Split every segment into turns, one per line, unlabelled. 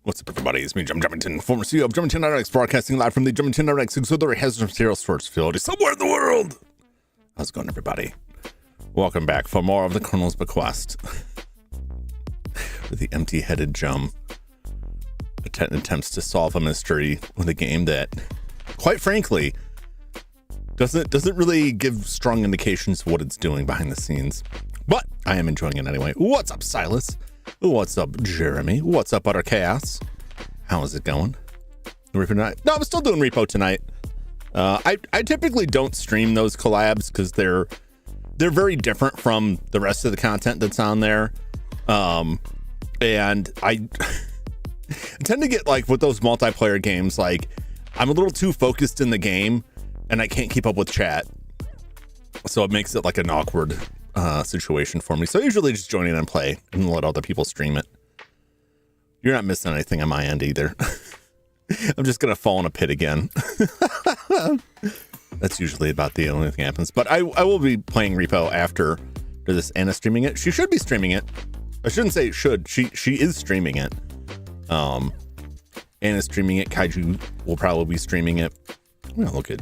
What's up, everybody? It's me, Jum Jumington, former CEO of Jumington Dynamics, broadcasting live from the Jumington Dynamics auxiliary hazardous material storage facility somewhere in the world. How's it going, everybody? Welcome back for more of the Colonel's Bequest. With the empty-headed Jum attempts to solve a mystery with a game that, quite frankly, doesn't really give strong indications of what it's doing behind the scenes. But I am enjoying it anyway. What's up, Silas? What's up, Jeremy? What's up, Utter Chaos? How is it going? Repo tonight? No, I'm still doing Repo tonight. I typically don't stream those collabs because they're very different from the rest of the content that's on there. And I tend to get, like, with those multiplayer games, like, I'm a little too focused in the game and I can't keep up with chat. So it makes it like an awkward situation for me. So I usually just join in and play and let other people stream it. You're not missing anything on my end either. I'm just gonna fall in a pit again. That's usually about the only thing that happens. But I will be playing Repo after this. Anna's streaming it. She should be streaming it. I shouldn't say should. She is streaming it. Anna's streaming it. Kaiju will probably be streaming it. I'm gonna look at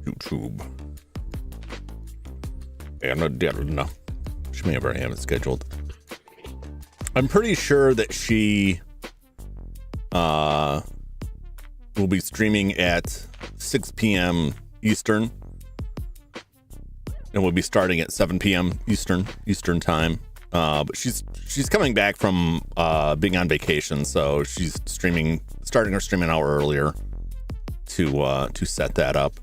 YouTube. No, she may have already have it scheduled. I'm pretty sure that she will be streaming at 6 p.m. Eastern, and we'll be starting at 7 p.m. Eastern time. But she's coming back from being on vacation, so she's starting her stream an hour earlier to set that up.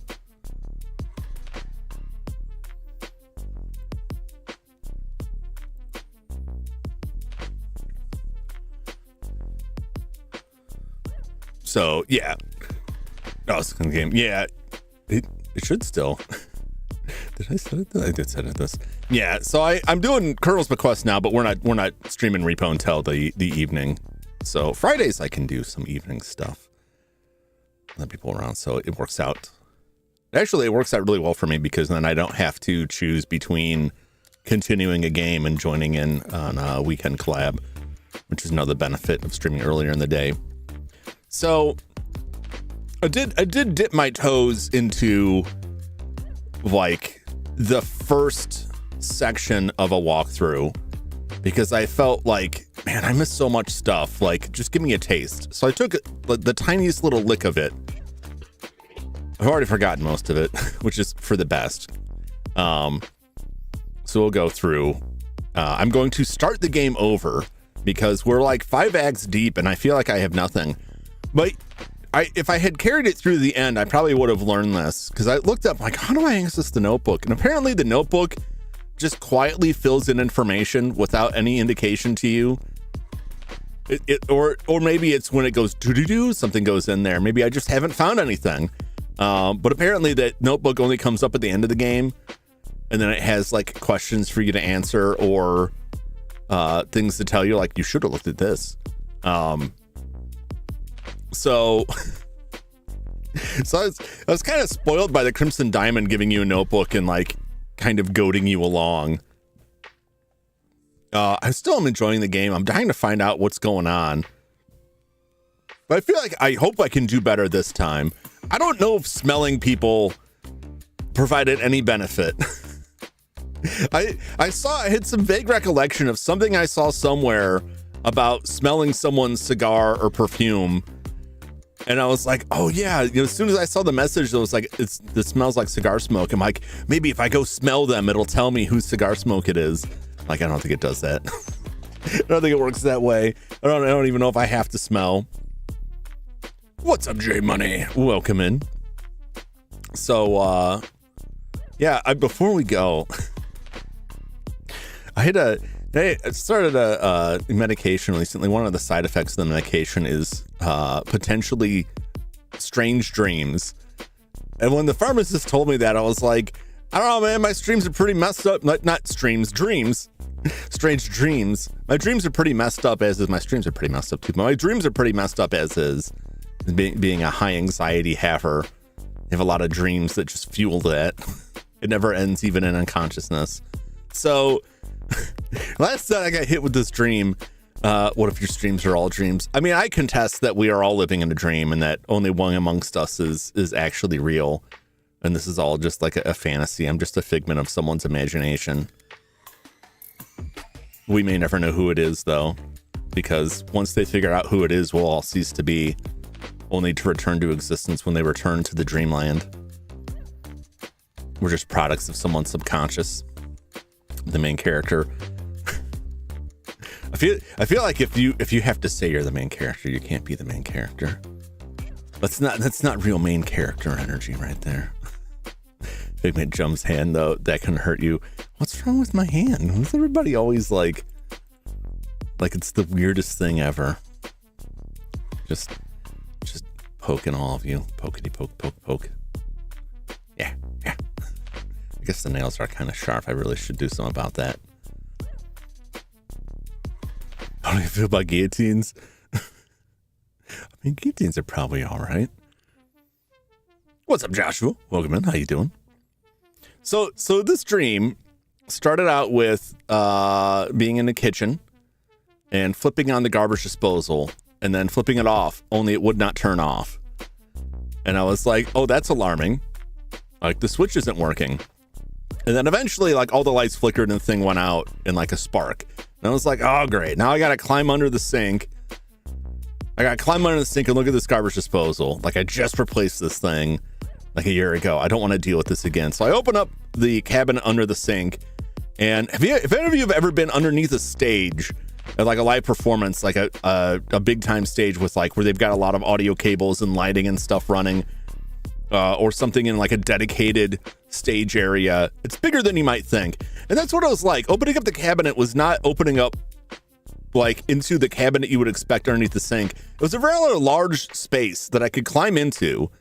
So yeah, it's a game. Yeah, it should still. Did I set it? I did set it this. Yeah, so I'm doing Colonel's Bequest now, but we're not streaming Repo until the evening. So Fridays I can do some evening stuff. Let people around, so it works out. Actually, it works out really well for me because then I don't have to choose between continuing a game and joining in on a weekend collab, which is another benefit of streaming earlier in the day. So I did dip my toes into like the first section of a walkthrough because I felt like, man, I missed so much stuff. Like, just give me a taste. So I took the tiniest little lick of it. I've already forgotten most of it, which is for the best. So we'll go through. I'm going to start the game over because we're like 5 acts deep and I feel like I have nothing. But if I had carried it through the end, I probably would have learned this because I looked up like, how do I access the notebook? And apparently the notebook just quietly fills in information without any indication to you. Or maybe it's when it goes do something goes in there. Maybe I just haven't found anything. But apparently that notebook only comes up at the end of the game, and then it has like questions for you to answer or things to tell you, like you should have looked at this. So I was kind of spoiled by the Crimson Diamond giving you a notebook and like kind of goading you along. I still am enjoying the game. I'm dying to find out what's going on. But I hope I can do better this time. I don't know if smelling people provided any benefit. I had some vague recollection of something I saw somewhere about smelling someone's cigar or perfume. And I was like, oh yeah, as soon as I saw the message, it was like, this smells like cigar smoke. I'm like, maybe if I go smell them, it'll tell me whose cigar smoke it is. Like, I don't think it does that. I don't think it works that way. I don't even know if I have to smell. What's up, J Money? Welcome in. So, before we go, I started a medication recently. One of the side effects of the medication is potentially strange dreams. And when the pharmacist told me that, I was like, I don't know, man, my streams are pretty messed up. Not streams, dreams. Strange dreams. My dreams are pretty messed up as is. My streams are pretty messed up too. My dreams are pretty messed up as is. Being a high anxiety haver, I have a lot of dreams that just fuel that. It never ends even in unconsciousness. So last night I got hit with this dream. What if your streams are all dreams? I mean, I contest that we are all living in a dream and that only one amongst us is actually real. And this is all just like a fantasy. I'm just a figment of someone's imagination. We may never know who it is, though, because once they figure out who it is, we'll all cease to be, only to return to existence when they return to the dreamland. We're just products of someone's subconscious. The main character. I feel like if you have to say you're the main character, you can't be the main character. That's not real main character energy right there. Figment Jum's hand, though, that can hurt you. What's wrong with my hand? Who's everybody always like it's the weirdest thing ever? Just poking all of you. Pokety poke. Yeah. I guess the nails are kind of sharp. I really should do something about that. How do you feel about guillotines? I mean, guillotines are probably all right. What's up, Joshua? Welcome in. How you doing? So this dream started out with being in the kitchen and flipping on the garbage disposal and then flipping it off, only it would not turn off. And I was like, oh, that's alarming. Like, the switch isn't working. And then eventually, like, all the lights flickered and the thing went out in like a spark. And I was like, oh, great. Now I got to climb under the sink. And look at this garbage disposal. Like, I just replaced this thing like a year ago. I don't want to deal with this again. So I open up the cabinet under the sink And if any of you have ever been underneath a stage at like a live performance, like a big time stage with like where they've got a lot of audio cables and lighting and stuff running, or something in like a dedicated stage area, it's bigger than you might think. And that's what it was like. Opening up the cabinet was not opening up like into the cabinet you would expect underneath the sink. It was a rather large space that I could climb into,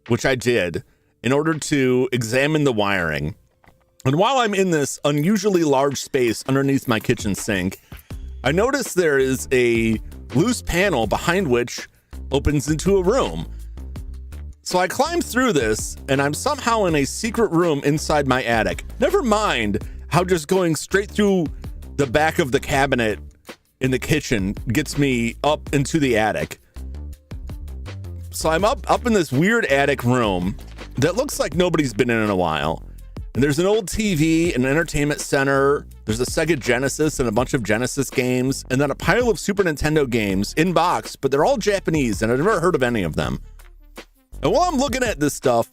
which I did in order to examine the wiring. And while I'm in this unusually large space underneath my kitchen sink, I noticed there is a loose panel behind which opens into a room. So I climb through this, and I'm somehow in a secret room inside my attic. Never mind how just going straight through the back of the cabinet in the kitchen gets me up into the attic. So I'm up in this weird attic room that looks like nobody's been in a while. And there's an old TV, an entertainment center. There's a Sega Genesis and a bunch of Genesis games, and then a pile of Super Nintendo games in box, but they're all Japanese, and I've never heard of any of them. And while I'm looking at this stuff,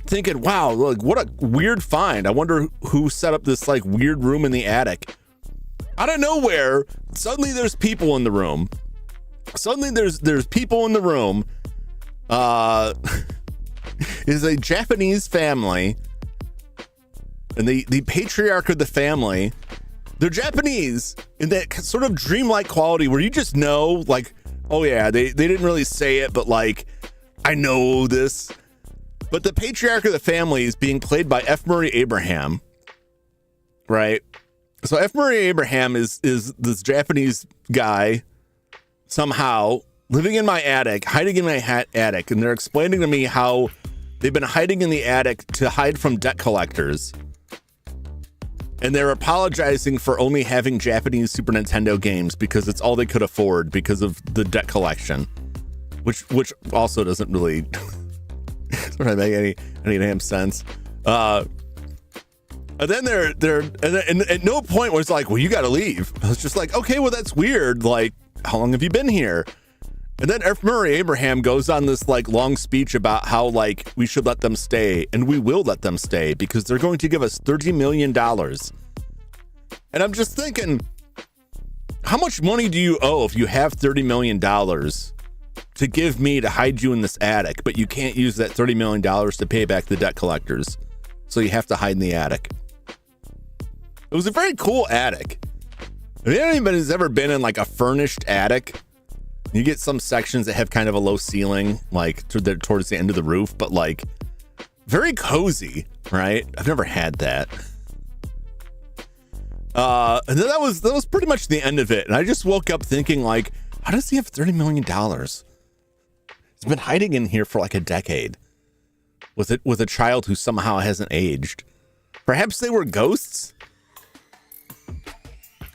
thinking, wow, like what a weird find. I wonder who set up this like weird room in the attic. Out of nowhere, suddenly there's people in the room. Suddenly there's people in the room. Is a Japanese family. And the patriarch of the family, they're Japanese in that sort of dreamlike quality where you just know, like, oh yeah, they didn't really say it, but like, I know this. But the patriarch of the family is being played by F. Murray Abraham, right? So F. Murray Abraham is this Japanese guy somehow living in my attic, hiding in my attic, and they're explaining to me how they've been hiding in the attic to hide from debt collectors. And they're apologizing for only having Japanese Super Nintendo games because it's all they could afford because of the debt collection, which also doesn't really sort of make any damn sense. And then and at no point was like, well, you got to leave. I was just like, okay, well, that's weird. Like, how long have you been here? And then F. Murray Abraham goes on this like long speech about how like we should let them stay, and we will let them stay because they're going to give us $30 million. And I'm just thinking, how much money do you owe if you have $30 million to give me to hide you in this attic, but you can't use that $30 million to pay back the debt collectors? So you have to hide in the attic. It was a very cool attic. If anybody's ever been in like a furnished attic, you get some sections that have kind of a low ceiling, like towards the end of the roof, but like very cozy, right? I've never had that. And then that was pretty much the end of it. And I just woke up thinking like, how does he have $30 million? He's been hiding in here for like a decade with a child who somehow hasn't aged. Perhaps they were ghosts.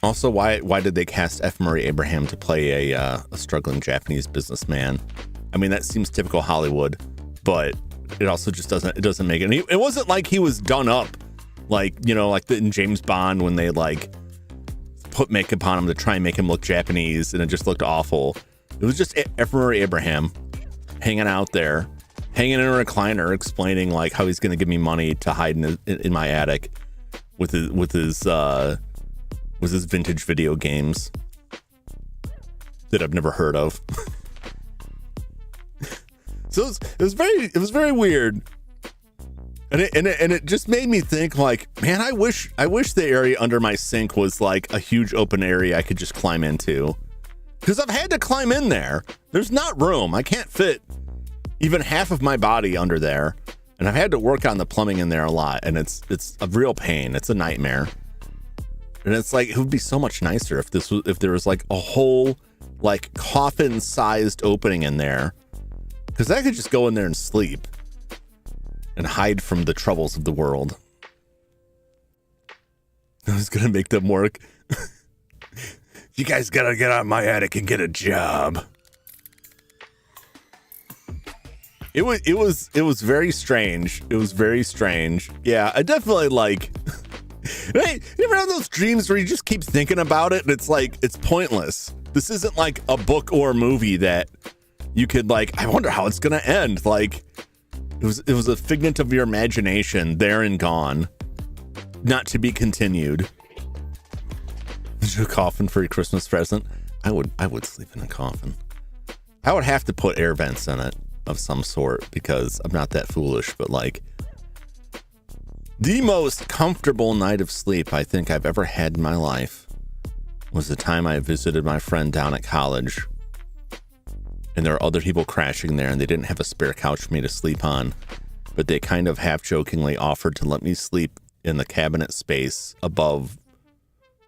Also, why did they cast F. Murray Abraham to play a struggling Japanese businessman? I mean, that seems typical Hollywood, but it also just doesn't make it. It wasn't like he was done up, like, you know, like in James Bond when they like put makeup on him to try and make him look Japanese, and it just looked awful. It was just F. Murray Abraham hanging out there, hanging in a recliner, explaining like how he's going to give me money to hide in my attic with his vintage video games that I've never heard of. So it was very weird, and it just made me think like, man, I wish the area under my sink was like a huge open area I could just climb into, because I've had to climb in there. There's not room. I can't fit even half of my body under there, and I've had to work on the plumbing in there a lot, and it's a real pain. It's a nightmare. And it's like, it would be so much nicer if there was like a whole like coffin-sized opening in there, because I could just go in there and sleep and hide from the troubles of the world. I was gonna make them work. You guys gotta get out of my attic and get a job. It was very strange. It was very strange. Yeah, I definitely like. Right? You ever have those dreams where you just keep thinking about it and it's like, it's pointless? This isn't like a book or a movie that you could like, I wonder how it's going to end. Like, it was a figment of your imagination, there and gone. not to be continued. A coffin for your Christmas present. I would sleep in a coffin. I would have to put air vents in it of some sort because I'm not that foolish, but like the most comfortable night of sleep I think I've ever had in my life was the time I visited my friend down at college, and there were other people crashing there and they didn't have a spare couch for me to sleep on, but they kind of half jokingly offered to let me sleep in the cabinet space above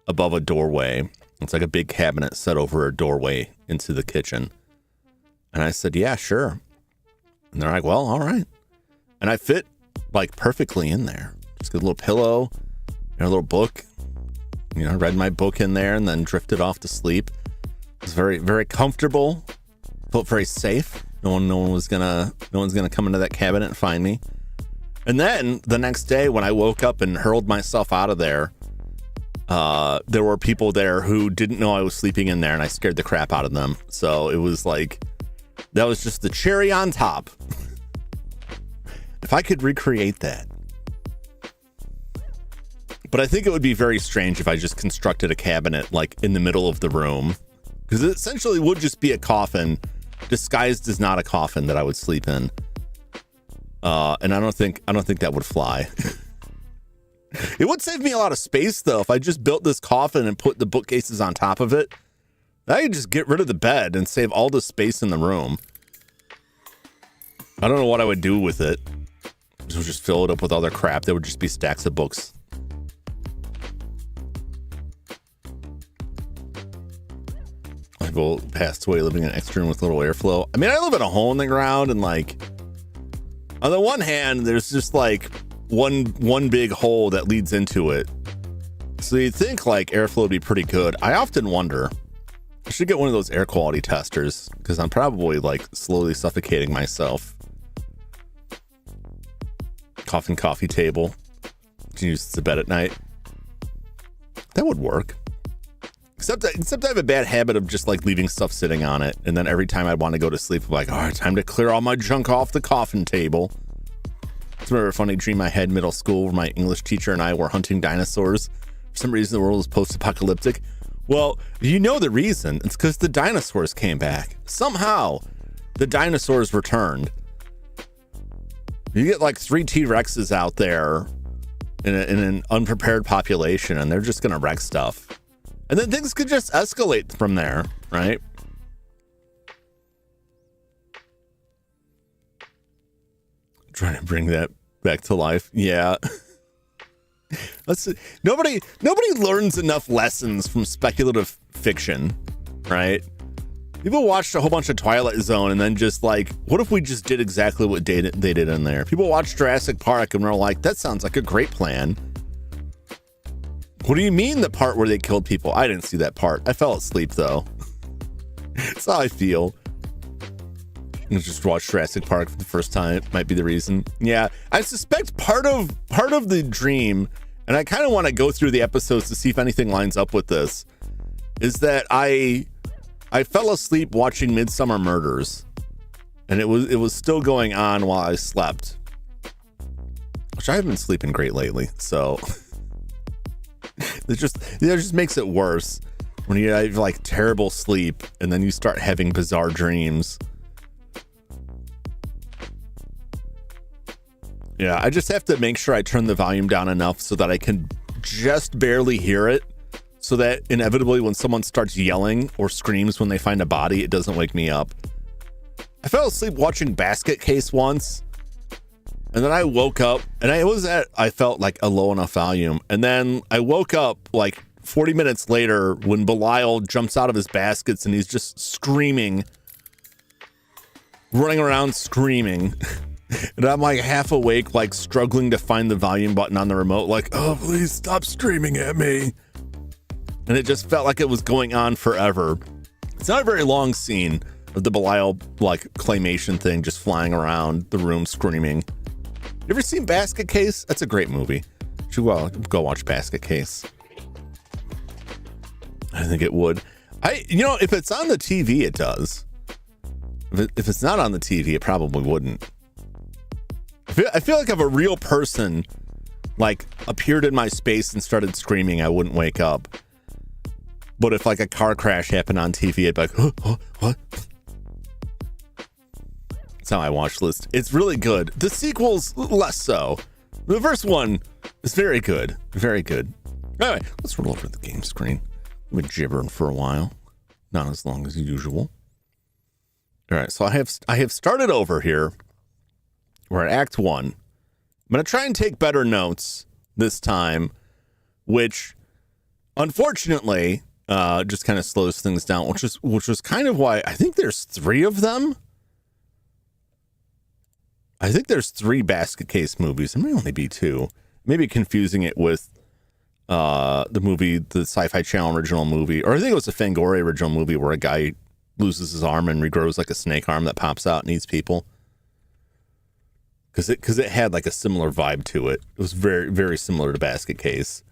a doorway. It's like a big cabinet set over a doorway into the kitchen. And I said, yeah, sure. And they're like, well, all right. And I fit like perfectly in there. Just get a little pillow and a little book. You know, read my book in there and then drifted off to sleep. It was very, very comfortable. Felt very safe. No one's gonna come into that cabinet and find me. And then the next day when I woke up and hurled myself out of there, there were people there who didn't know I was sleeping in there, and I scared the crap out of them. So it was like, that was just the cherry on top. If I could recreate that. But I think it would be very strange if I just constructed a cabinet like in the middle of the room, because it essentially would just be a coffin disguised as not a coffin that I would sleep in. And I don't think that would fly. It would save me a lot of space though if I just built this coffin and put the bookcases on top of it. I could just get rid of the bed and save all the space in the room. I don't know what I would do with it. I would just fill it up with other crap. There would just be stacks of books. People passed away living in an extra room with little airflow. I mean, I live in a hole in the ground, and like, on the one hand, there's just like one big hole that leads into it. So you'd think like airflow would be pretty good. I often wonder, I should get one of those air quality testers because I'm probably like slowly suffocating myself. Coffee table to use as a bed at night. That would work. Except I have a bad habit of just like leaving stuff sitting on it. And then every time I want to go to sleep, I'm like, all right, time to clear all my junk off the coffin table. It's a funny dream I had in middle school where my English teacher and I were hunting dinosaurs. For some reason, the world was post-apocalyptic. Well, you know the reason. It's because the dinosaurs came back. Somehow, the dinosaurs returned. You get like 3 T-Rexes out there in an unprepared population, and they're just going to wreck stuff. And then things could just escalate from there, right? Trying to bring that back to life. Yeah. Nobody learns enough lessons from speculative fiction, right? People watched a whole bunch of Twilight Zone and then just like, what if we just did exactly what they did in there? People watched Jurassic Park and were like, that sounds like a great plan. What do you mean the part where they killed people? I didn't see that part. I fell asleep though. That's how I feel. I just watched Jurassic Park for the first time. It might be the reason. Yeah, I suspect part of the dream, and I kind of want to go through the episodes to see if anything lines up with this, is that I fell asleep watching Midsomer Murders, and it was still going on while I slept, which I haven't been sleeping great lately. So it just makes it worse when you have like terrible sleep and then you start having bizarre dreams. Yeah, I just have to make sure I turn the volume down enough so that I can just barely hear it, so that inevitably when someone starts yelling or screams when they find a body, it doesn't wake me up. I fell asleep watching Basket Case once, and then I woke up, and I felt like a low enough volume, and then I woke up like 40 minutes later when Belial jumps out of his baskets and he's just screaming, running around screaming. And I'm like half awake, like struggling to find the volume button on the remote, like, oh, please stop screaming at me. And it just felt like it was going on forever. It's not a very long scene of the Belial like claymation thing just flying around the room screaming. You ever seen Basket Case? That's a great movie. You should go watch Basket Case. I think it would. If it's on the TV, it does. If it's not on the TV, it probably wouldn't. I feel like if a real person like appeared in my space and started screaming, I wouldn't wake up. But if like a car crash happened on TV, I'd be like, huh, what? That's how I watch list. It's really good. The sequel's less so. The first one is very good. Very good. Anyway, let's roll over the game screen. We've been gibbering for a while. Not as long as usual. All right, so I have started over here. We're at Act 1. I'm going to try and take better notes this time, which unfortunately just kind of slows things down, which was kind of why I think there's 3 of them. I think there's 3 basket case movies. It may only be 2. Maybe confusing it with the movie, the Sci-Fi Channel original movie, or I think it was a Fangoria original movie where a guy loses his arm and regrows like a snake arm that pops out and eats people. Because it had like a similar vibe to it. It was very, very similar to Basket Case.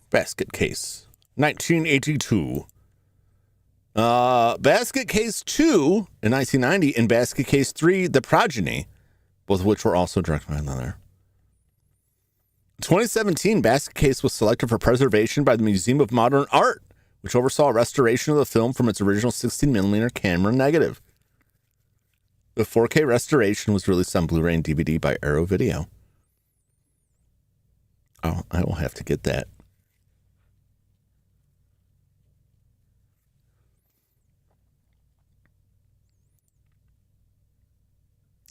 Basket Case, 1982. Basket Case 2 in 1990 and Basket Case 3, The Progeny, both of which were also directed by another. 2017, Basket Case was selected for preservation by the Museum of Modern Art, which oversaw a restoration of the film from its original 16mm camera negative. The 4K restoration was released on Blu-ray and DVD by Arrow Video. Oh, I will have to get that.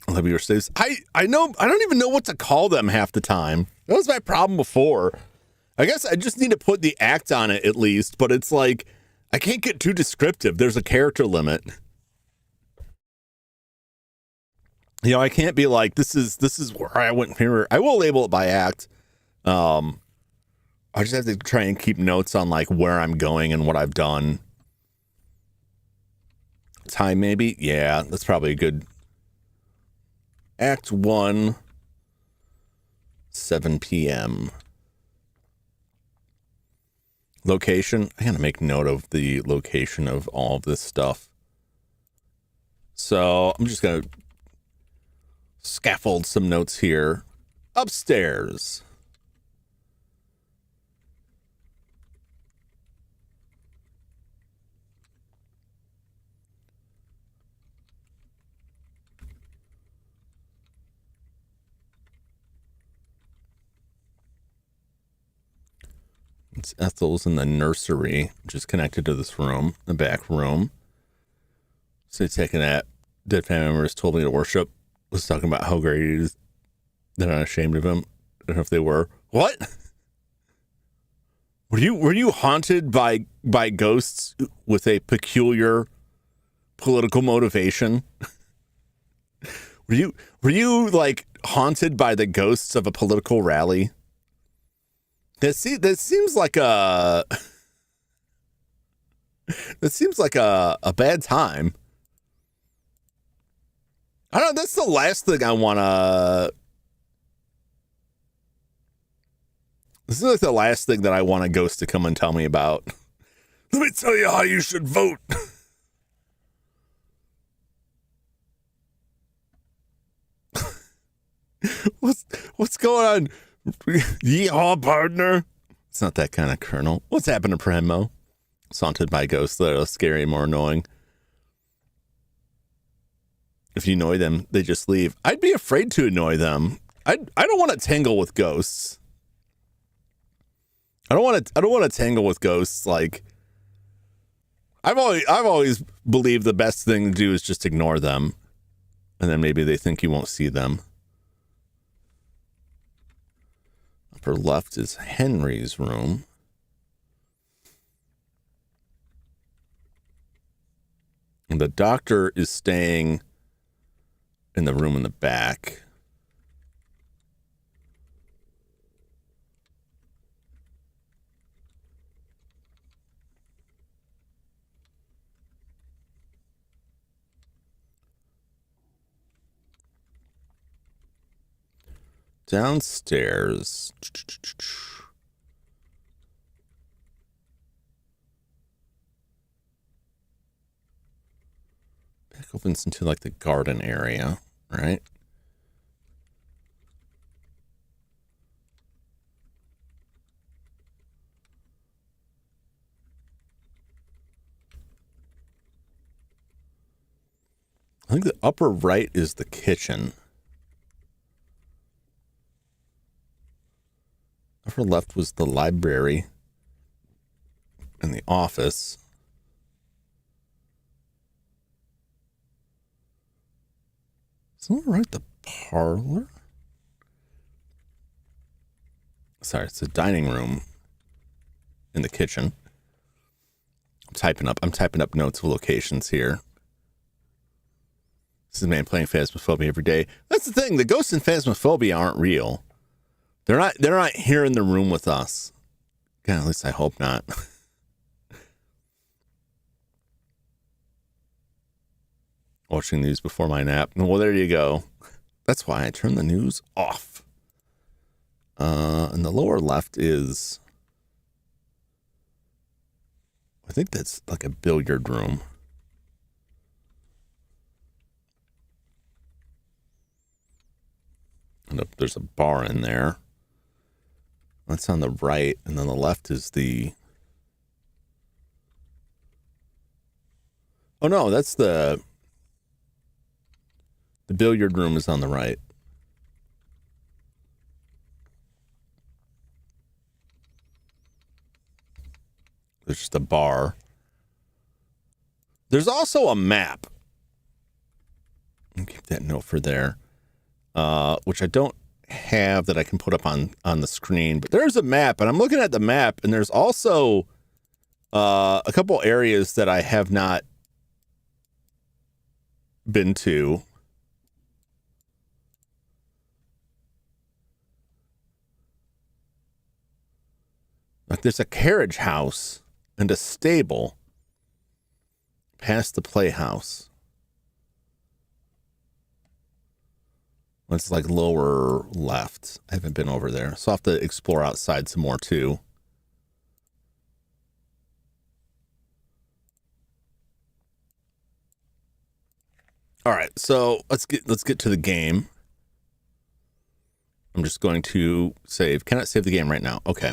I know, I don't even know what to call them half the time. That was my problem before. I guess I just need to put the act on it at least, but it's like, I can't get too descriptive. There's a character limit. You know, I can't be like, this is where I went here. I will label it by act. I just have to try and keep notes on like where I'm going and what I've done. Time maybe? Yeah, that's probably a good. Act 1, 7 p.m. Location. I gotta make note of the location of all of this stuff. So I'm just gonna scaffold some notes here. Upstairs. It's Ethel's in the nursery, which is connected to this room, the back room. So taking that dead family members told me to worship, was talking about how great he is. They're not ashamed of him. I don't know if they were. What? Were you haunted by ghosts with a peculiar political motivation? Were you like haunted by the ghosts of a political rally? That seems like a bad time. I don't know. That's the last thing I want to. This is like the last thing that I want a ghost to come and tell me about. Let me tell you how you should vote. What's going on? Yeehaw, partner. It's not that kind of colonel. What's happened to Primo? Haunted by ghosts that are scary and more annoying. If you annoy them, they just leave. I'd be afraid to annoy them. I don't want to tangle with ghosts. I don't want to tangle with ghosts. Like, I've always believed the best thing to do is just ignore them, and then maybe they think you won't see them. Upper left is Henry's room. And the doctor is staying in the room in the back. Downstairs. Back opens into like the garden area, right? I think the upper right is the kitchen. Upper left was the library and the office. Isn't that right? The parlor? Sorry, it's the dining room in the kitchen. I'm typing up notes of locations here. This is man playing Phasmophobia every day. That's the thing. The ghosts in Phasmophobia aren't real. They're not here in the room with us. God, at least I hope not. Watching news before my nap. Well, there you go. That's why I turn the news off. And the lower left is, I think that's like a billiard room. And there's a bar in there. That's on the right. And then the left is the... Oh, no, that's the billiard room is on the right. There's just a bar. There's also a map. I'll keep that note for there. Which I don't have that I can put up on the screen. But there's a map, and I'm looking at the map, and there's also a couple areas that I have not been to. Like there's a carriage house and a stable past the playhouse. It's like lower left. I haven't been over there. So I'll have to explore outside some more too. All right, so let's get to the game. I'm just going to save. Cannot save the game right now. Okay.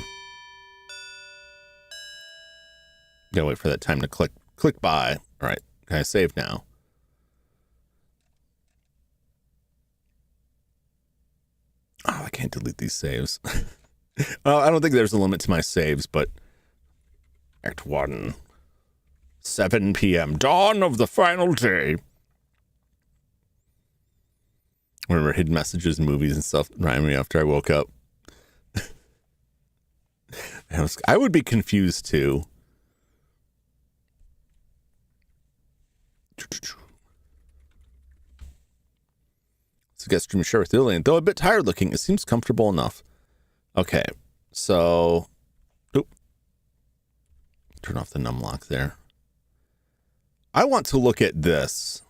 Gotta wait for that time to click by. All right, can I save now? Oh, I can't delete these saves. I don't think there's a limit to my saves, but Act 1, 7 p.m., dawn of the final day. Remember hidden messages, movies, and stuff reminding me after I woke up. I would be confused too. So guest stream share with Lillian. Though a bit tired looking, it seems comfortable enough. Okay, so turn off the num lock there. I want to look at this.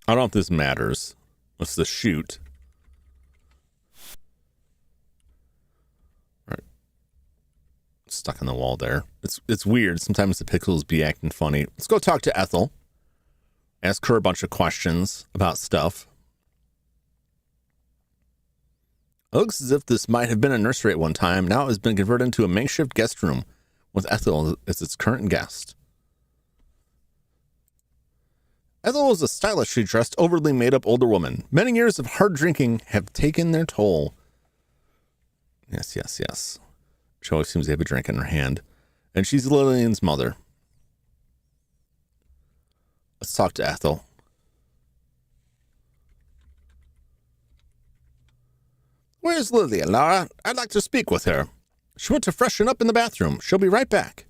I don't know if this matters. What's the shoot? All right. Stuck in the wall there. It's weird. Sometimes the pixels be acting funny. Let's go talk to Ethel. Ask her a bunch of questions about stuff. It looks as if this might have been a nursery at one time. Now it has been converted into a makeshift guest room with Ethel as its current guest. Ethel was a stylishly dressed, overly made-up older woman. Many years of hard drinking have taken their toll. Yes. She always seems to have a drink in her hand. And she's Lillian's mother. Let's talk to Ethel. Where's Lillian, Laura? I'd like to speak with her. She went to freshen up in the bathroom. She'll be right back.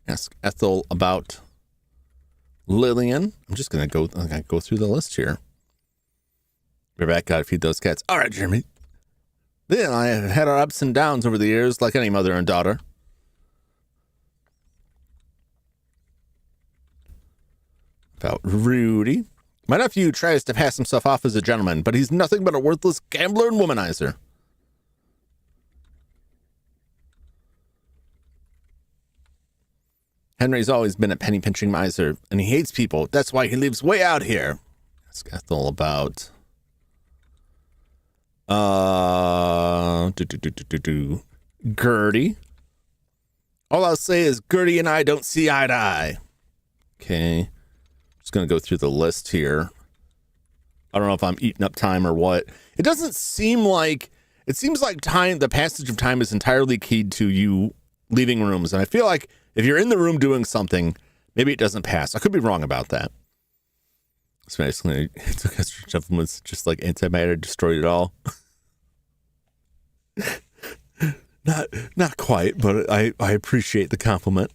Ask Ethel about Lillian. I'm just going to go through the list here. Rebecca, got to feed those cats. All right, Jeremy. Lillian and I have had our ups and downs over the years, like any mother and daughter. About Rudy. My nephew tries to pass himself off as a gentleman, but he's nothing but a worthless gambler and womanizer. Henry's always been a penny-pinching miser, and he hates people. That's why he lives way out here. Ask Ethel about Gertie. All I'll say is Gertie and I don't see eye to eye. Okay. Just going to go through the list here. I don't know if I'm eating up time or what. It doesn't seem like, it seems like time, the passage of time is entirely keyed to you leaving rooms. And I feel like if you're in the room doing something, maybe it doesn't pass. I could be wrong about that. So basically, was just like antimatter destroyed it all. Not quite, but I appreciate the compliment.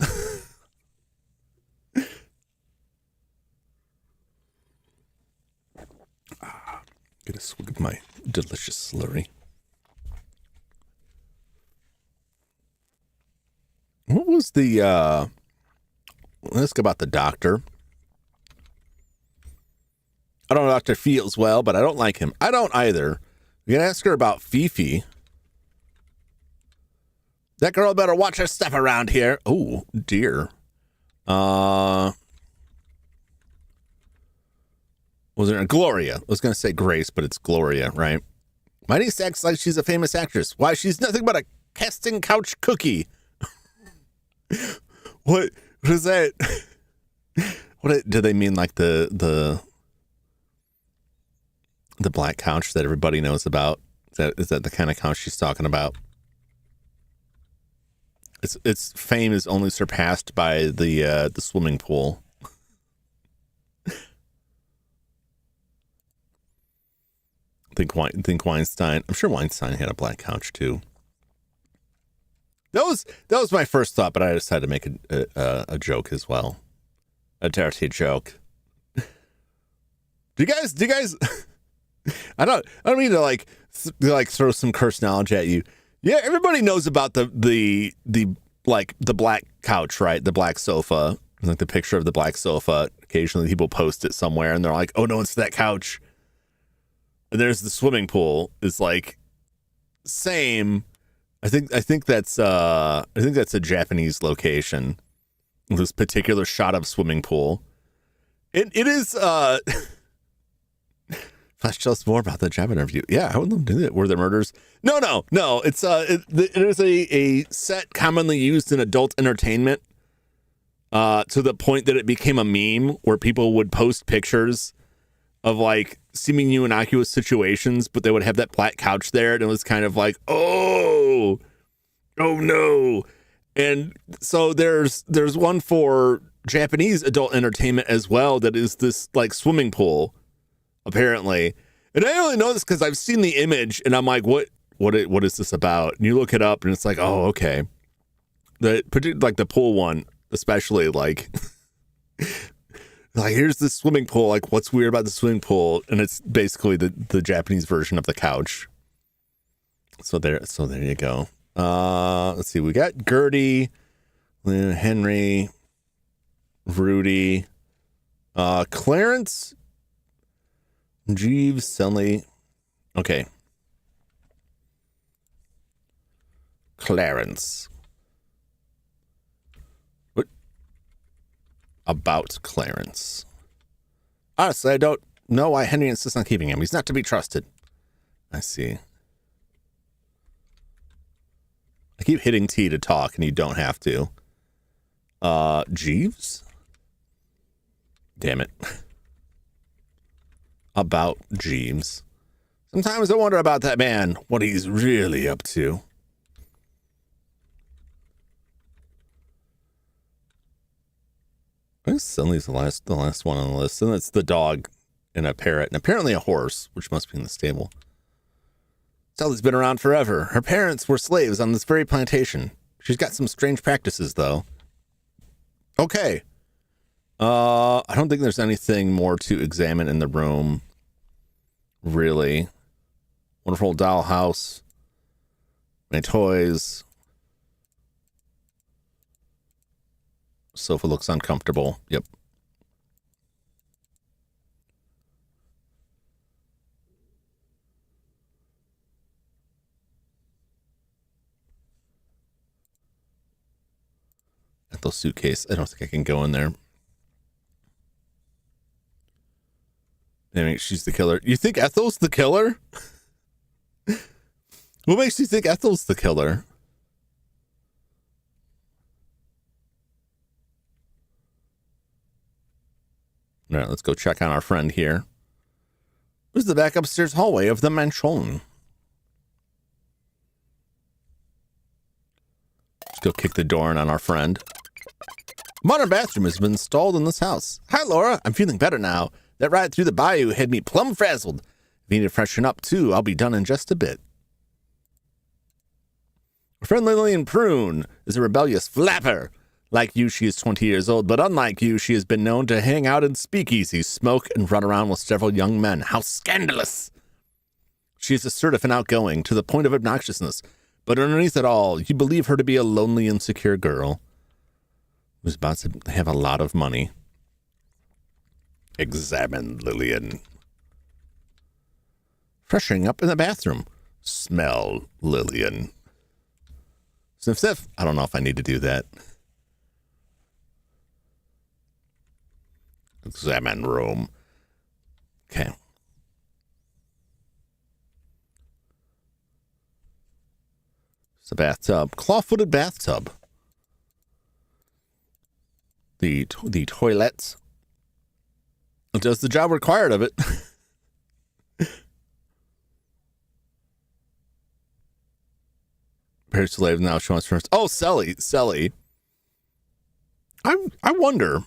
Get a swig of my delicious slurry. What was the let's go about the doctor. I don't know if Dr. feels well, but I don't like him. I don't either. We can ask her about Fifi. That girl better watch her stuff around here. Oh, dear. Was there a Gloria? I was going to say Grace, but it's Gloria, right? My niece acts like she's a famous actress. Why, she's nothing but a casting couch cookie. What is that? What do they mean? Like the black couch that everybody knows about? Is that the kind of couch she's talking about? Its fame is only surpassed by the swimming pool. Think Weinstein. I'm sure Weinstein had a black couch too. That was my first thought, but I decided to make a joke as well, a dirty joke. Do you guys? I don't mean to like throw some curse knowledge at you. Yeah, everybody knows about the black couch, right? The black sofa, like the picture of the black sofa. Occasionally, people post it somewhere, and they're like, "Oh no, it's that couch." And there's the swimming pool. Is like same. I think that's a Japanese location. This particular shot of swimming pool. It is. Flash, tell us more about the job interview. Yeah, I would love to do that. Were there murders? No. It's it is a set commonly used in adult entertainment. To the point that it became a meme where people would post pictures of like seemingly innocuous situations, but they would have that black couch there, and it was kind of like, oh no. And so there's one for Japanese adult entertainment as well that is this like swimming pool, apparently. And I only know this because I've seen the image, and I'm like, what is this about? And you look it up, and it's like, oh, okay. Like the pool one, especially like. Like, here's the swimming pool. Like, what's weird about the swimming pool? And it's basically the Japanese version of the couch. So there you go. Let's see. We got Gertie, Henry, Rudy, Clarence, Jeeves, Sunley. Okay. Clarence. About Clarence. Honestly, I don't know why Henry insists on keeping him. He's not to be trusted. I see. I keep hitting T to talk, and you don't have to. Jeeves? Damn it. About Jeeves. Sometimes I wonder about that man, what he's really up to. I guess Sunley's the last one on the list, and that's the dog and a parrot, and apparently a horse, which must be in the stable. Sally's been around forever. Her parents were slaves on this very plantation. She's got some strange practices, though. Okay. I don't think there's anything more to examine in the room, really. Wonderful dollhouse. My toys. Sofa looks uncomfortable. Yep. Ethel's suitcase. I don't think I can go in there. I mean, she's the killer. You think Ethel's the killer? What makes you think Ethel's the killer? All right, let's go check on our friend here. This is the back upstairs hallway of the mansion. Let's go kick the door in on our friend. Modern bathroom has been installed in this house. Hi, Laura. I'm feeling better now. That ride through the bayou had me plumb frazzled. If you need to freshen up, too, I'll be done in just a bit. Our friend Lillian Prune is a rebellious flapper. Like you, she is 20 years old, but unlike you, she has been known to hang out in speakeasies, smoke, and run around with several young men. How scandalous! She is assertive and outgoing, to the point of obnoxiousness, but underneath it all, you believe her to be a lonely, insecure girl who's about to have a lot of money. Examine Lillian. Freshening up in the bathroom. Smell Lillian. Sniff, sniff. I don't know if I need to do that. Examine room. Okay. It's a bathtub. Claw-footed bathtub. The toilets. It does the job required of it. Pair slave now showing us first. Oh, Selly. I wonder.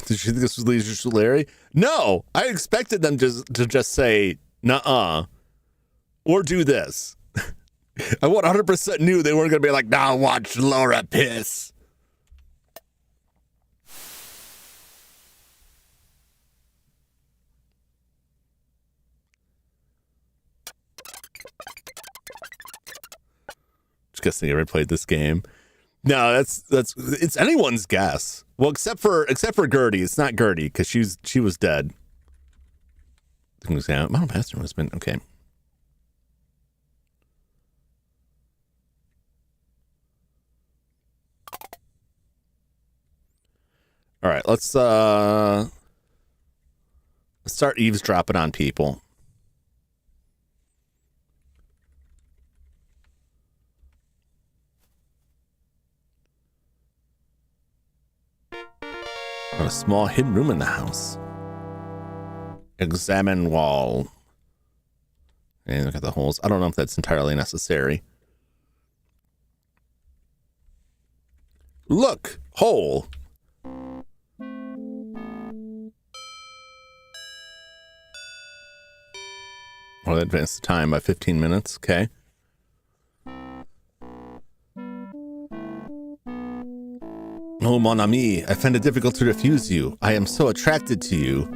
Did you think this was Leisure Larry? No, I expected them to just say, nuh-uh, or do this. I 100% knew they weren't going to be like, now watch Laura piss. Just guessing you ever played this game. No, it's anyone's guess. Well, except for Gertie. It's not Gertie because she was dead. Modern bathroom has been okay. All right, let's start eavesdropping on people. Got a small hidden room in the house. Examine wall. And look at the holes. I don't know if that's entirely necessary. Look, hole. Well, advance the time by 15 minutes. Okay. Oh, mon ami, I find it difficult to refuse you. I am so attracted to you.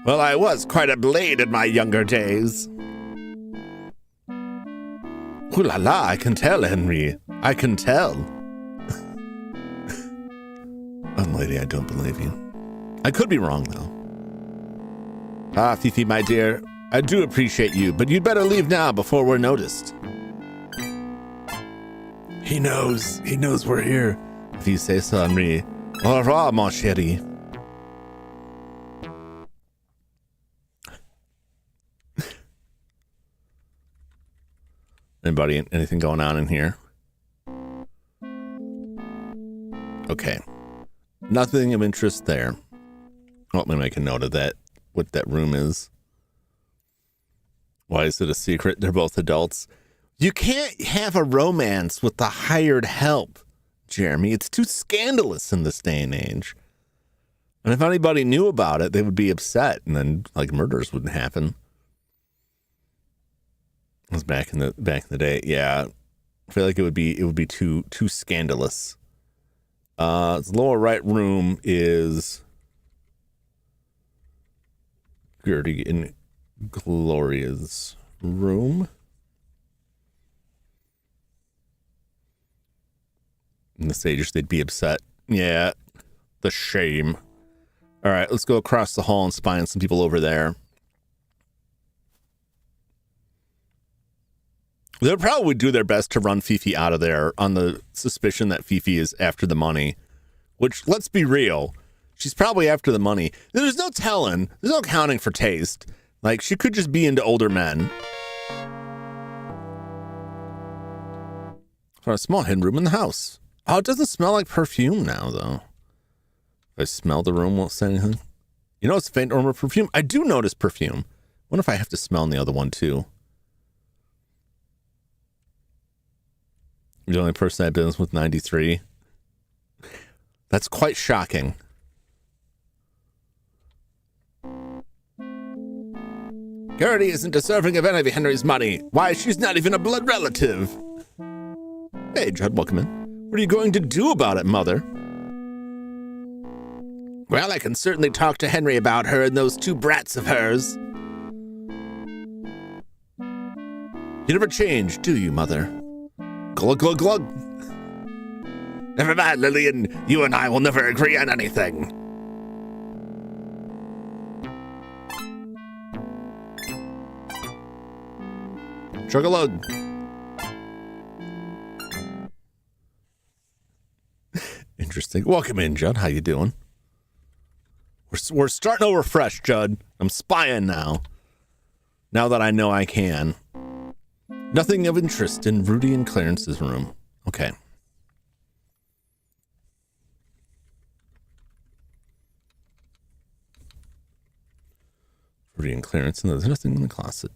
Well, I was quite a blade in my younger days. Ooh la la, I can tell, Henry. I can tell. Oh, lady, I don't believe you. I could be wrong, though. Ah, Fifi, my dear, I do appreciate you, but you'd better leave now before we're noticed. He knows we're here. If you say so, Henri. Au revoir, mon chéri. Anybody, anything going on in here? Okay. Nothing of interest there. Oh, let me make a note of that, what that room is. Why is it a secret? They're both adults. You can't have a romance with the hired help, Jeremy. It's too scandalous in this day and age. And if anybody knew about it, they would be upset, and then like murders wouldn't happen. It was back in the day. Yeah, I feel like it would be too scandalous. The lower right room is Gertie and Gloria's room. In the Sages, they'd be upset. Yeah, the shame. All right, let's go across the hall and spy on some people over there. They'll probably do their best to run Fifi out of there on the suspicion that Fifi is after the money, which, let's be real, she's probably after the money. There's no telling. There's no accounting for taste. Like, she could just be into older men. For a small hidden room in the house. Oh, it doesn't smell like perfume now, though. If I smell the room, won't say anything. You know, it's a faint aroma of perfume. I do notice perfume. Wonder if I have to smell in the other one, too. You're the only person I've been with 93. That's quite shocking. Gertie isn't deserving of any of Henry's money. Why, she's not even a blood relative. Hey, Judd, welcome in. What are you going to do about it, Mother? Well, I can certainly talk to Henry about her and those two brats of hers. You never change, do you, Mother? Glug, glug, glug. Never mind, Lillian. You and I will never agree on anything. Chug-a-lug. Interesting. Welcome in, Judd. How you doing? We're starting over fresh, Judd. I'm spying now. Now that I know I can. Nothing of interest in Rudy and Clarence's room. Okay. Rudy and Clarence, and there's nothing in the closet.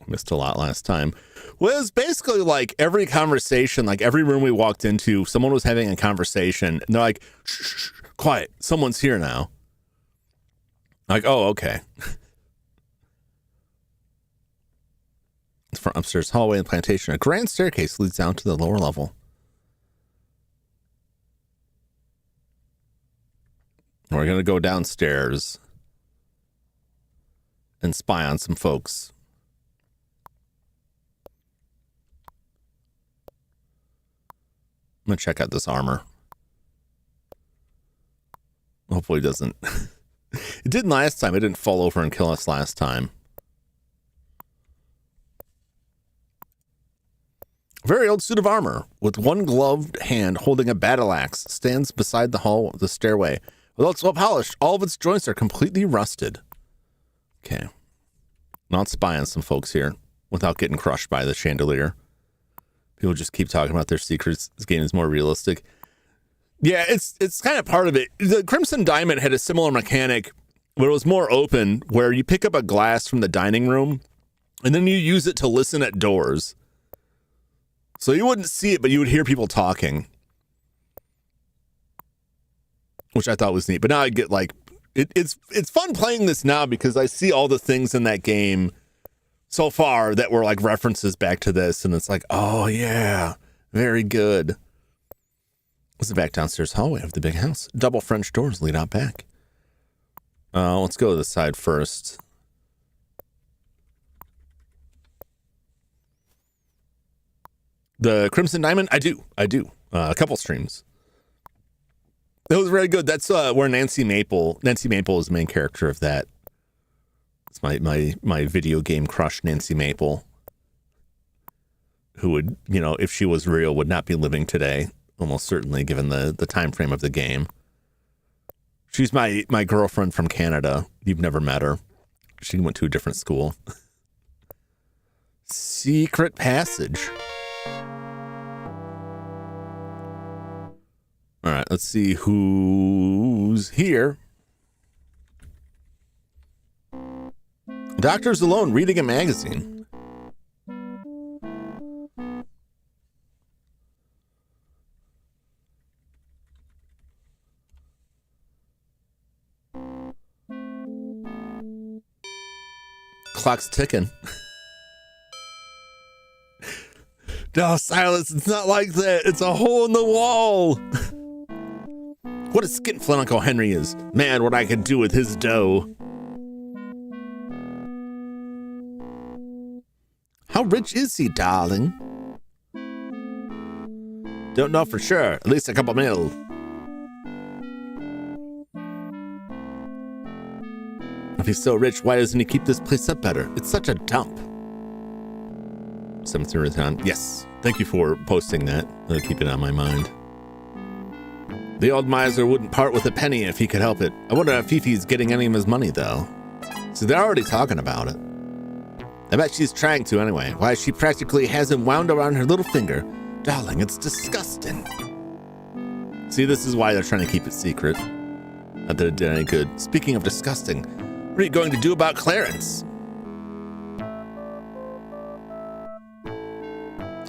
Missed a lot last time. Well, it was basically like every conversation, like every room we walked into, someone was having a conversation, and they're like, shh, shh, shh, quiet, someone's here now. Like, oh, okay. From upstairs hallway and plantation, a grand staircase leads down to the lower level. We're going to go downstairs and spy on some folks. I'm going to check out this armor. Hopefully it doesn't. It didn't last time. It didn't fall over and kill us last time. Very old suit of armor with one gloved hand holding a battle axe stands beside the stairway. Although it's well polished, all of its joints are completely rusted. Okay. Not spy on some folks here without getting crushed by the chandelier. People just keep talking about their secrets. This game is more realistic. Yeah, it's kind of part of it. The Crimson Diamond had a similar mechanic, but it was more open, where you pick up a glass from the dining room, and then you use it to listen at doors. So you wouldn't see it, but you would hear people talking, which I thought was neat. But now I get like, it's fun playing this now because I see all the things in that game so far that were like references back to this, and it's like, oh yeah, very good. This is the back downstairs hallway of the big house. Double French doors lead out back. Let's go to the side first. The Crimson Diamond, I do. A couple streams. That was very good. That's where Nancy Maple is the main character of that. It's my video game crush, Nancy Maple, who would, if she was real, would not be living today, almost certainly, given the time frame of the game. She's my girlfriend from Canada. You've never met her. She went to a different school. Secret passage. All right, let's see who's here. Doctor's alone reading a magazine. Clock's ticking. No, Silas, it's not like that. It's a hole in the wall. What a skinflint Uncle Henry is. Man, what I could do with his dough. How rich is he, darling? Don't know for sure. At least a couple mil. If he's so rich, why doesn't he keep this place up better? It's such a dump. 7th time. Yes. Thank you for posting that. I'll keep it on my mind. The old miser wouldn't part with a penny if he could help it. I wonder if Fifi's getting any of his money, though. So they're already talking about it. I bet she's trying to anyway. Why, she practically has him wound around her little finger. Darling, it's disgusting. See, this is why they're trying to keep it secret. Not that it did any good. Speaking of disgusting, what are you going to do about Clarence?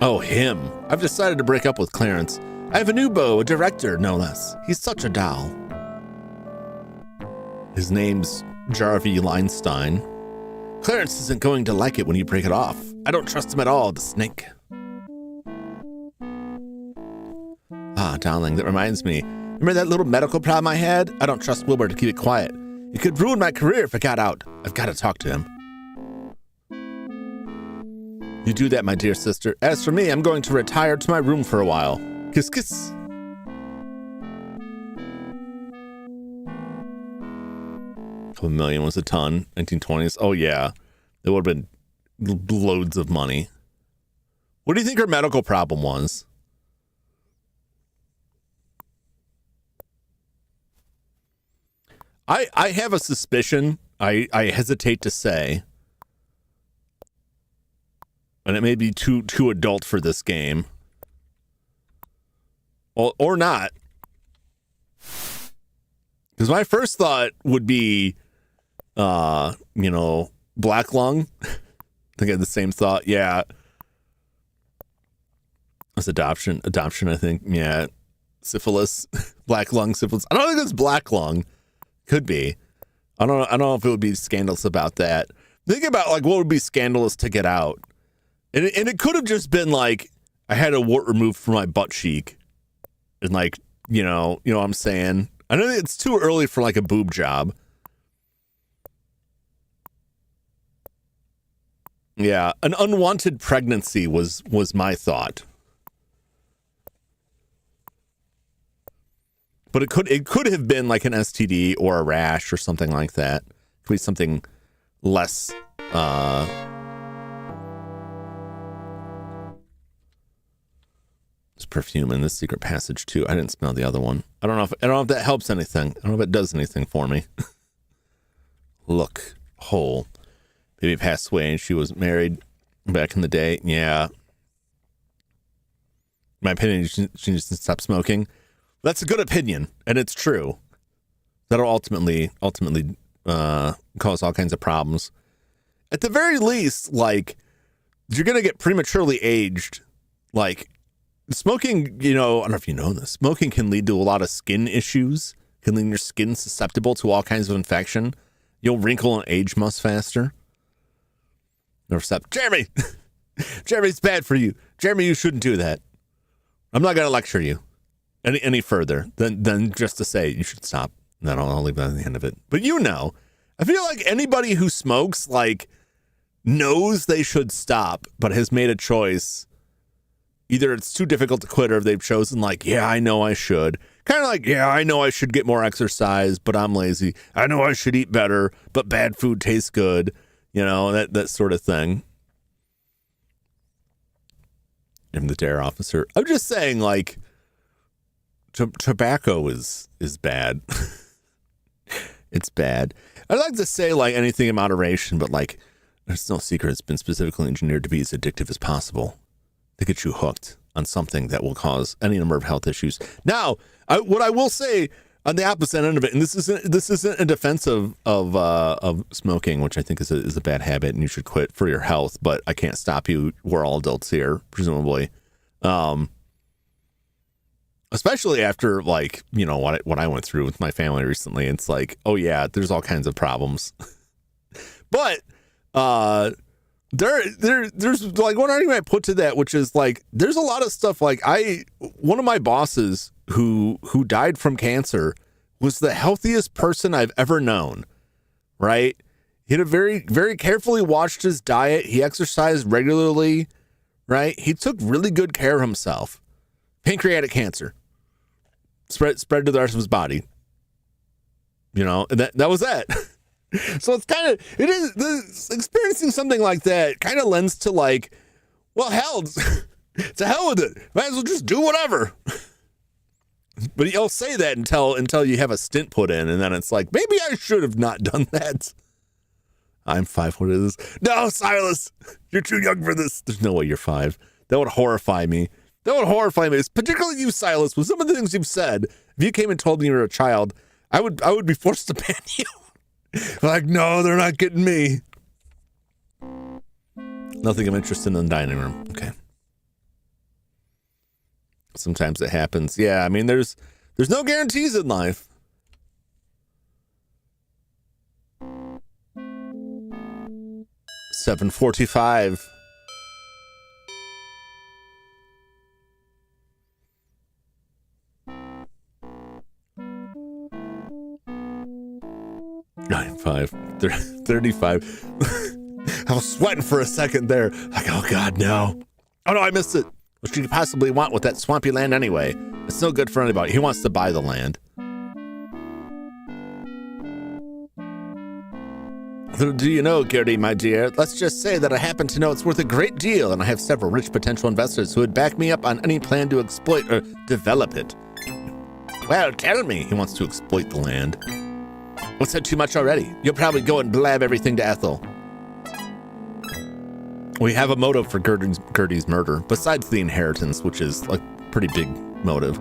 Oh, him. I've decided to break up with Clarence. I have a new beau, a director, no less. He's such a doll. His name's Jarvie Leinstein. Clarence isn't going to like it when you break it off. I don't trust him at all, the snake. Ah, darling, that reminds me. Remember that little medical problem I had? I don't trust Wilbur to keep it quiet. It could ruin my career if it got out. I've got to talk to him. You do that, my dear sister. As for me, I'm going to retire to my room for a while. Kiss, kiss. Couple million was a ton. 1920s. Oh, yeah. It would have been loads of money. What do you think her medical problem was? I have a suspicion. I hesitate to say. And it may be too adult for this game. Or not. Because my first thought would be, black lung. I think I had the same thought. Yeah. It's adoption, I think. Yeah. Syphilis. Black lung syphilis. I don't think it's black lung. Could be. I don't know if it would be scandalous about that. Think about what would be scandalous to get out. And it could have just been I had a wart removed from my butt cheek. And you know what I'm saying? I know it's too early for a boob job. Yeah, an unwanted pregnancy was my thought. But it could have been an STD or a rash or something like that. It could be something less There's perfume in this secret passage too. I didn't smell the other one. I don't know if that helps anything. I don't know if it does anything for me. Look, hole. Baby passed away and she was married back in the day. Yeah. My opinion, she needs to stop smoking. That's a good opinion, and it's true. That'll ultimately cause all kinds of problems. At the very least, you're gonna get prematurely aged. Smoking, I don't know if you know this. Smoking can lead to a lot of skin issues. Can leave your skin susceptible to all kinds of infection. You'll wrinkle and age much faster. Never stop, Jeremy. Jeremy's bad for you. Jeremy, you shouldn't do that. I'm not gonna lecture you any further than just to say you should stop. Then I'll leave that at the end of it. But I feel like anybody who smokes knows they should stop, but has made a choice. Either it's too difficult to quit, or they've chosen yeah, I know I should. Kind of yeah, I know I should get more exercise, but I'm lazy. I know I should eat better, but bad food tastes good. That sort of thing. I'm the dare officer. I'm just saying tobacco is bad. It's bad. I'd like to say anything in moderation, but there's no secret it's been specifically engineered to be as addictive as possible to get you hooked on something that will cause any number of health issues. Now, what I will say on the opposite end of it, and this isn't a defense of smoking, which I think is a bad habit and you should quit for your health, but I can't stop you. We're all adults here, presumably. Especially after what I went through with my family recently. It's oh yeah, there's all kinds of problems. But there's one argument I put to that, which is there's a lot of stuff. One of my bosses who died from cancer was the healthiest person I've ever known. Right? He had a very, very carefully watched his diet. He exercised regularly. Right? He took really good care of himself pancreatic cancer. Spread to the rest of his body. You know, and that was that. So experiencing something like that kind of lends to like, well, hell, to hell with it. Might as well just do whatever. But you'll say that until you have a stint put in, and then it's like, maybe I should have not done that. I'm 5. What is this? No, Silas, you're too young for this. There's no way you're 5. That would horrify me. Particularly you, Silas, with some of the things you've said. If you came and told me you were a child, I would be forced to ban you. Like, no, they're not getting me. Nothing I'm interested in the dining room. Okay. Sometimes it happens. Yeah, I mean, there's no guarantees in life. $7:45. $9.5. 35. I was sweating for a second there. Like, oh God, no. Oh no, I missed it. What could you possibly want with that swampy land anyway? It's no good for anybody. He wants to buy the land. Do you know, Gertie, my dear, let's just say that I happen to know it's worth a great deal, and I have several rich potential investors who would back me up on any plan to exploit or develop it. Well, tell me. He wants to exploit the land. I've said too much already. You'll probably go and blab everything to Ethel. We have a motive for Gertie's murder, besides the inheritance, which is a pretty big motive.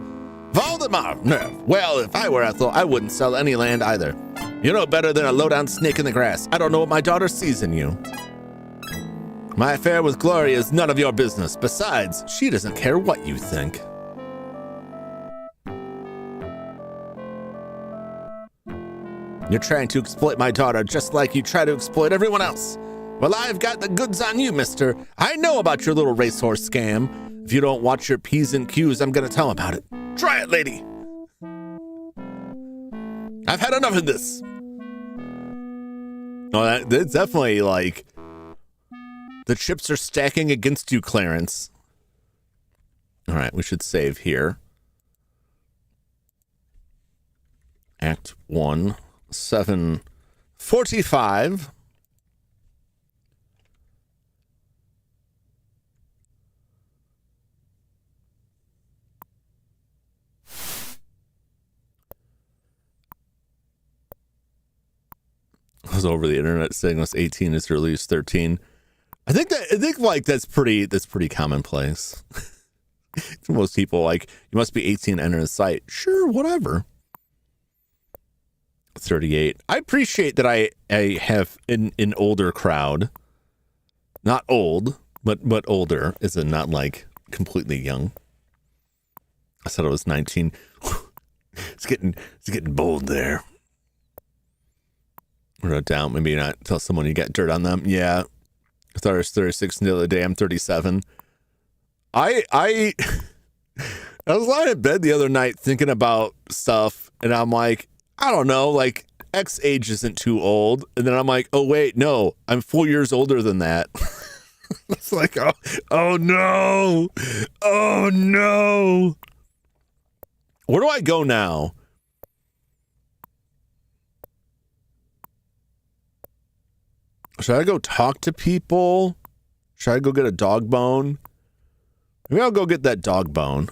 Voldemort! No. Well, if I were Ethel, I wouldn't sell any land either. You're no better than a low-down snake in the grass. I don't know what my daughter sees in you. My affair with Gloria is none of your business. Besides, she doesn't care what you think. You're trying to exploit my daughter just like you try to exploit everyone else. Well, I've got the goods on you, mister. I know about your little racehorse scam. If you don't watch your P's and Q's, I'm going to tell about it. Try it, lady. I've had enough of this. Oh, that's definitely like the chips are stacking against you, Clarence. All right, we should save here. Act 1, 7:45. I was over the internet saying this 18 is released 13. I think that's pretty commonplace. Most people like, you must be 18 to enter the site. Sure, whatever. 38. I appreciate that I have an older crowd. Not old, but older, as in not like completely young. I said I was 19. It's getting bold there. I wrote down, maybe not tell someone you got dirt on them. Yeah. I thought I was 36 the other day. I'm 37. I was lying in bed the other night thinking about stuff, and I'm like, I don't know, like X age isn't too old. And then I'm like, oh wait, no, I'm 4 years older than that. It's like, oh no. Oh no. Where do I go now? Should I go talk to people? Should I go get a dog bone? Maybe I'll go get that dog bone.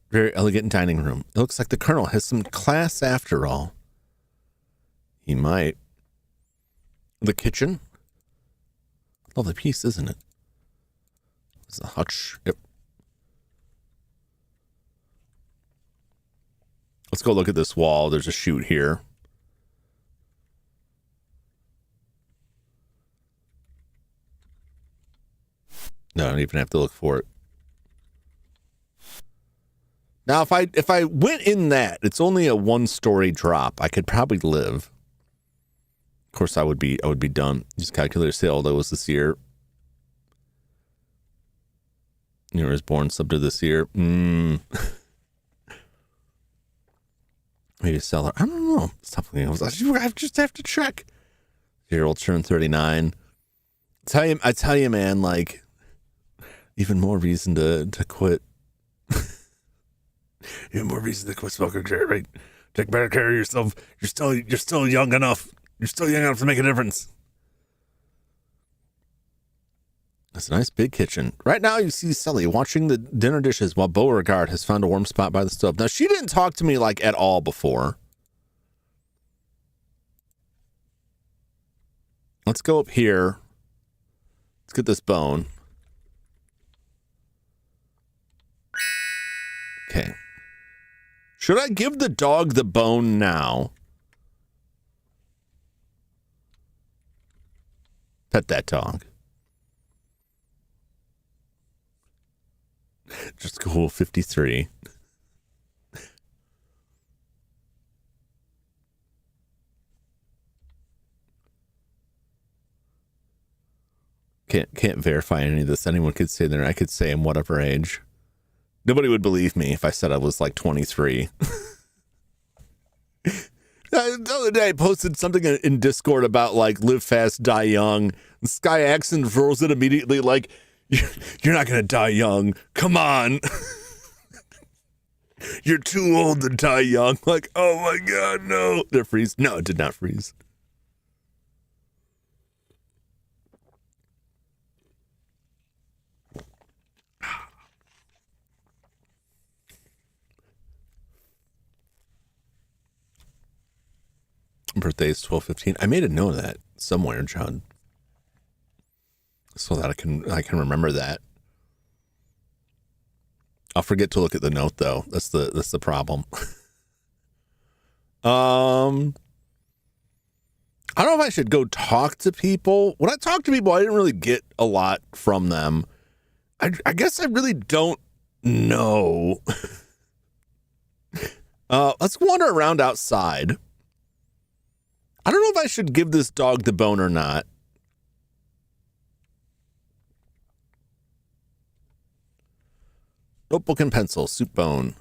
Very elegant dining room. It looks like the Colonel has some class after all. He might. The kitchen. Lovely piece, isn't it? It's a hutch. Yep. Let's go look at this wall. There's a chute here. No, I don't even have to look for it. Now, if I went in that, it's only a 1-story drop. I could probably live. Of course, I would be done. Just calculate how old I was this year. You was born sub to this year. Maybe a seller. I don't know. Something else. I just have to check. Here, will turn 39. I tell you, man, like, Even more reason to quit. Even more reason to quit smoking, right? Take better care of yourself. You're still young enough. You're still young enough to make a difference. It's a nice big kitchen. Right now you see Sully watching the dinner dishes while Beauregard has found a warm spot by the stove. Now she didn't talk to me like at all before. Let's go up here. Let's get this bone. Okay. Should I give the dog the bone now? Pet that dog. Just cool 53. Can't verify any of this. Anyone could say that. I could say I'm whatever age. Nobody would believe me if I said I was like 23. The other day I posted something in Discord about like live fast, die young. Sky Axon throws it immediately like, you're not going to die young. Come on. You're too old to die young. Like, oh my God, no. Did it freeze? No, it did not freeze. Birthday is 12/15. I made a note of that somewhere, John, so that I can remember that. I'll forget to look at the note though. That's the problem. I don't know if I should go talk to people. When I talk to people, I didn't really get a lot from them. I guess I really don't know. Let's wander around outside. I don't know if I should give this dog the bone or not. Notebook and pencil, soup bone.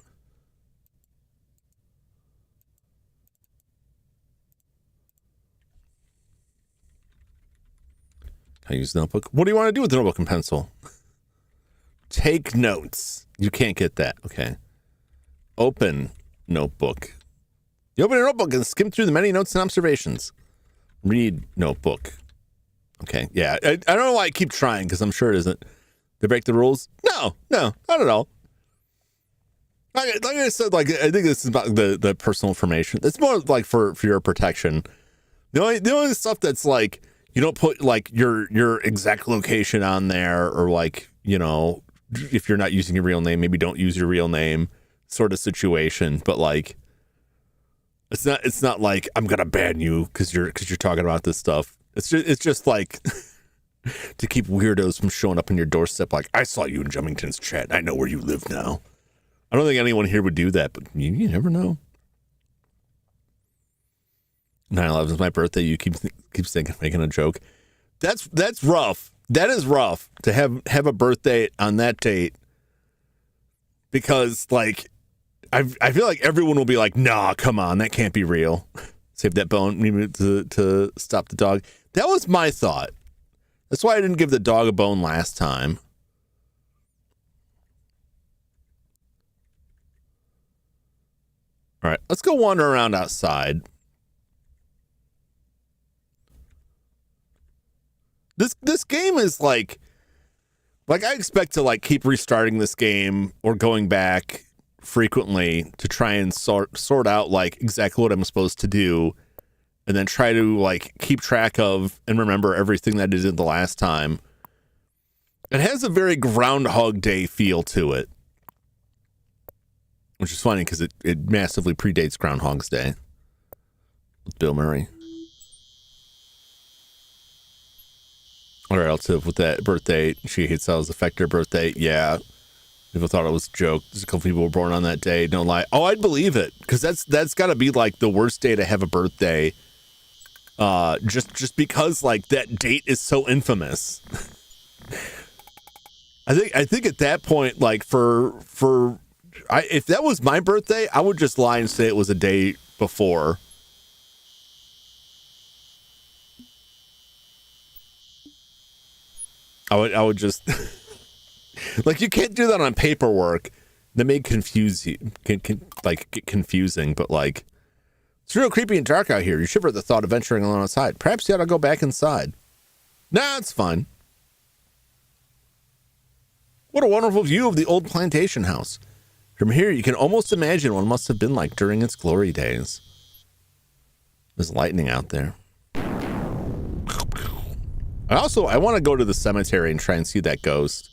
Can I use the notebook? What do you want to do with the notebook and pencil? Take notes. You can't get that. Okay. Open notebook. You open your notebook and skim through the many notes and observations. Read notebook. Okay, yeah. I don't know why I keep trying, because I'm sure it isn't. They break the rules? No, not at all. Like I said, like I think this is about the personal information. It's more like for your protection. The only stuff that's like, you don't put like your exact location on there, or like, you know, if you're not using your real name, maybe don't use your real name sort of situation. But like, it's not like I'm gonna ban you because you're talking about this stuff. It's just like to keep weirdos from showing up on your doorstep. Like, I saw you in Jumington's chat. I know where you live now. I don't think anyone here would do that, but you never know. 9/11 is my birthday. You keep thinking, making a joke. That's rough. That is rough to have a birthday on that date, because like I feel like everyone will be like, nah, come on, that can't be real. Save that bone to stop the dog. That was my thought. That's why I didn't give the dog a bone last time. All right, let's go wander around outside. This game is like I expect to like keep restarting this game or going back frequently to try and sort out like exactly what I'm supposed to do, and then try to like keep track of and remember everything that I did the last time. It has a very Groundhog Day feel to it, which is funny because it massively predates Groundhog's Day with Bill Murray. All right, relative with that birthday, she hates how it affect her birthday. Yeah, people thought it was a joke. There's a couple people were born on that day. Don't lie. Oh, I'd believe it, because that's got to be like the worst day to have a birthday. Just because like that date is so infamous. I think at that point, like if that was my birthday, I would just lie and say it was a day before. I would just Like, you can't do that on paperwork. That may confuse you, like get confusing, but like, it's real creepy and dark out here. You shiver at the thought of venturing alone outside. Perhaps you ought to go back inside. Nah, it's fine. What a wonderful view of the old plantation house. From here, you can almost imagine what it must have been like during its glory days. There's lightning out there. I want to go to the cemetery and try and see that ghost.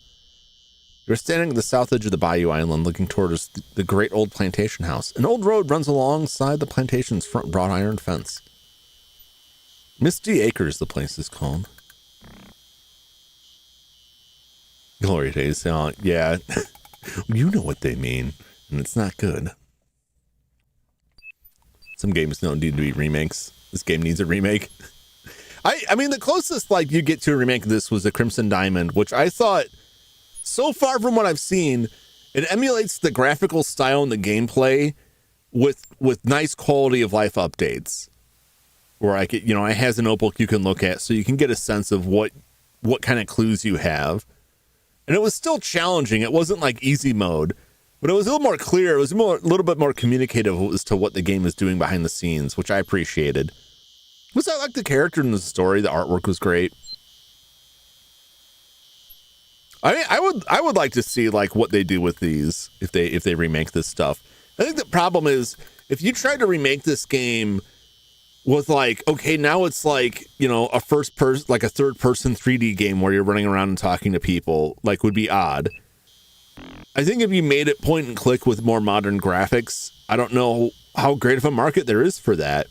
You're standing at the south edge of the bayou island looking towards the great old plantation house. An old road runs alongside the plantation's front wrought iron fence. Misty Acres, the place is called. Glory days. Yeah. You know what they mean, and it's not good. Some games don't need to be remakes. This game needs a remake. I mean, the closest like you get to a remake of this was the Crimson Diamond, which I thought, so far from what I've seen, it emulates the graphical style and the gameplay with nice quality of life updates. Where it has a notebook you can look at so you can get a sense of what kind of clues you have. And it was still challenging. It wasn't like easy mode, but it was a little more clear. It was a little bit more communicative as to what the game is doing behind the scenes, which I appreciated. I like the character in the story. The artwork was great. I mean, I would like to see like what they do with these if they remake this stuff. I think the problem is if you try to remake this game with like, okay, now it's like, a first person, like a third person 3D game where you're running around and talking to people, like, would be odd. I think if you made it point and click with more modern graphics, I don't know how great of a market there is for that.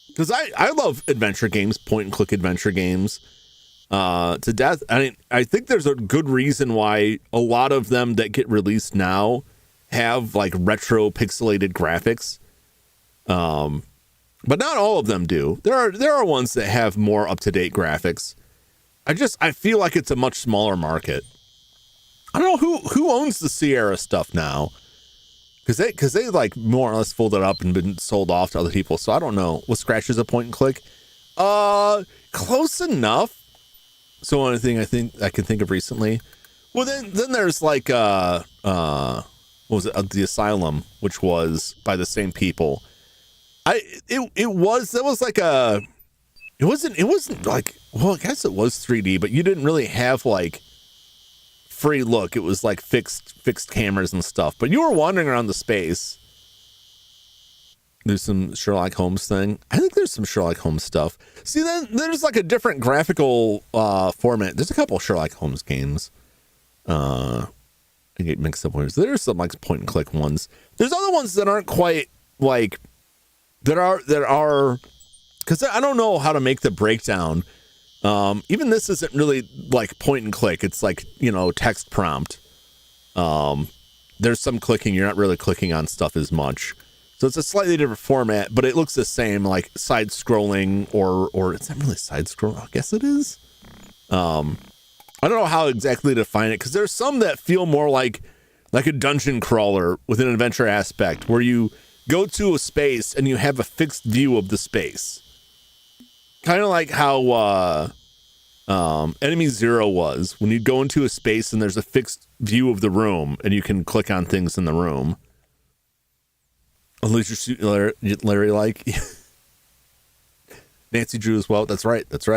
Because I love adventure games, point and click adventure games to death. I mean, I think there's a good reason why a lot of them that get released now have like retro pixelated graphics. But not all of them do. There are ones that have more up-to-date graphics. I feel like it's a much smaller market. I don't know who owns the Sierra stuff now. Because they like more or less folded up and been sold off to other people. So I don't know. Was Scratches a point and click? Close enough. So one thing I think I can think of recently. Well, then there's like what was it? The Asylum, which was by the same people. It wasn't like, well, I guess it was 3D, but you didn't really have like free look. It was like fixed cameras and stuff, but you were wandering around the space. There's some Sherlock Holmes thing. I think there's some Sherlock Holmes stuff. See, then there's like a different graphical format. There's a couple Sherlock Holmes games. I get mixed up with. There's some like point and click ones. There's other ones that aren't quite like that are because I don't know how to make the breakdown. Even this isn't really like point and click. It's like, text prompt. There's some clicking. You're not really clicking on stuff as much. So it's a slightly different format, but it looks the same, like side scrolling or it's not really side scrolling. I guess it is. I don't know how exactly to define it because there's some that feel more like a dungeon crawler with an adventure aspect where you go to a space and you have a fixed view of the space. Kind of like how Enemy Zero was when you go into a space and there's a fixed view of the room and you can click on things in the room. Unless you're shooting Larry like Nancy Drew as well. That's right. It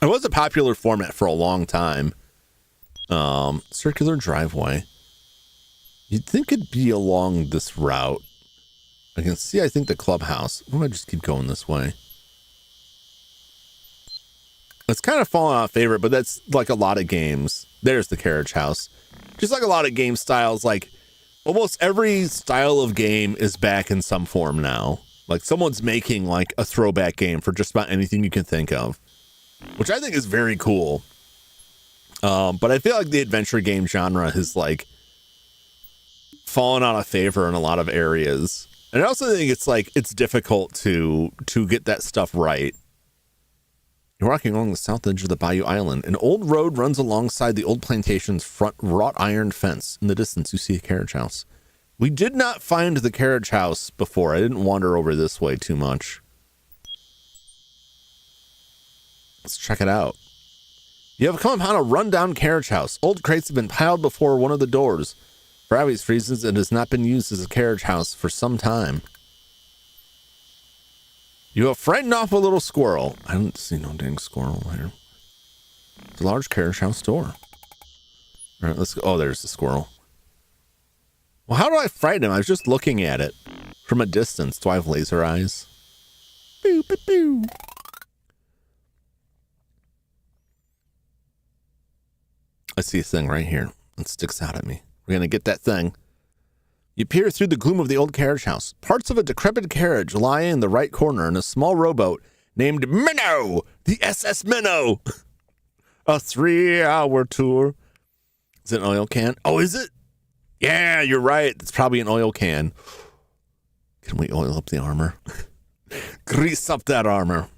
was a popular format for a long time. Circular driveway. You'd think it'd be along this route. I can see, I think, the clubhouse. Why don't I just keep going this way? It's kind of fallen out of favor, but that's like a lot of games. There's the carriage house. Just like a lot of game styles, like almost every style of game is back in some form now. Like someone's making like a throwback game for just about anything you can think of, which I think is very cool. But I feel like the adventure game genre has like fallen out of favor in a lot of areas. And I also think it's difficult to get that stuff right. You're walking along the south edge of the Bayou Island. An old road runs alongside the old plantation's front wrought iron fence. In the distance, you see a carriage house. We did not find the carriage house before. I didn't wander over this way too much. Let's check it out. You have come upon a rundown carriage house. Old crates have been piled before one of the doors. For obvious reasons, it has not been used as a carriage house for some time. You have frightened off a little squirrel. I don't see no dang squirrel here. It's a large carriage house door. All right, let's go. Oh, there's the squirrel. Well, how do I frighten him? I was just looking at it from a distance. Do I have laser eyes? Boo, boo, boo. I see a thing right here. It sticks out at me. We're going to get that thing. You peer through the gloom of the old carriage house. Parts of a decrepit carriage lie in the right corner, and a small rowboat named Minnow, the SS Minnow. A 3-hour tour. Is it an oil can? Oh, is it? Yeah, you're right. It's probably an oil can. Can we oil up the armor? Grease up that armor.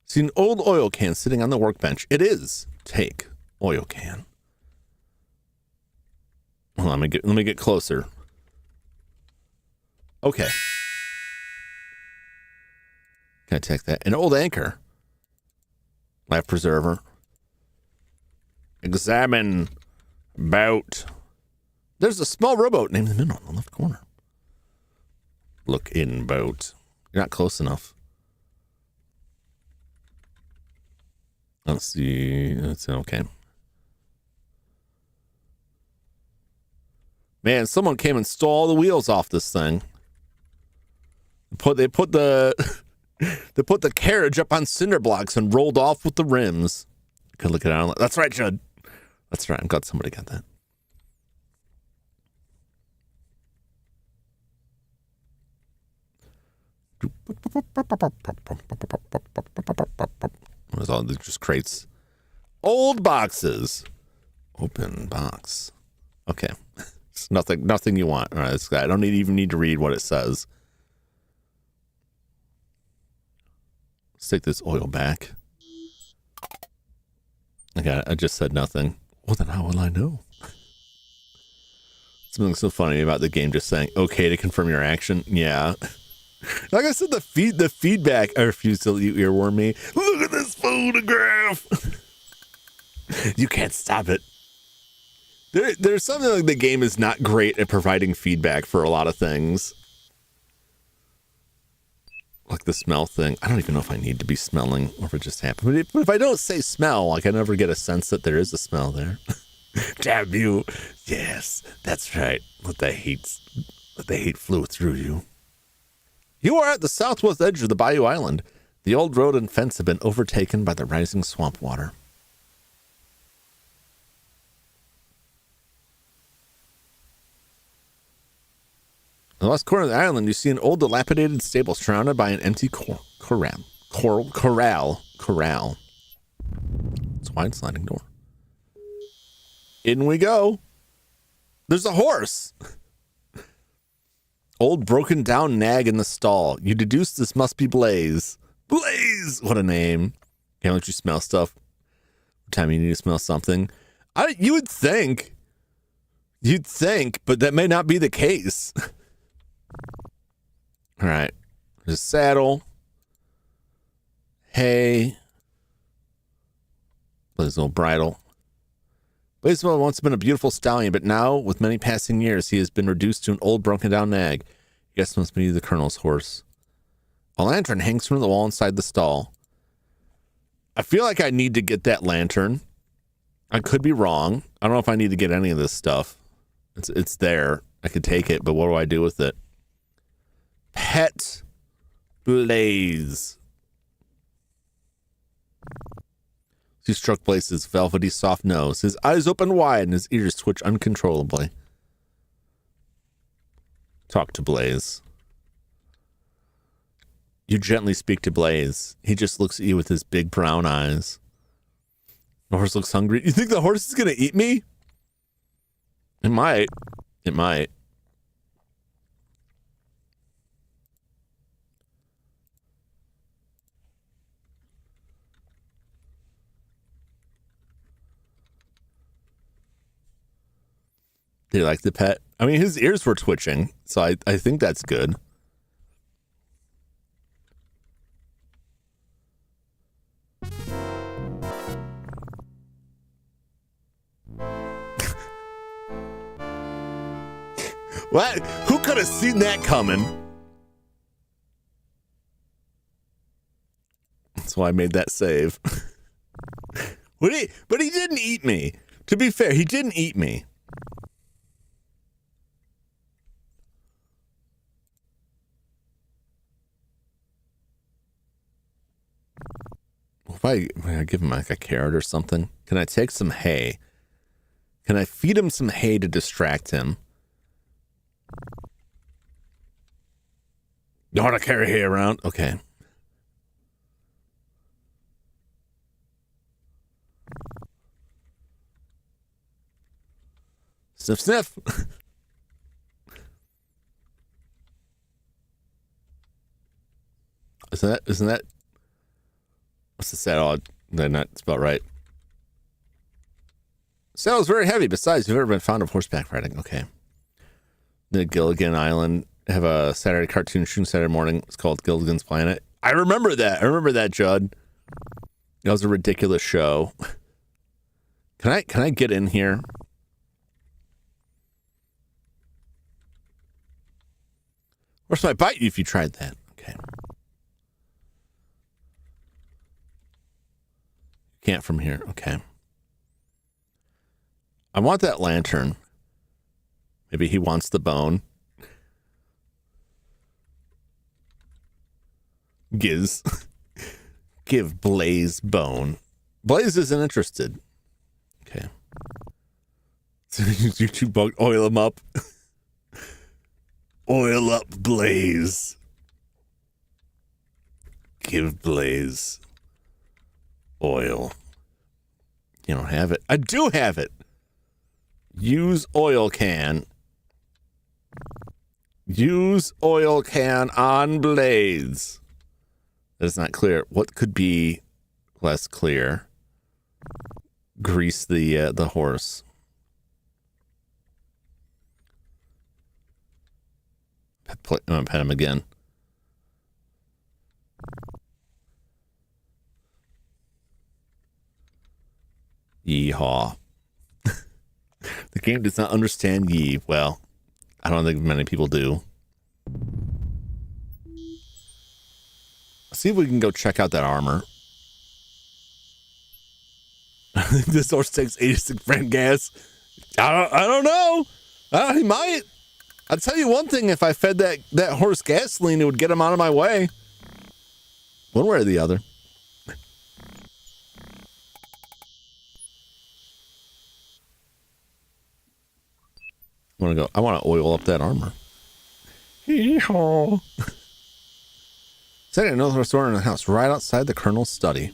See an old oil can sitting on the workbench. It is. Take oil can. Hold on, let me get closer. Okay. Can I take that? An old anchor. Life preserver. Examine boat. There's a small rowboat named the Minnow on the left corner. Look in boat. You're not close enough. Let's see. That's okay. Man, someone came and stole all the wheels off this thing. They put the carriage up on cinder blocks and rolled off with the rims. Could look it out. That's right, Judd. That's right. I'm glad somebody got that. What is all these just crates? Old boxes. Open box. Okay. It's nothing you want. All right, I don't even need to read what it says. Let's take this oil back. Okay, I just said nothing. Well, then how will I know? Something so funny about the game just saying, okay to confirm your action. Yeah. Like I said, the feedback, I refuse to let you earworm me. Look at this photograph. You can't stop it. There's something like the game is not great at providing feedback for a lot of things. Like the smell thing. I don't even know if I need to be smelling or if it just happened. But if I don't say smell, like I never get a sense that there is a smell there. Damn you. Yes, that's right. Let the hate flow through you. You are at the southwest edge of the Bayou Island. The old road and fence have been overtaken by the rising swamp water. In the west corner of the island, you see an old dilapidated stable surrounded by an empty corral. It's a wide sliding door. In we go. There's a horse. Old broken down nag in the stall. You deduce this must be Blaze. Blaze! What a name. Can't let you smell stuff. Every time you need to smell something. You'd think, but that may not be the case. All right. There's a saddle. Hay. Blaze's old bridle. Blaze had once been a beautiful stallion, but now, with many passing years, he has been reduced to an old, broken-down nag. I guess must be the colonel's horse. A lantern hangs from the wall inside the stall. I feel like I need to get that lantern. I could be wrong. I don't know if I need to get any of this stuff. It's there. I could take it, but what do I do with it? Pet Blaze. He struck Blaze's velvety soft nose. His eyes open wide and his ears twitch uncontrollably. Talk to Blaze. You gently speak to Blaze. He just looks at you with his big brown eyes. The horse looks hungry. You think the horse is going to eat me? It might. It might. Do you like the pet? I mean, his ears were twitching, so I think that's good. What? Who could have seen that coming? That's why I made that save. But he didn't eat me. To be fair, he didn't eat me. If I give him like a carrot or something, can I take some hay? Can I feed him some hay to distract him? You want to carry hay around? Okay. Sniff, sniff. Isn't that? What's the saddle? They're not spelled right. Saddle's very heavy. Besides, you've ever been fond of horseback riding. Okay. The Gilligan Island have a Saturday cartoon shooting Saturday morning. It's called Gilligan's Planet. I remember that. I remember that, Judd. That was a ridiculous show. Can I get in here? Or should I bite you if you tried that? Okay. Can't from here. Okay. I want that lantern. Maybe he wants the bone. Giz. Give Blaze bone. Blaze isn't interested. Okay. So you two bug oil him up. Oil up Blaze. Give Blaze oil. You don't have it. I do have it. Use oil can. Use oil can on Blaze. That is not clear. What could be less clear? Grease the horse. I'm gonna pet him again. Yeehaw. The game does not understand yee. Well, I don't think many people do. Let's see if we can go check out that armor. This horse takes 86 brand gas. I don't know. He might. I'll tell you one thing. If I fed that horse gasoline, it would get him out of my way. One way or the other. I want to oil up that armor. Hee-haw. Setting another restaurant in the house right outside the Colonel's study.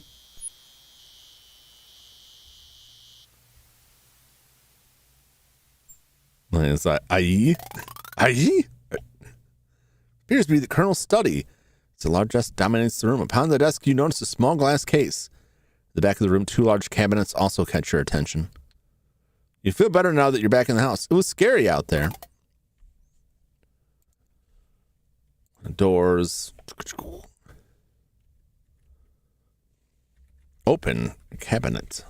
It's like, aye? Appears to be the Colonel's study. It's a large desk dominates the room. Upon the desk, you notice a small glass case. In the back of the room, 2 large cabinets also catch your attention. You feel better now that you're back in the house. It was scary out there. Doors. Open cabinet.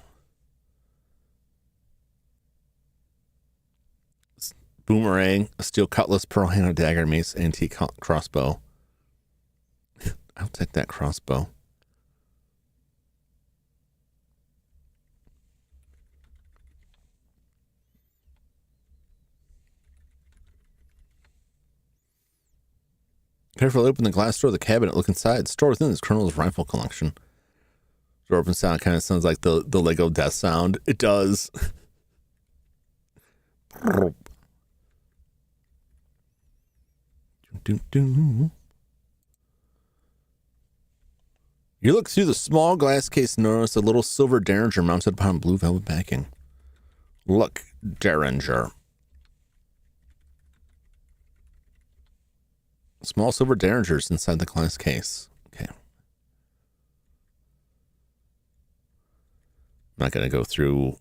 Boomerang, a steel cutlass, pearl handle dagger, mace, antique crossbow. I'll take that crossbow. Carefully open the glass door of the cabinet. Look inside. Stored within this Colonel's rifle collection. Door open sound kind of sounds like the Lego death sound. It does. You look through the small glass case and notice a little silver derringer mounted upon blue velvet backing. Look, derringer. Small silver derringers inside the glass case. Okay. I'm not going to go through.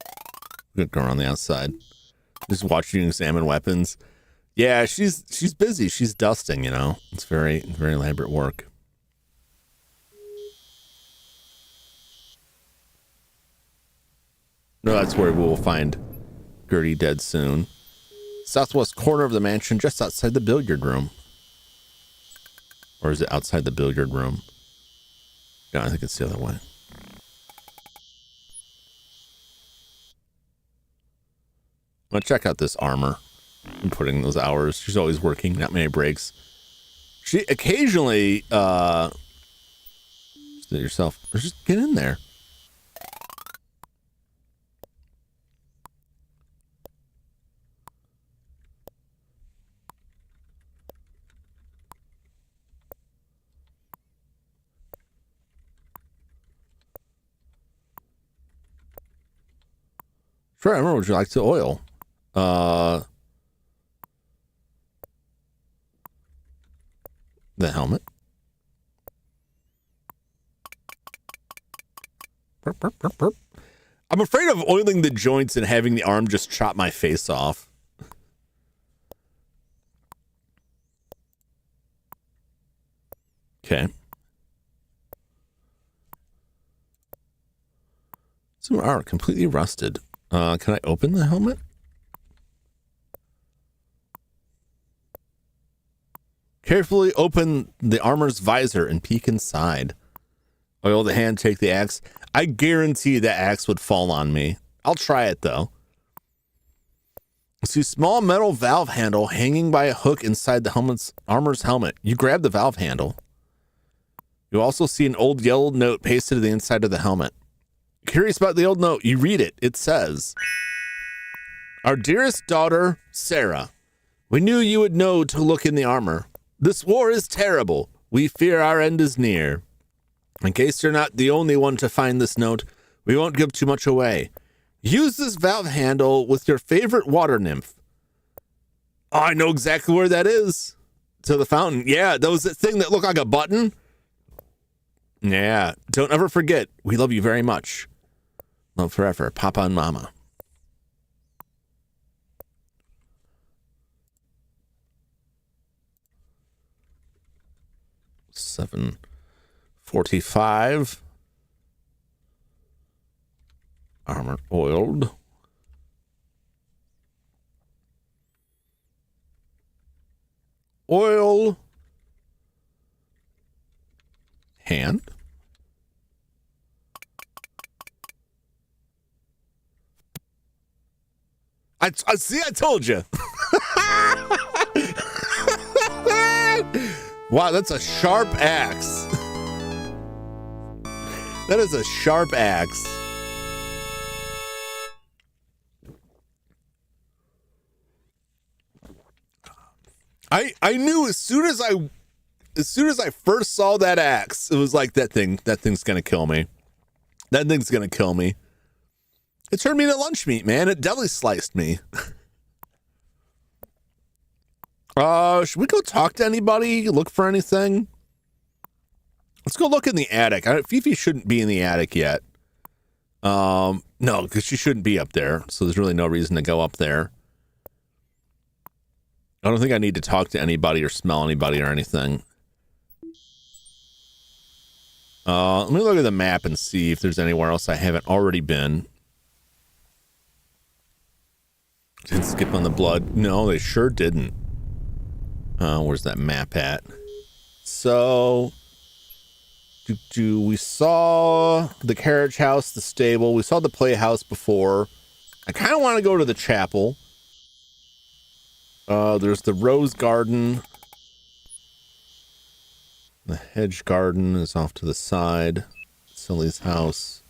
I'm going to go around the outside. Just watch you examine weapons. Yeah, she's busy. She's dusting, you know. It's very, very elaborate work. No, that's where we will find Gertie dead soon. Southwest corner of the mansion, just outside the billiard room. Or is it outside the billiard room? No, I think it's the other way. I'm gonna check out this armor. I'm putting those hours. She's always working, not many breaks. She occasionally, just do it yourself. Just get in there. Sure, I remember. Would you like to oil? The helmet. Burp, burp, burp, burp. I'm afraid of oiling the joints and having the arm just chop my face off. Okay. Some are completely rusted. Can I open the helmet? Carefully open the armor's visor and peek inside. Oil the hand, take the axe. I guarantee that axe would fall on me. I'll try it though. See small metal valve handle hanging by a hook inside the armor's helmet. You grab the valve handle. You also see an old yellow note pasted to the inside of the helmet. Curious about the old note, you read it. It says, "Our dearest daughter, Sarah, we knew you would know to look in the armor. This war is terrible. We fear our end is near. In case you're not the only one to find this note, we won't give too much away. Use this valve handle with your favorite water nymph." Oh, I know exactly where that is. To the fountain. Yeah, that was that thing that looked like a button. Yeah, don't ever forget, we love you very much. Love forever, Papa and Mama. $7.45. Armor oiled. Oil. Hand. I see, I told you. Wow, that's a sharp axe. That is a sharp axe. I knew as soon as I first saw that axe, it was like that thing's gonna kill me. That thing's gonna kill me. It turned me into lunch meat, man. It deli sliced me. Should we go talk to anybody? Look for anything? Let's go look in the attic. Fifi shouldn't be in the attic yet. No, because she shouldn't be up there. So there's really no reason to go up there. I don't think I need to talk to anybody or smell anybody or anything. Let me look at the map and see if there's anywhere else I haven't already been. Didn't skip on the blood. No, they sure didn't. Where's that map at? So, we saw the carriage house, the stable. We saw the playhouse before. I kind of want to go to the chapel. There's the rose garden. The hedge garden is off to the side. Silly's house.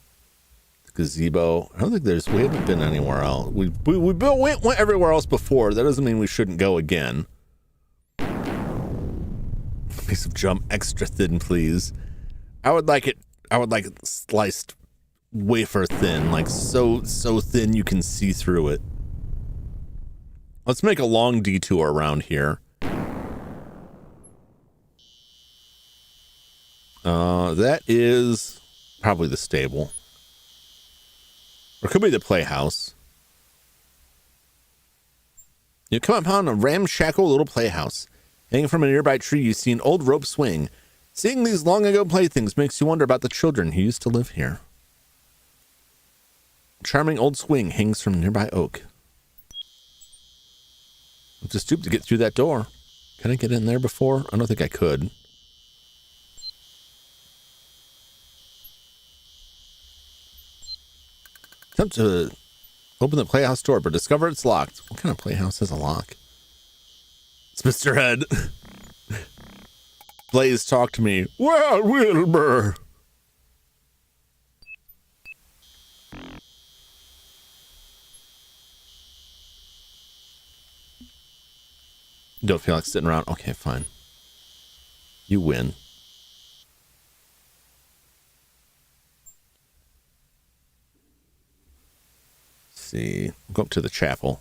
The gazebo. I don't think we haven't been anywhere else. We went everywhere else before. That doesn't mean we shouldn't go again. Piece of Jum extra thin, please. I would like it sliced wafer thin, like so thin you can see through it. Let's make a long detour around here. That is probably the stable. Or it could be the playhouse. You come upon a ramshackle little playhouse. Hanging from a nearby tree, you see an old rope swing. Seeing these long ago playthings makes you wonder about the children who used to live here. A charming old swing hangs from a nearby oak. have to stoop to get through that door. Can I get in there before? I don't think I could. Attempt to open the playhouse door, but discover it's locked. What kind of playhouse has a lock? It's Mr. Head. Blaze, talk to me. Well, Wilbur. Don't feel like sitting around. Okay, fine. You win. Let's see. Go up to the chapel.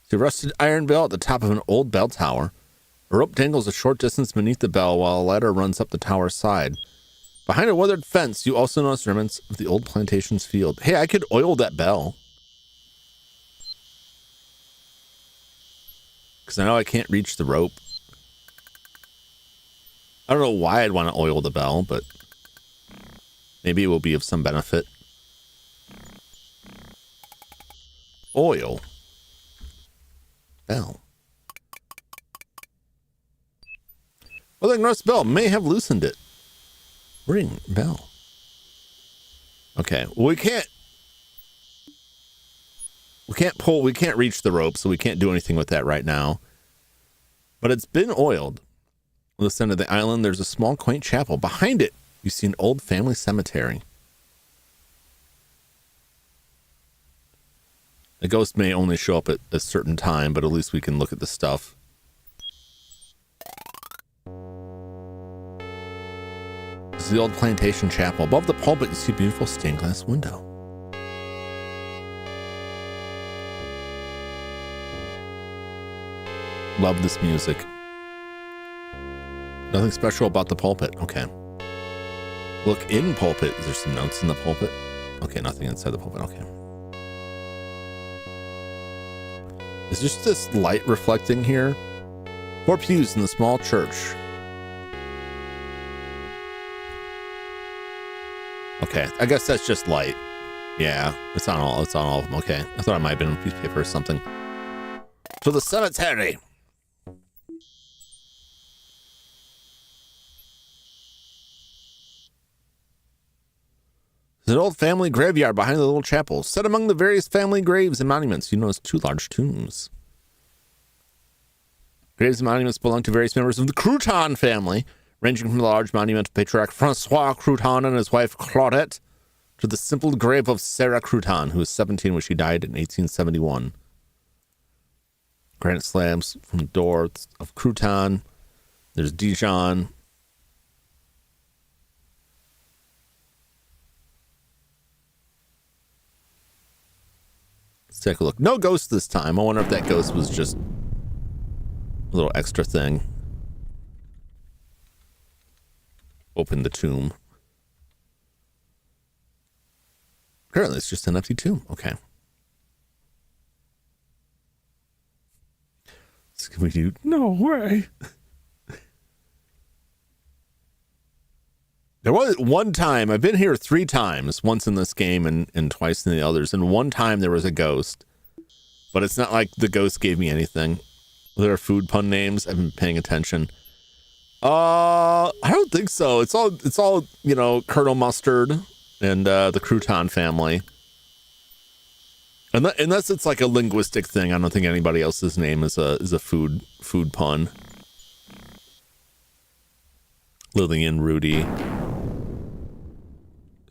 See a rusted iron bell at the top of an old bell tower. A rope dangles a short distance beneath the bell while a ladder runs up the tower's side. Behind a weathered fence, you also notice remnants of the old plantation's field. Hey, I could oil that bell. Because I know I can't reach the rope. I don't know why I'd want to oil the bell, but maybe it will be of some benefit. Oil. Bell. Well, the North bell may have loosened it. Ring bell. Okay, well, we can't pull, we can't reach the rope, so we can't do anything with that right now. But it's been oiled. On the center of the island, there's a small, quaint chapel. Behind it, you see an old family cemetery. The ghost may only show up at a certain time, but at least we can look at the stuff. This is the old plantation chapel. Above the pulpit, you see a beautiful stained glass window. Love this music. Nothing special about the pulpit. Okay. Look in pulpit. Is there some notes in the pulpit? Okay, nothing inside the pulpit. Okay. Is just this light reflecting here? 4 pews in the small church. Okay, I guess that's just light. Yeah, it's on all of them. Okay, I thought it might have been a piece of paper or something. To the cemetery. There's an old family graveyard behind the little chapel. Set among the various family graves and monuments, you notice 2 large tombs. Graves and monuments belong to various members of the Crouton family, ranging from the large monument of patriarch Francois Crouton and his wife Claudette to the simple grave of Sarah Crouton, who was 17 when she died in 1871. Granite slabs from the door of Crouton. There's Dijon. Let's take a look. No ghost this time. I wonder if that ghost was just a little extra thing. Open the tomb. Apparently it's just an empty tomb. Okay. Scooby-Doo. No way. There was one time, I've been here 3 times, once in this game and twice in the others, and one time there was a ghost. But it's not like the ghost gave me anything. There are food pun names. I've been paying attention. I don't think so. It's all, you know, Colonel Mustard and the Crouton family. Unless it's like a linguistic thing, I don't think anybody else's name is a food pun. Lillian, Rudy,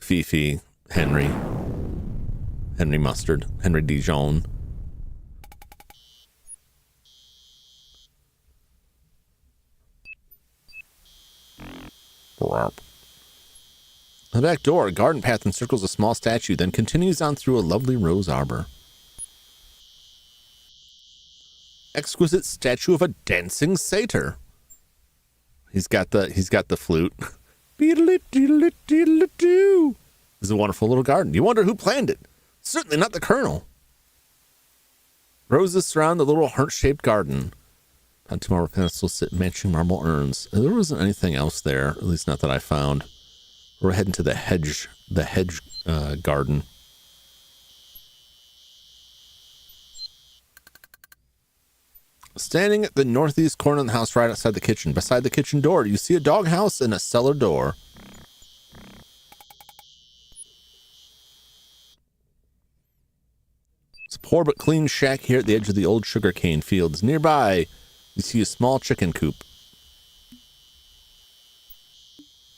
Fifi, Henry Mustard, Henry Dijon. The back door, a garden path encircles a small statue, then continues on through a lovely rose arbor. Exquisite statue of a dancing satyr. He's got the flute. Beedle-it-deedle-it-deedle-it-doo. This is a wonderful little garden. You wonder who planned it. Certainly not the Colonel. Roses surround the little heart-shaped garden. On 2 marble pedestals sit matching marble urns. There wasn't anything else there, at least not that I found. We're heading to the hedge garden. Standing at the northeast corner of the house right outside the kitchen. Beside the kitchen door, you see a doghouse and a cellar door. It's a poor but clean shack here at the edge of the old sugarcane fields. Nearby, you see a small chicken coop.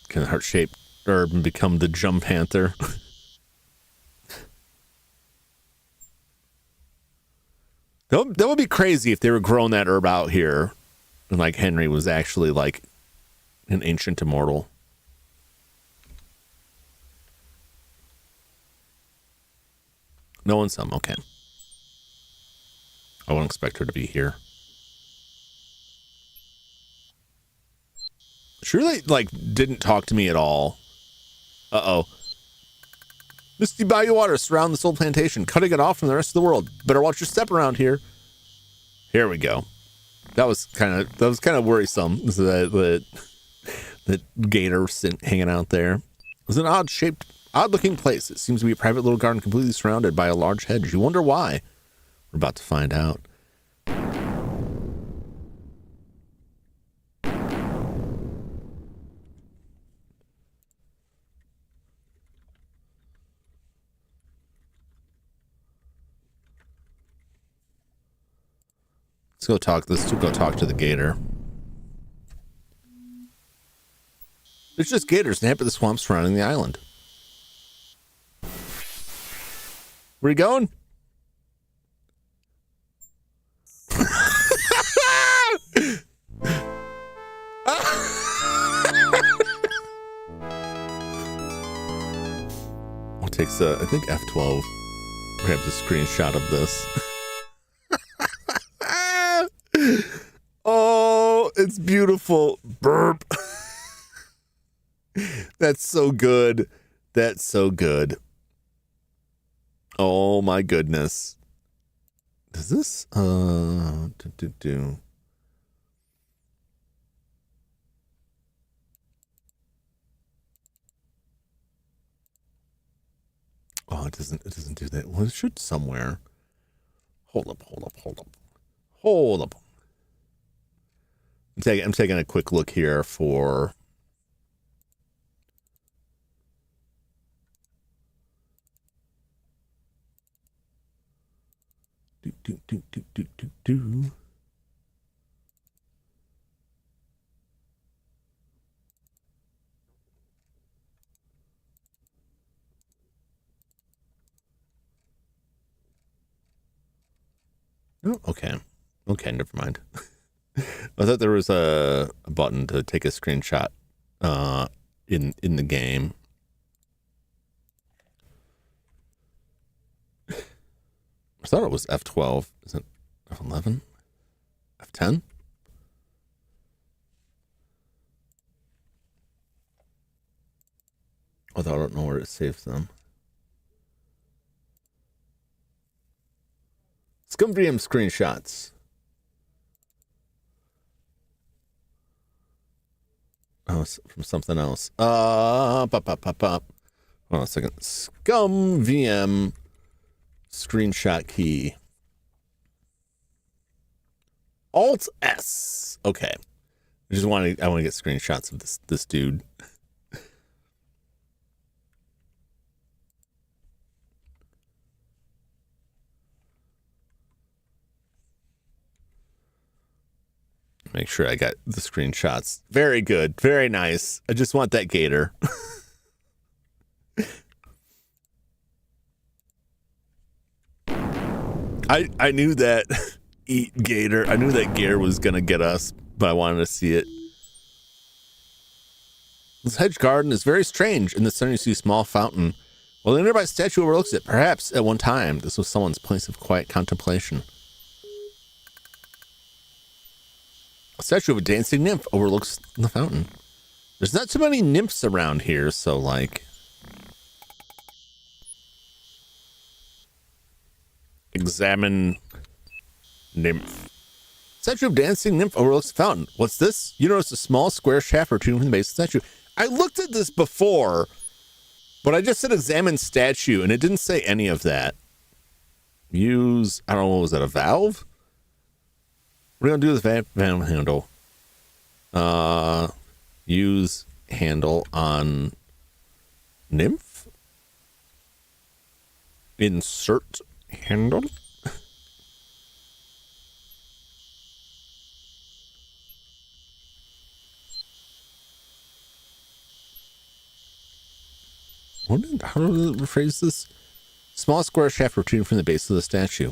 Can the heart-shaped herb become the Jum Panther? That would be crazy if they were growing that herb out here and like Henry was actually like an ancient immortal. No one's some. Okay. I wouldn't expect her to be here. Surely like didn't talk to me at all. Uh-oh. Misty Bayou Water surround this old plantation, cutting it off from the rest of the world. Better watch your step around here. Here we go. That was kind of worrisome. The gator hanging out there. It was an odd looking place. It seems to be a private little garden completely surrounded by a large hedge. You wonder why? We're about to find out. Let's go talk to the gator. There's just gators napping at the swamp surrounding the island. Where you going? What takes I think F12 grabs a screenshot of this. Oh, it's beautiful. Burp. That's so good. That's so good. Oh my goodness. Does this Oh, it doesn't do that. Well, it should somewhere. Hold up. I'm taking a quick look here for Oh, okay. Okay, never mind. I thought there was a button to take a screenshot in the game. I thought it was F12. Is it F11? F10? Although I don't know where it saves them. ScumVM screenshots. Oh, it's from something else. Hold on a second. ScumVM screenshot key. Alt S. Okay. I want to get screenshots of this dude. Make sure I got the screenshots. Very good. Very nice. I just want that gator. I knew that eat gator. I knew that gator was going to get us, but I wanted to see it. This hedge garden is very strange. In the center you see a small fountain. Well, the nearby statue overlooks it. Perhaps at one time this was someone's place of quiet contemplation. A statue of a dancing nymph overlooks the fountain. There's not too many nymphs around here, so like... Examine nymph. Statue of dancing nymph overlooks the fountain. What's this? You notice a small square shaft protruding from the base of the statue. I looked at this before, but I just said examine statue, and it didn't say any of that. Use, I don't know, was that a valve? We're gonna do this van handle. Use handle on nymph. Insert handle. How do I rephrase this? Small square shaft protruding from the base of the statue.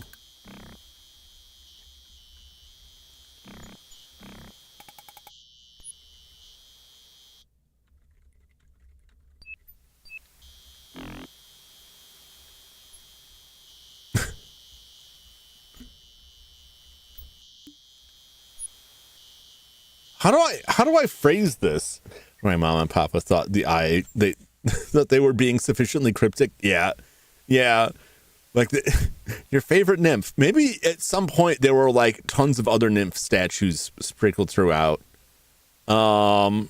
How do I phrase this? My mom and papa thought they that they were being sufficiently cryptic. Yeah. Like your favorite nymph. Maybe at some point there were like tons of other nymph statues sprinkled throughout. Oh,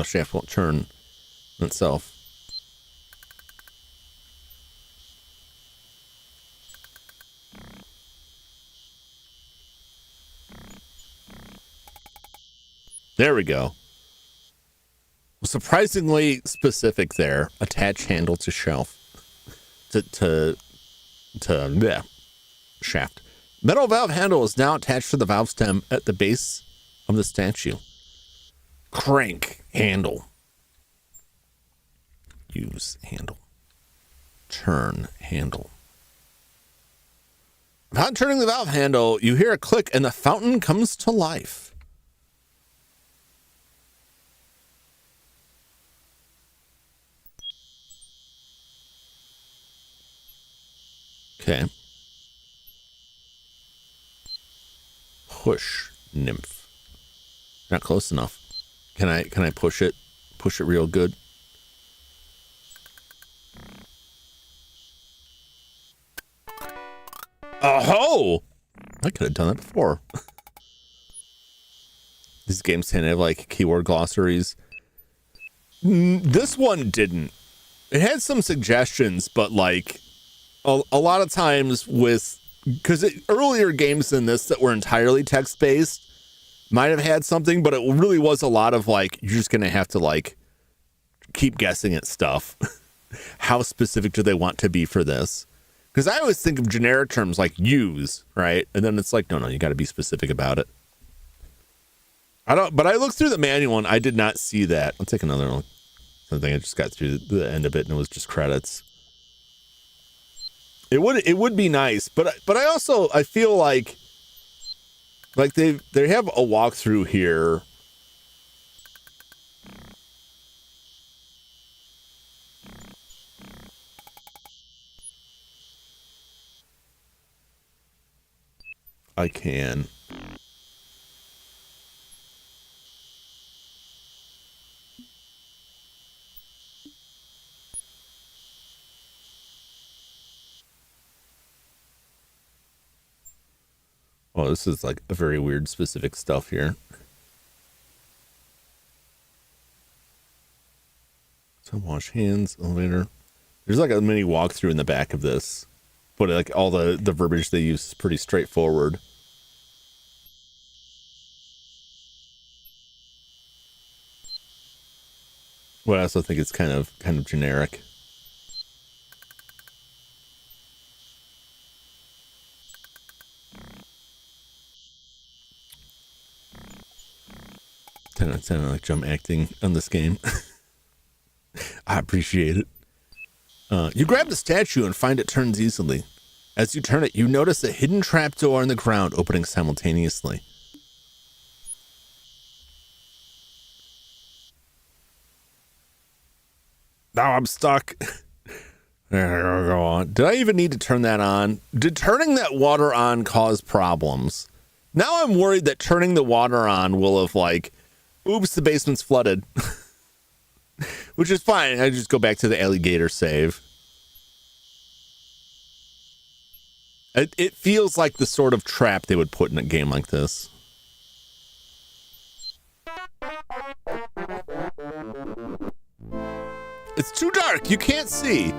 shaft won't turn itself. There we go. Surprisingly specific there. Attach handle to shelf. To shaft. Metal valve handle is now attached to the valve stem at the base of the statue. Crank handle. Use handle. Turn handle. Upon turning the valve handle, you hear a click and the fountain comes to life. Okay. Push nymph. Not close enough. Can I push it? Push it real good. Oh! I could have done that before. These games tend to have like keyword glossaries. This one didn't. It had some suggestions, but like a lot of times because earlier games than this that were entirely text-based might have had something, but it really was a lot of like, you're just going to have to like keep guessing at stuff. How specific do they want to be for this? Because I always think of generic terms like use, right? And then it's like, no, you got to be specific about it. But I looked through the manual and I did not see that. I'll take another one. I think I just got through the end of it and it was just credits. It would be nice, but I feel like they have a walkthrough here. I can. Oh, this is like a very weird specific stuff here. So wash hands, elevator. There's like a mini walkthrough in the back of this, but like all the verbiage they use is pretty straightforward. Well, I also think it's kind of generic. Kind of like Jum acting on this game. I appreciate it. You grab the statue and find it turns easily. As you turn it, you notice a hidden trapdoor in the ground opening simultaneously. Now I'm stuck. There we go on. Did I even need to turn that on? Did turning that water on cause problems? Now I'm worried that turning the water on will have like, oops, the basement's flooded. Which is fine. I just go back to the alligator save. It feels like the sort of trap they would put in a game like this. It's too dark. You can't see.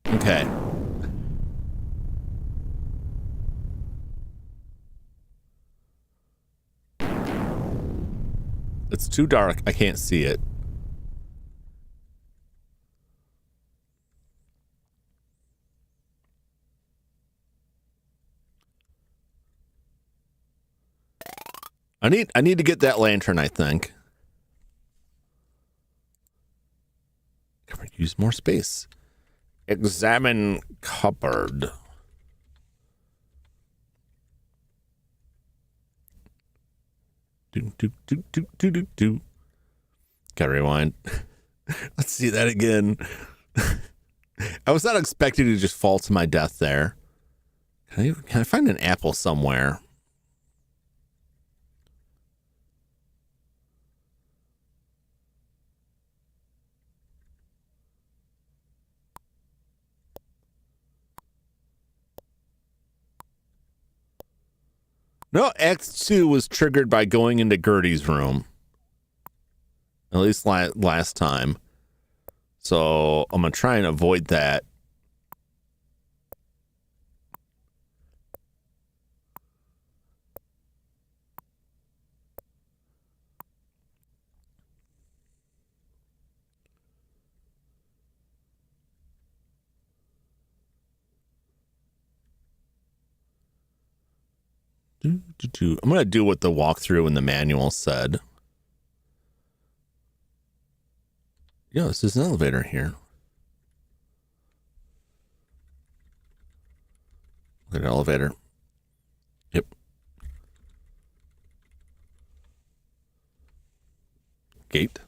Okay. It's too dark. I can't see it. I need to get that lantern, I think. Use more space. Examine cupboard. Do. Gotta rewind. Let's see that again. I was not expecting to just fall to my death there. Can I find an apple somewhere? No, Act 2 was triggered by going into Gertie's room. At least last time. So I'm going to try and avoid that. I'm going to do what the walkthrough in the manual said. Yeah, this is an elevator here. Look at an elevator. Yep. Gate.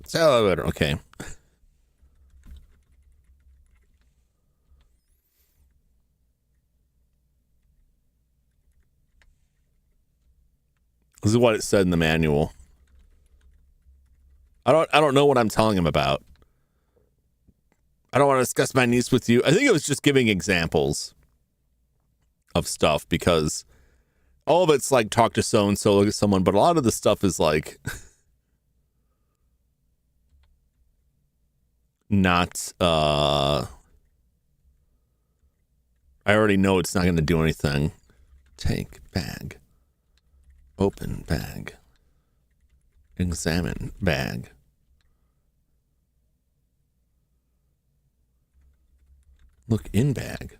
It's an elevator. Okay. This is what it said in the manual. I don't know what I'm telling him about. I don't want to discuss my niece with you. I think it was just giving examples of stuff because all of it's like talk to so-and-so, look at someone, but a lot of the stuff is like not, I already know it's not going to do anything. Take bag. Open bag. Examine bag. Look in bag.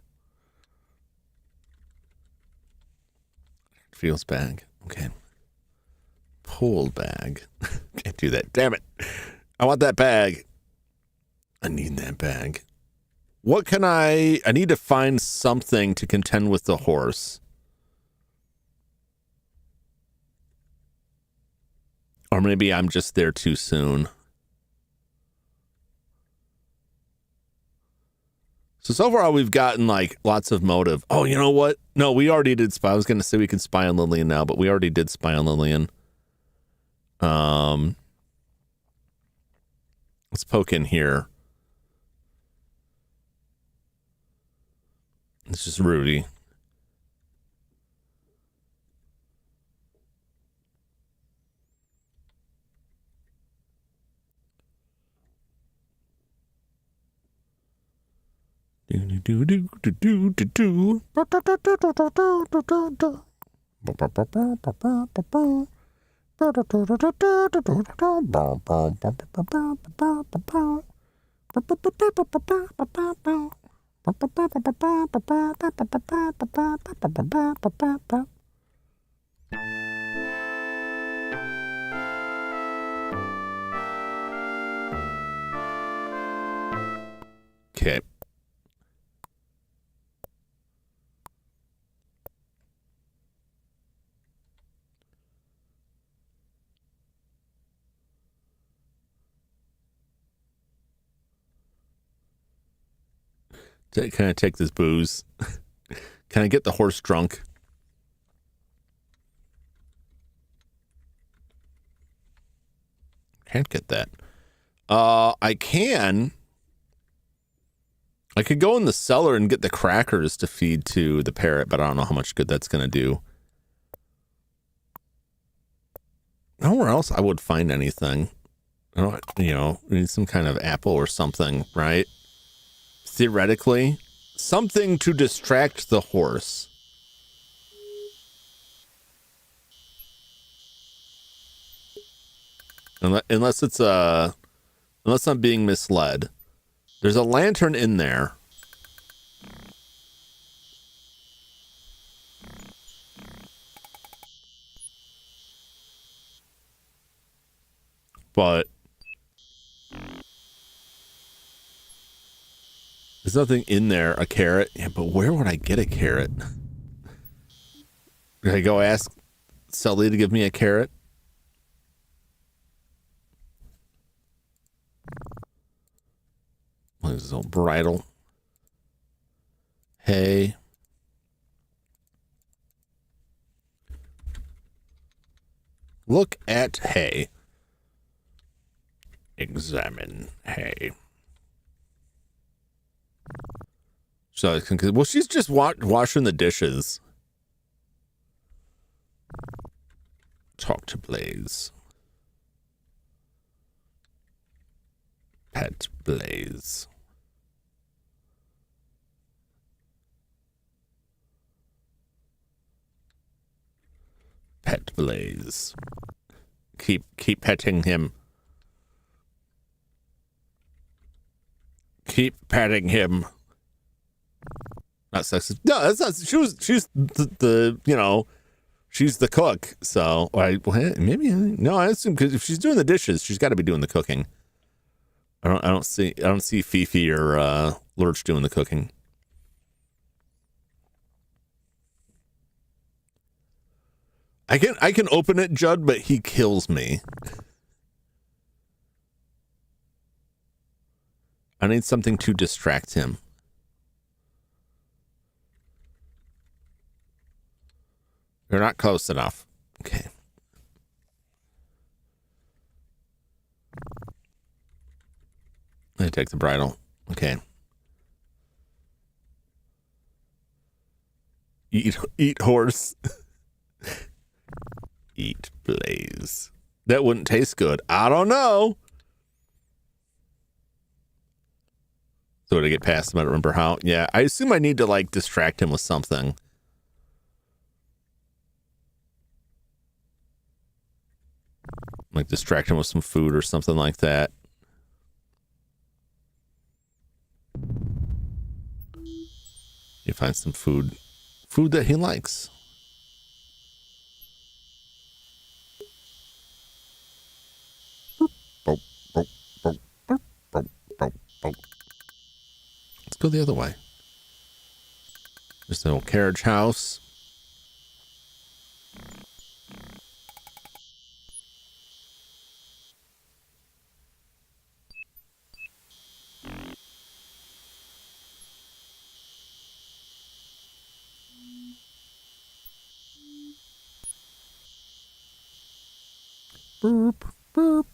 Feels bag. Okay. Pull bag. Can't do that. Damn it. I want that bag. I need that bag. What can I need to find something to contend with the horse. Or maybe I'm just there too soon. So far we've gotten like lots of motive. Oh, you know what? No, we already did spy. I was going to say we could spy on Lillian now, but we already did spy on Lillian. Let's poke in here. It's just Rudy. Okay. Can I take this booze? Can I get the horse drunk? Can't get that. I can I could go in the cellar and get the crackers to feed to the parrot, but I don't know how much good that's going to do. Nowhere else I would find anything. I don't, you know, we need some kind of apple or something, right? Theoretically, something to distract the horse. Unless it's unless I'm being misled. There's a lantern in there. But there's nothing in there. A carrot? Yeah, but where would I get a carrot? Did I go ask Sully to give me a carrot? What is this old bridle? Hay. Look at hay. Examine hay. So, well, she's just washing the dishes. Talk to Blaze. Pet Blaze. Pet Blaze. Keep petting him. Keep patting him. Not sexist. No, that's not. She's the you know, she's the cook. So maybe no. I assume because if she's doing the dishes, she's got to be doing the cooking. I don't see Fifi or Lurch doing the cooking. I can open it, Judd, but he kills me. I need something to distract him. You're not close enough. Okay. I take the bridle. Okay. Eat horse. Eat Blaze. That wouldn't taste good. I don't know. So to get past him, I don't remember how. Yeah, I assume I need to like distract him with something. Like distract him with some food or something like that. You find some food that he likes. Let's go the other way. There's the old carriage house. Boop, boop.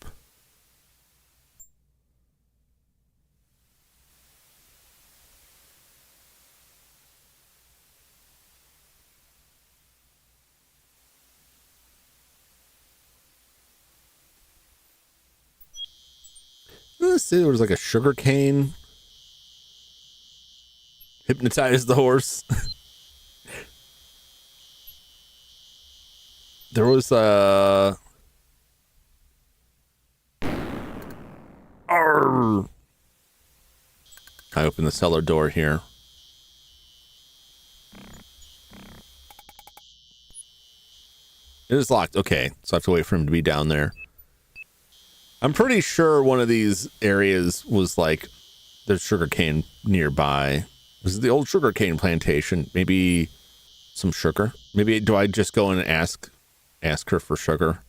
Let's see, there was like a sugar cane. Hypnotize the horse. There was a... Arr. I open the cellar door here. It is locked. Okay, so I have to wait for him to be down there. I'm pretty sure one of these areas was like there's sugarcane nearby. This is the old sugarcane plantation. Maybe some sugar. Maybe do I just go and ask her for sugar?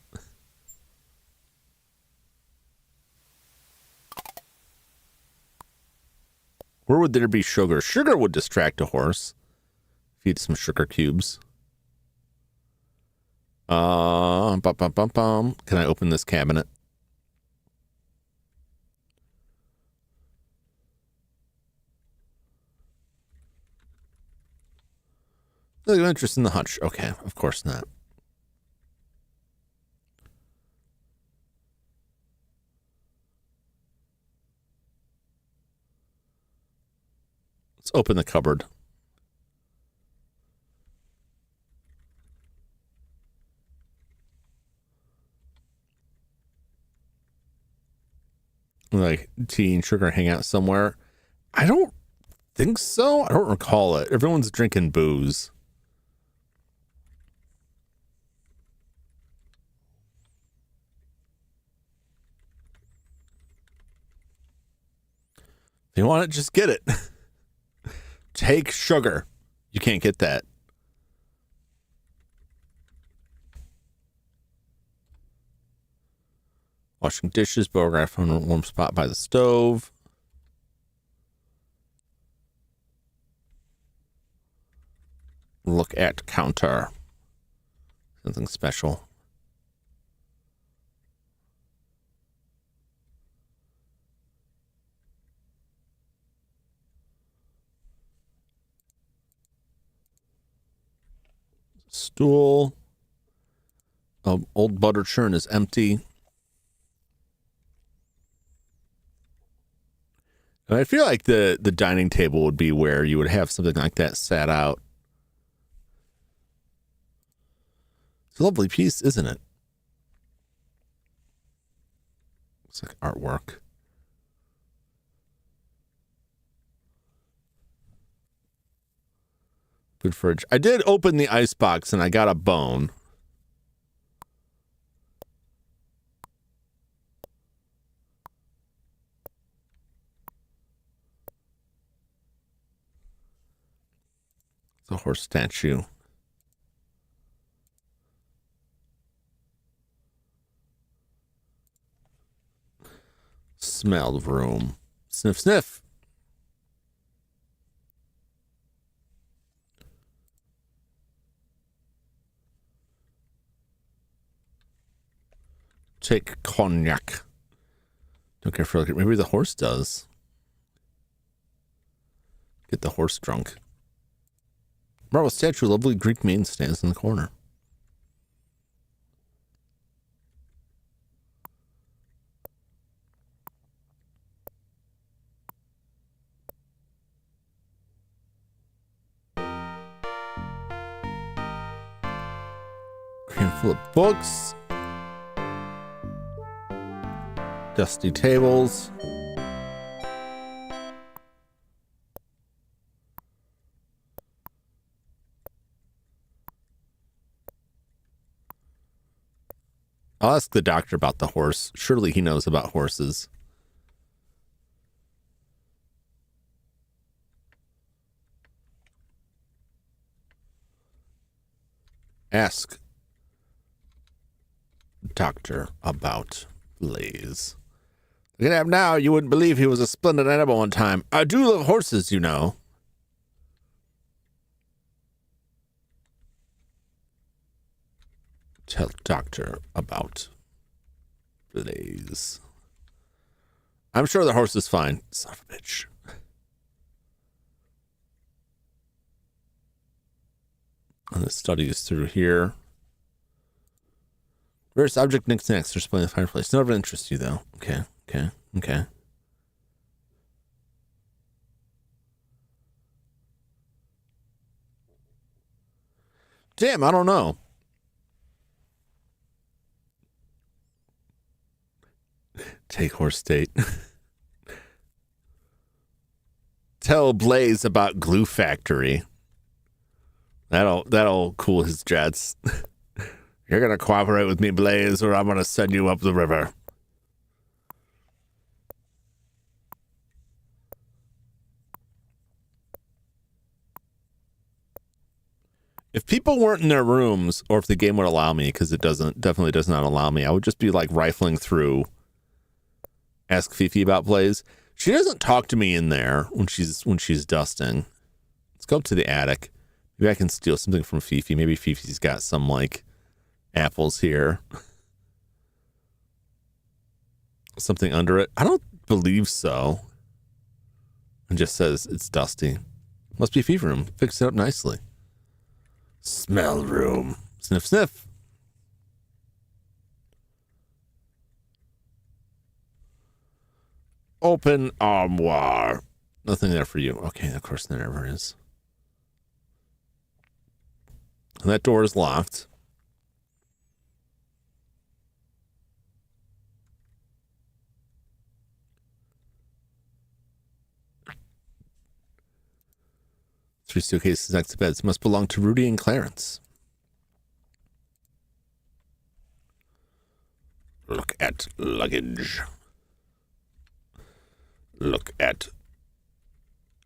Where would there be sugar? Sugar would distract a horse. Feed some sugar cubes. Can I open this cabinet? No interest in the hunch. Okay, of course not. Let's open the cupboard. Like tea and sugar hang out somewhere. I don't think so. I don't recall it. Everyone's drinking booze. If you want it, just get it. Take sugar. You can't get that. Washing dishes, photograph on a warm spot by the stove. Look at counter. Something special. Stool. Old butter churn is empty. I feel like the dining table would be where you would have something like that sat out. It's a lovely piece, isn't it? It's like artwork. Good fridge. I did open the ice box and I got a bone. It's a horse statue. Smell the room. Sniff, sniff. Take cognac. Don't care for it. Maybe the horse does. Get the horse drunk. Marble statue, lovely Greek maiden stands in the corner. Handful of books. Dusty tables. I'll ask the doctor about the horse. Surely he knows about horses. Ask doctor about Blaze. Look at him now. You wouldn't believe he was a splendid animal one time. I do love horses, you know. Tell doctor about Blaze. I'm sure the horse is fine. Son of a bitch. And the study is through here. Various object next. Display in the fireplace. None of it interests you, though. Okay. Damn, I don't know. Take horse date. Tell Blaze about Glue Factory. That'll cool his jets. You're gonna cooperate with me, Blaze, or I'm gonna send you up the river. If people weren't in their rooms, or if the game would allow me, because it definitely does not allow me, I would just be like rifling through. Ask Fifi about Blaze. She doesn't talk to me in there when she's dusting. Let's go up to the attic. Maybe I can steal something from Fifi. Maybe Fifi's got some like apples here. Something under it. I don't believe so. It just says it's dusty. Must be Fifi room. Fix it up nicely. Smell room. Sniff, sniff. Open armoire. Nothing there for you. Okay, of course there never is. And that door is locked. Three suitcases next to beds must belong to Rudy and Clarence. Look at luggage. Look at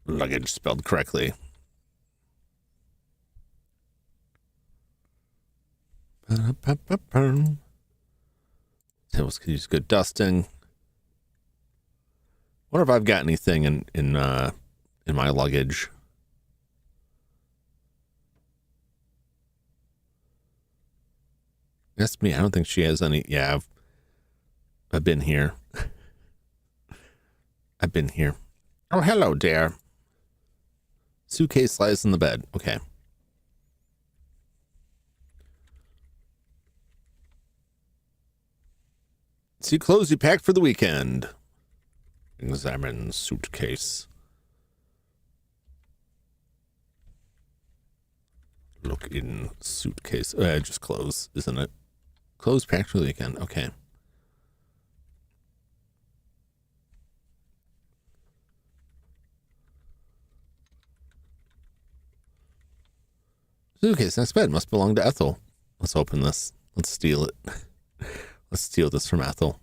luggage spelled correctly. Tables could use good dusting. Wonder if I've got anything in my luggage. That's me. I don't think she has any. Yeah, I've been here. I've been here. Oh, hello, dear. Suitcase lies in the bed. Okay. See clothes you packed for the weekend. Examine suitcase. Look in suitcase. Just clothes, isn't it? Clothes packed for the weekend. Okay. Suitcase next bed must belong to Ethel. Let's open this. Let's steal it. Let's steal this from Ethel.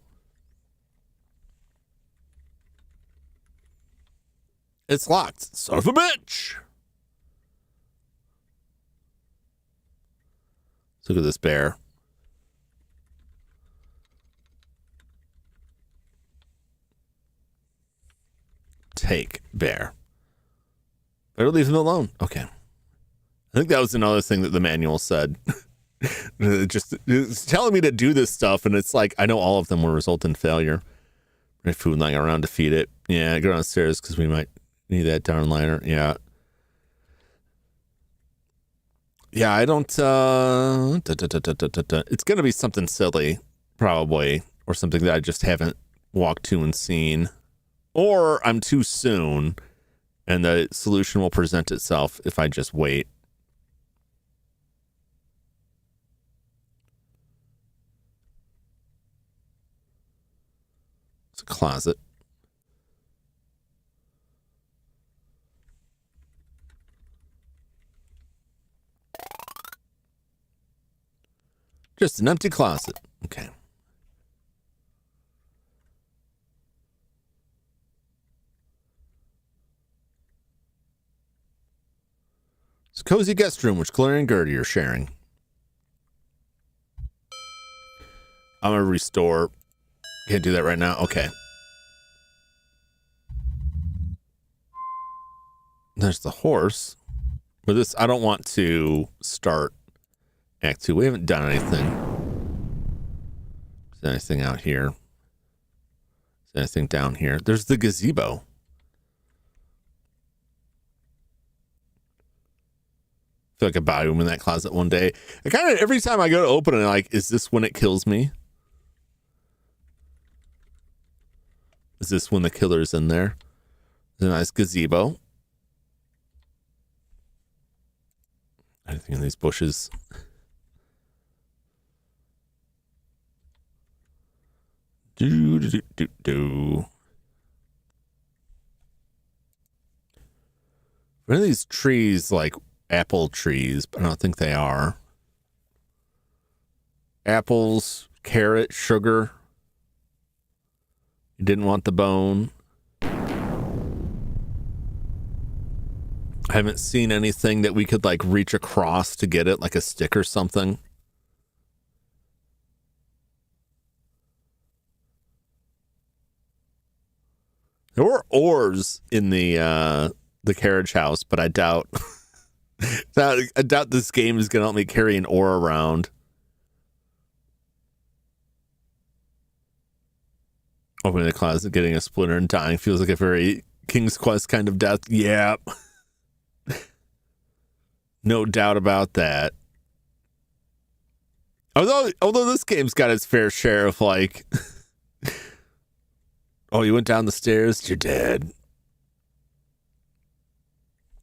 It's locked. Son of a bitch! Let's look at this bear. Take bear. Better leave him alone. Okay. I think that was another thing that the manual said. It's telling me to do this stuff, and it's like, I know all of them will result in failure. Right, food lying around to feed it. Yeah, go downstairs because we might need that darn liner. Yeah. Yeah, I don't, it's going to be something silly, probably, or something that I just haven't walked to and seen. Or I'm too soon, and the solution will present itself if I just wait. It's a closet. Just an empty closet. Okay. It's a cozy guest room, which Gloria and Gertie are sharing. I'm going to restore. Can't do that right now. Okay. There's the horse. But this, I don't want to start Act 2. We haven't done anything. Is there anything out here? Is there anything down here? There's the gazebo. I feel like a body room in that closet one day. I kind of, every time I go to open it, I'm like, is this when it kills me? Is this when the killer's in there? There's a nice gazebo. Anything in these bushes? Do. One of these trees, like apple trees, but I don't think they are. Apples, carrot, sugar. You didn't want the bone. I haven't seen anything that we could like reach across to get it, like a stick or something. There were oars in the carriage house, but I doubt I doubt this game is gonna let me carry an oar around. Opening the closet, getting a splinter and dying feels like a very King's Quest kind of death. Yeah. No doubt about that. Although this game's got its fair share of like, oh, you went down the stairs, you're dead.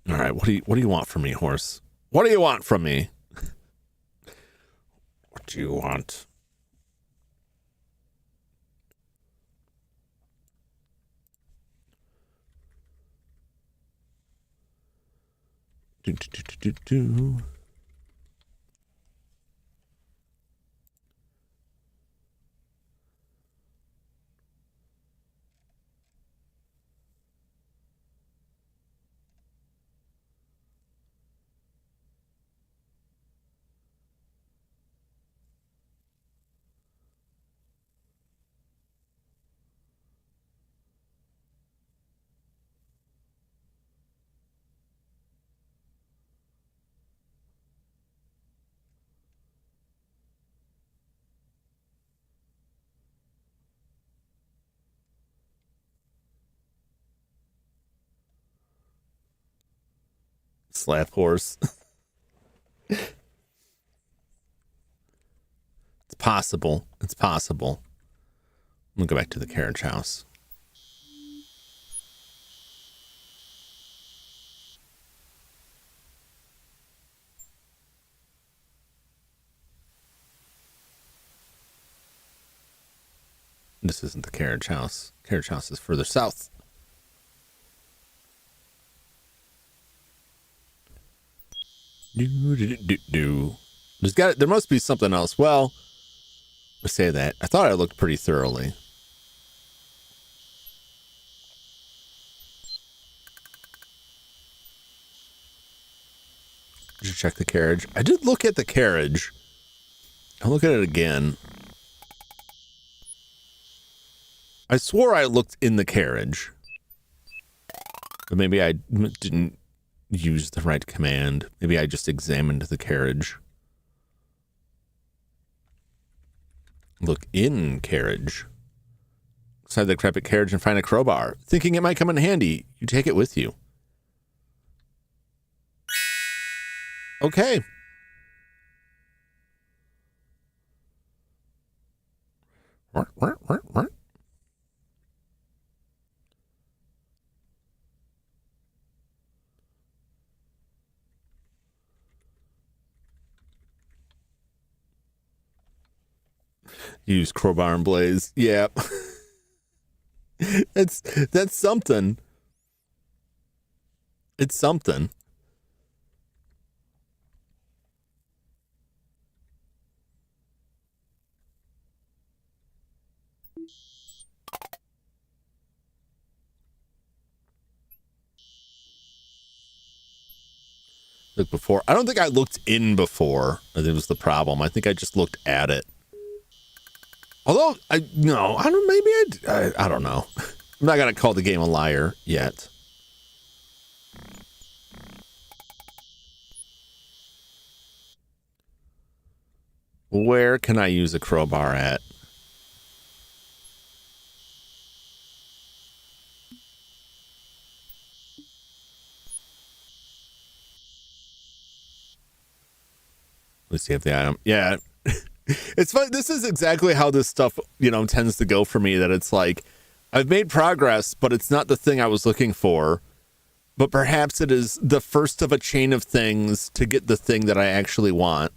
All right, what do you want from me, horse? What do you want from me? What do you want? Do. Slap horse. It's possible. It's possible. I'm gonna go back to the carriage house. This isn't the carriage house. Carriage house is further south. There must be something else. Well, I say that. I thought I looked pretty thoroughly. Did you check the carriage? I did look at the carriage. I'll look at it again. I swore I looked in the carriage. But maybe I didn't use the right command. Maybe I just examined the carriage. Look in carriage. Inside the decrepit carriage and find a crowbar. Thinking it might come in handy, you take it with you. Okay. Use crowbar and blaze. Yeah. That's something. It's something. Look before. I don't think I looked in before. I think it was the problem. I think I just looked at it. Although I don't know. I'm not gonna call the game a liar yet. Where can I use a crowbar at? Let's see if the item. Yeah. It's fun. This is exactly how this stuff, tends to go for me, that it's like, I've made progress, but it's not the thing I was looking for. But perhaps it is the first of a chain of things to get the thing that I actually want.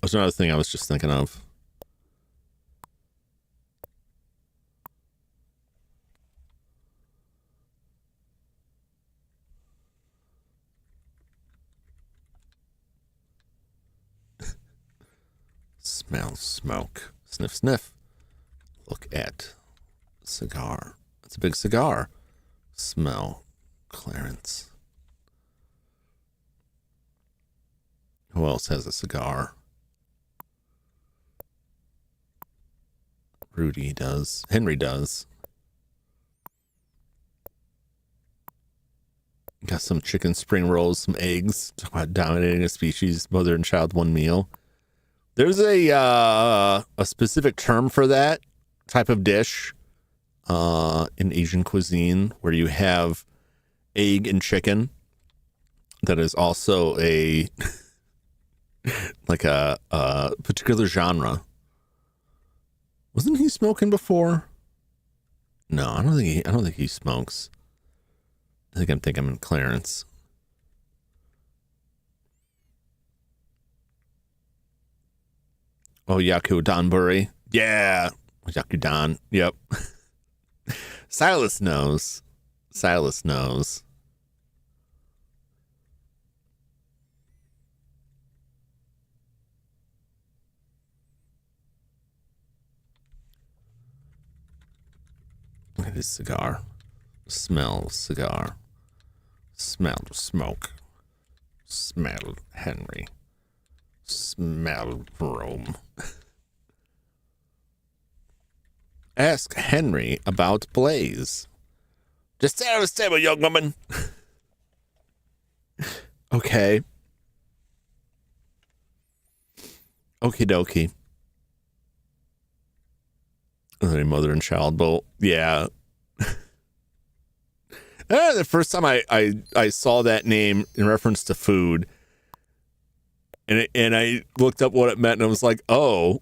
There's another thing I was just thinking of. Smell smoke. Sniff, sniff. Look at cigar. It's a big cigar. Smell Clarence. Who else has a cigar? Rudy does. Henry does. Got some chicken spring rolls, some eggs. Talk about dominating a species, mother and child, one meal. There's a specific term for that type of dish. in Asian cuisine where you have egg and chicken that is also a like a particular genre. Wasn't he smoking before? No, I don't think he smokes. I think I'm thinking Clarence. Oh, Yaku Donbury. Yeah. Yaku Don. Yep. Silas knows. Silas knows. Look at his cigar. Smell cigar. Smell smoke. Smell Henry. Smell Rome. Ask Henry about Blaze. Just stay on the table, young woman. Okay. Okie dokie. Mother and child bowl. Yeah. The first time I saw that name in reference to food, and I looked up what it meant, and I was like, oh,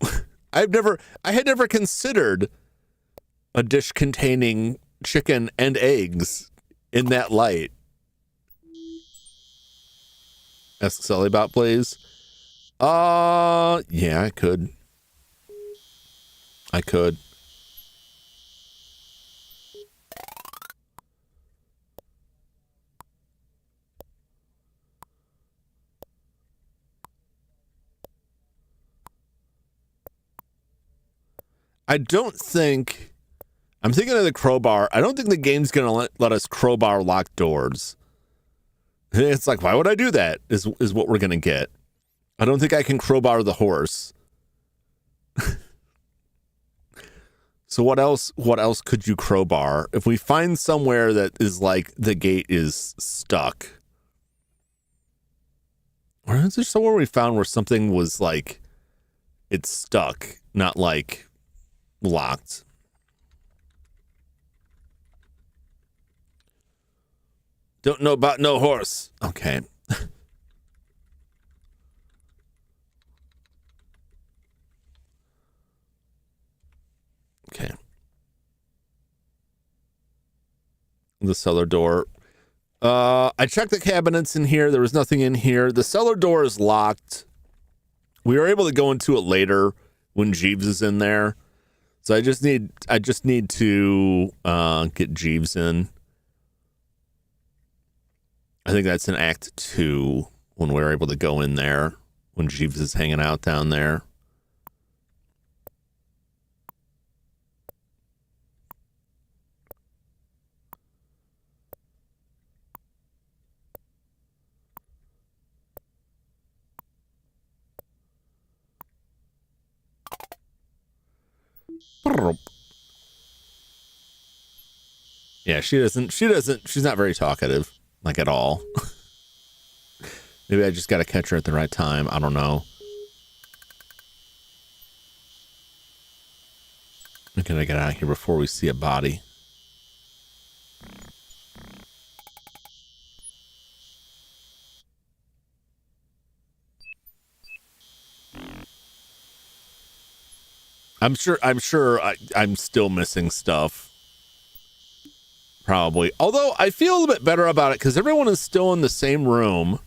I had never considered a dish containing chicken and eggs in that light. Ask Sully about Blaze. Yeah, I could. I'm thinking of the crowbar. I don't think the game's going to let us crowbar lock doors. It's like, why would I do that? Is what we're going to get. I don't think I can crowbar the horse. So what else could you crowbar? If we find somewhere that is like the gate is stuck. Or is there somewhere we found where something was like it's stuck, not like locked? Don't know about no horse. Okay. Okay. The cellar door. I checked the cabinets in here. There was nothing in here. The cellar door is locked. We were able to go into it later when Jeeves is in there. So I just need to get Jeeves in. I think that's in Act 2 when we're able to go in there when Jeeves is hanging out down there. Yeah, she's not very talkative, like at all. Maybe I just got to catch her at the right time. I don't know. I'm gonna get out of here before we see a body. I'm sure I'm still missing stuff. Probably. Although I feel a little bit better about it because everyone is still in the same room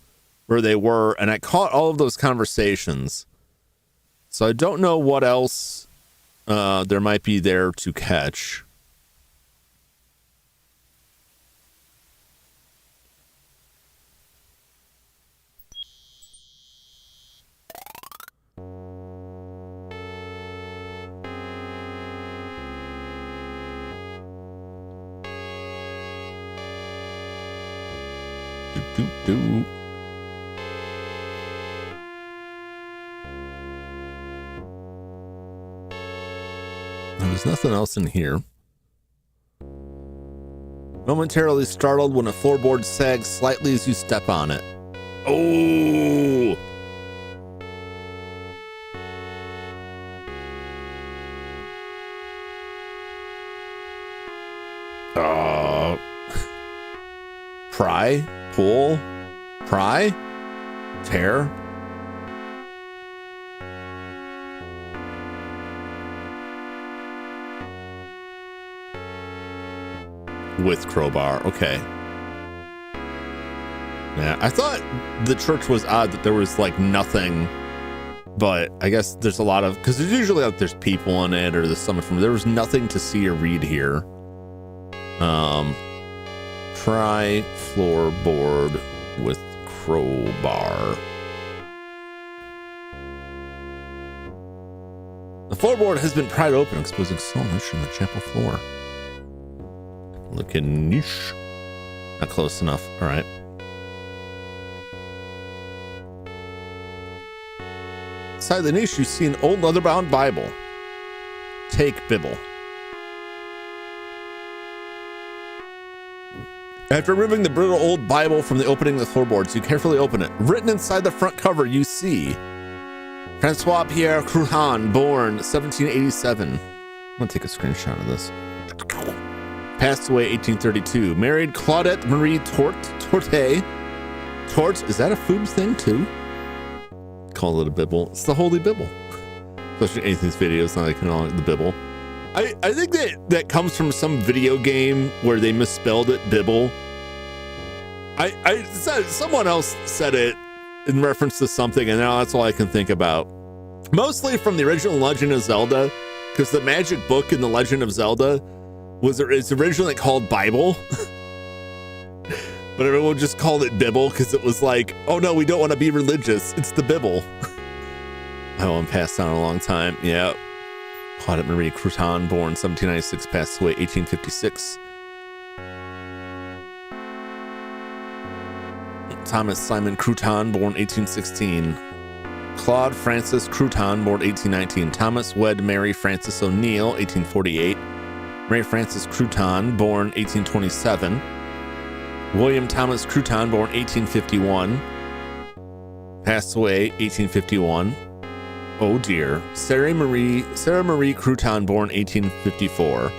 where they were, and I caught all of those conversations. So I don't know what else there might be there to catch. Do. There's nothing else in here. Momentarily startled when a floorboard sags slightly as you step on it. Oh! pry, pull, pry, tear. With crowbar, okay. Yeah, I thought the church was odd that there was like nothing, but I guess there's a lot of, because there's usually like there's people in it or there's someone from, there was nothing to see or read here. Pry floorboard with crowbar. The floorboard has been pried open, exposing so much in the chapel floor. Looking niche. Not close enough. All right. Inside the niche, you see an old leather-bound Bible. Take Bible. After removing the brittle old Bible from the opening of the floorboards, you carefully open it. Written inside the front cover, you see Francois Pierre Cruhan, born 1787. I'm gonna take a screenshot of this. Passed away 1832. Married Claudette Marie Torte. Is that a food thing too? Call it a Bible. It's the Holy Bible. Especially anything's videos, now they can call it the Bible. I think that comes from some video game where they misspelled it, Bible. I said, someone else said it in reference to something, and now that's all I can think about. Mostly from the original Legend of Zelda, because the magic book in the Legend of Zelda it's originally called Bible, but everyone just called it Bibble because it was like, oh no, we don't want to be religious. It's the Bibble. That one passed on a long time. Yeah. Claudette Marie Cruhan, born 1796, passed away 1856. Thomas Simon Cruton, born 1816. Claude Francis Cruton, born 1819. Thomas wed Mary Frances O'Neill, 1848. Mary Frances Cruton, born 1827. William Thomas Cruton, born 1851. Passed away 1851. Oh dear. Sarah Marie Cruton, born 1854.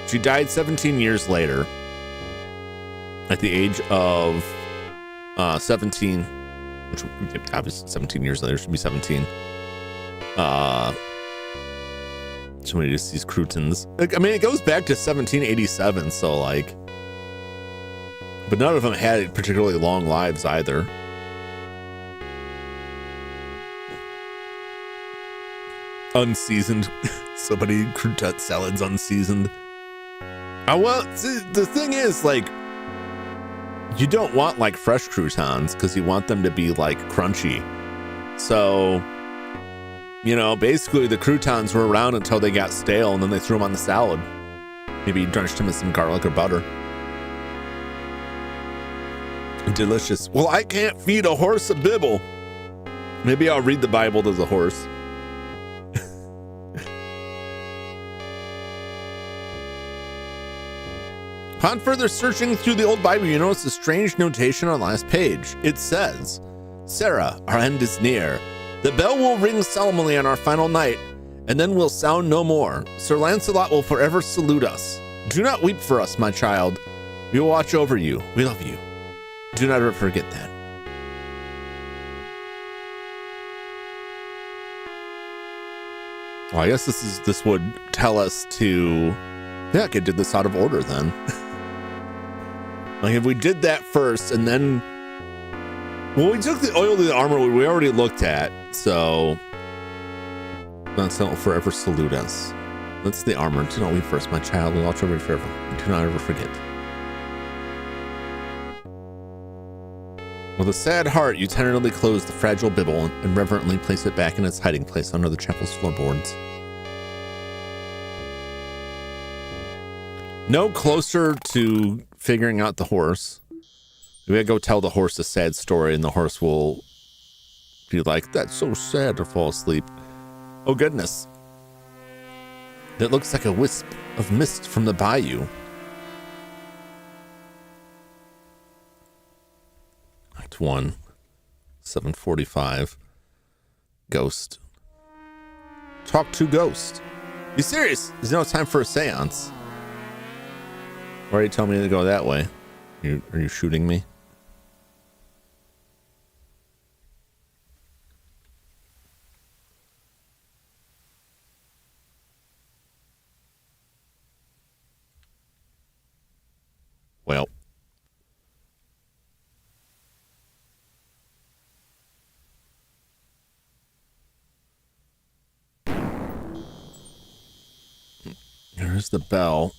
She died 17 years later at the age of 17, which obviously 17 years later should be 17. So many just these croutons. I mean, it goes back to 1787, so like, but none of them had particularly long lives either. Unseasoned. Somebody crouton salads unseasoned. Well, see, the thing is, like, you don't want like fresh croutons because you want them to be like crunchy. So, you know, basically the croutons were around until they got stale and then they threw them on the salad. Maybe drenched them in some garlic or butter. Delicious. Well, I can't feed a horse a Bible. Maybe I'll read the Bible to the horse. Upon further searching through the old Bible, you notice a strange notation on the last page. It says, Sarah, our end is near. The bell will ring solemnly on our final night, and then will sound no more. Sir Lancelot will forever salute us. Do not weep for us, my child. We will watch over you. We love you. Do not ever forget that. Well, I guess this would tell us to, yeah, I could do this out of order then. Like if we did that first and then, well, we took the oil to the armor we already looked at, so that's not forever salute us. That's the armor. Do not weep first, my child. We watch over you forever. Do not ever forget. With a sad heart, you tentatively close the fragile Bible and reverently place it back in its hiding place under the chapel's floorboards. No closer to figuring out the horse. We gotta go tell the horse a sad story and the horse will be like, that's so sad, to fall asleep. Oh goodness. That looks like a wisp of mist from the bayou. Act 1, 7:45. Ghost. Talk to ghost. You serious? There's no time for a seance. Already told me to go that way. Are you shooting me? Well. Here's the bell.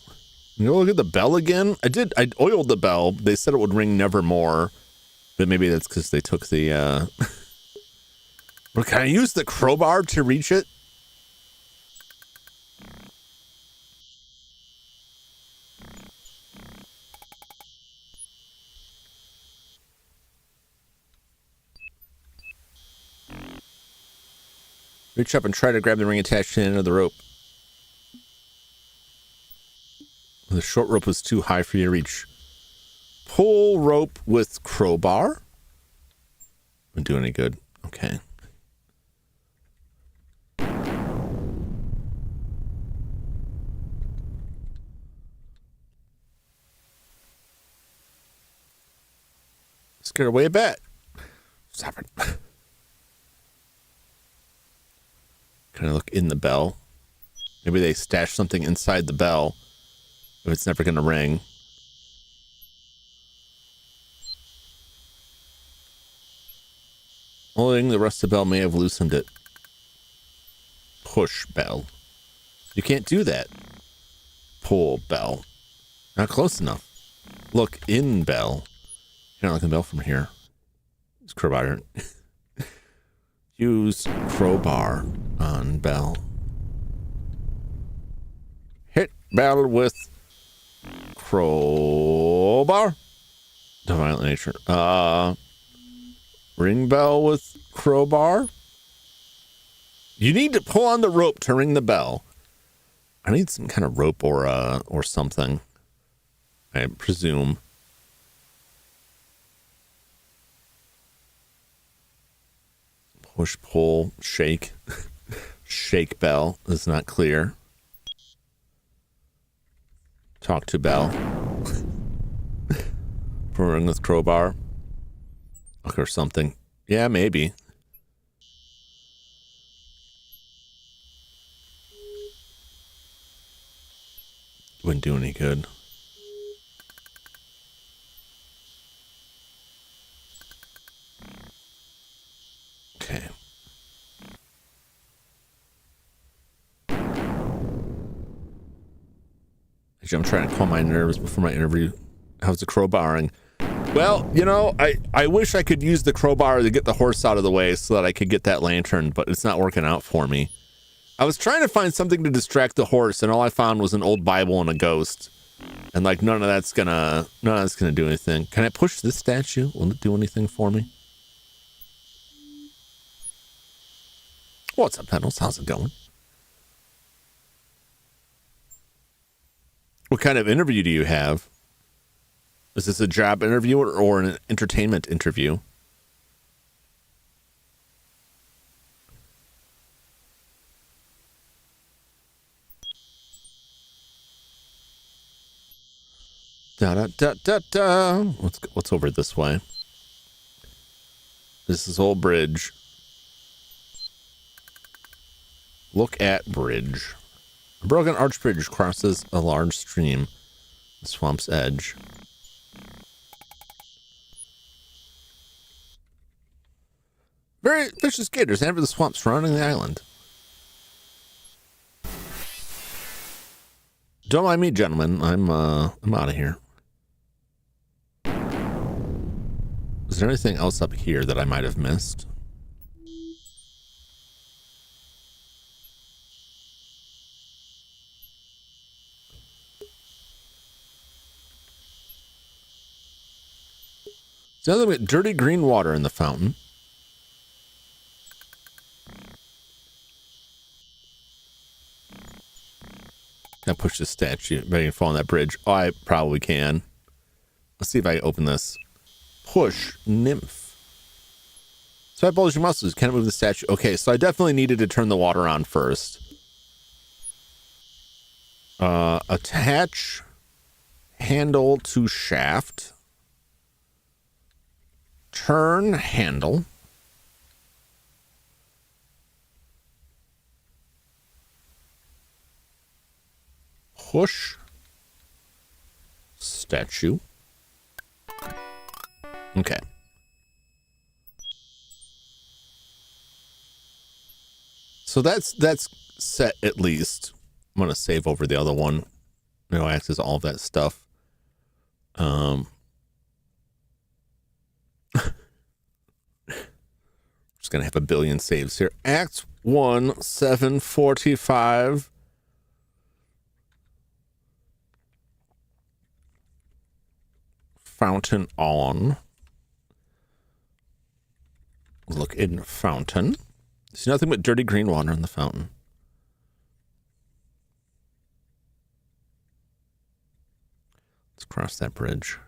You look at the bell again? I oiled the bell. They said it would ring nevermore. But maybe that's because they took the, Well, can I use the crowbar to reach it? Reach up and try to grab the ring attached to the end of the rope. The short rope was too high for you to reach. Pull rope with crowbar? Wouldn't do any good. Okay. Scared away a bit. Stop it. Can I look in the bell? Maybe they stashed something inside the bell. If it's never going to ring. Holding the rest of the bell may have loosened it. Push bell. You can't do that. Pull bell. Not close enough. Look in bell. You can't look in the bell from here. Use crowbar. Use crowbar on bell. Hit bell with crowbar. The violent nature. Ring bell with crowbar. You need to pull on the rope to ring the bell. I need some kind of rope or something. I presume. Push, pull, shake. Shake bell is not clear. Talk to bell. Ring with crowbar. Or something. Yeah, maybe. Wouldn't do any good. Okay. Actually, I'm trying to calm my nerves before my interview. How's the crowbarring? Well, you know, I wish I could use the crowbar to get the horse out of the way so that I could get that lantern, but it's not working out for me. I was trying to find something to distract the horse, and all I found was an old Bible and a ghost. And like none of that's gonna do anything. Can I push this statue? Will it do anything for me? What's up, Pedals? How's it going? What kind of interview do you have? Is this a job interview or an entertainment interview? Da da da da da. What's over this way? This is old bridge. Look at bridge. A broken arch bridge crosses a large stream. The swamp's edge. Very vicious gators enter the swamp surrounding the island. Don't mind me, gentlemen. I'm out of here. Is there anything else up here that I might have missed? So now we got dirty green water in the fountain. Can I push this statue? Maybe I can fall on that bridge. Oh, I probably can. Let's see if I can open this. Push nymph. So I bulge your muscles. Can't move the statue. Okay, so I definitely needed to turn the water on first. Attach handle to shaft. Turn handle. Push statue. Okay. So that's set at least. I'm gonna save over the other one. You know, access all of that stuff. Just gonna have a billion saves here. Act 1, 7:45. Fountain on. Look in fountain. There's nothing but dirty green water in the fountain. Let's cross that bridge.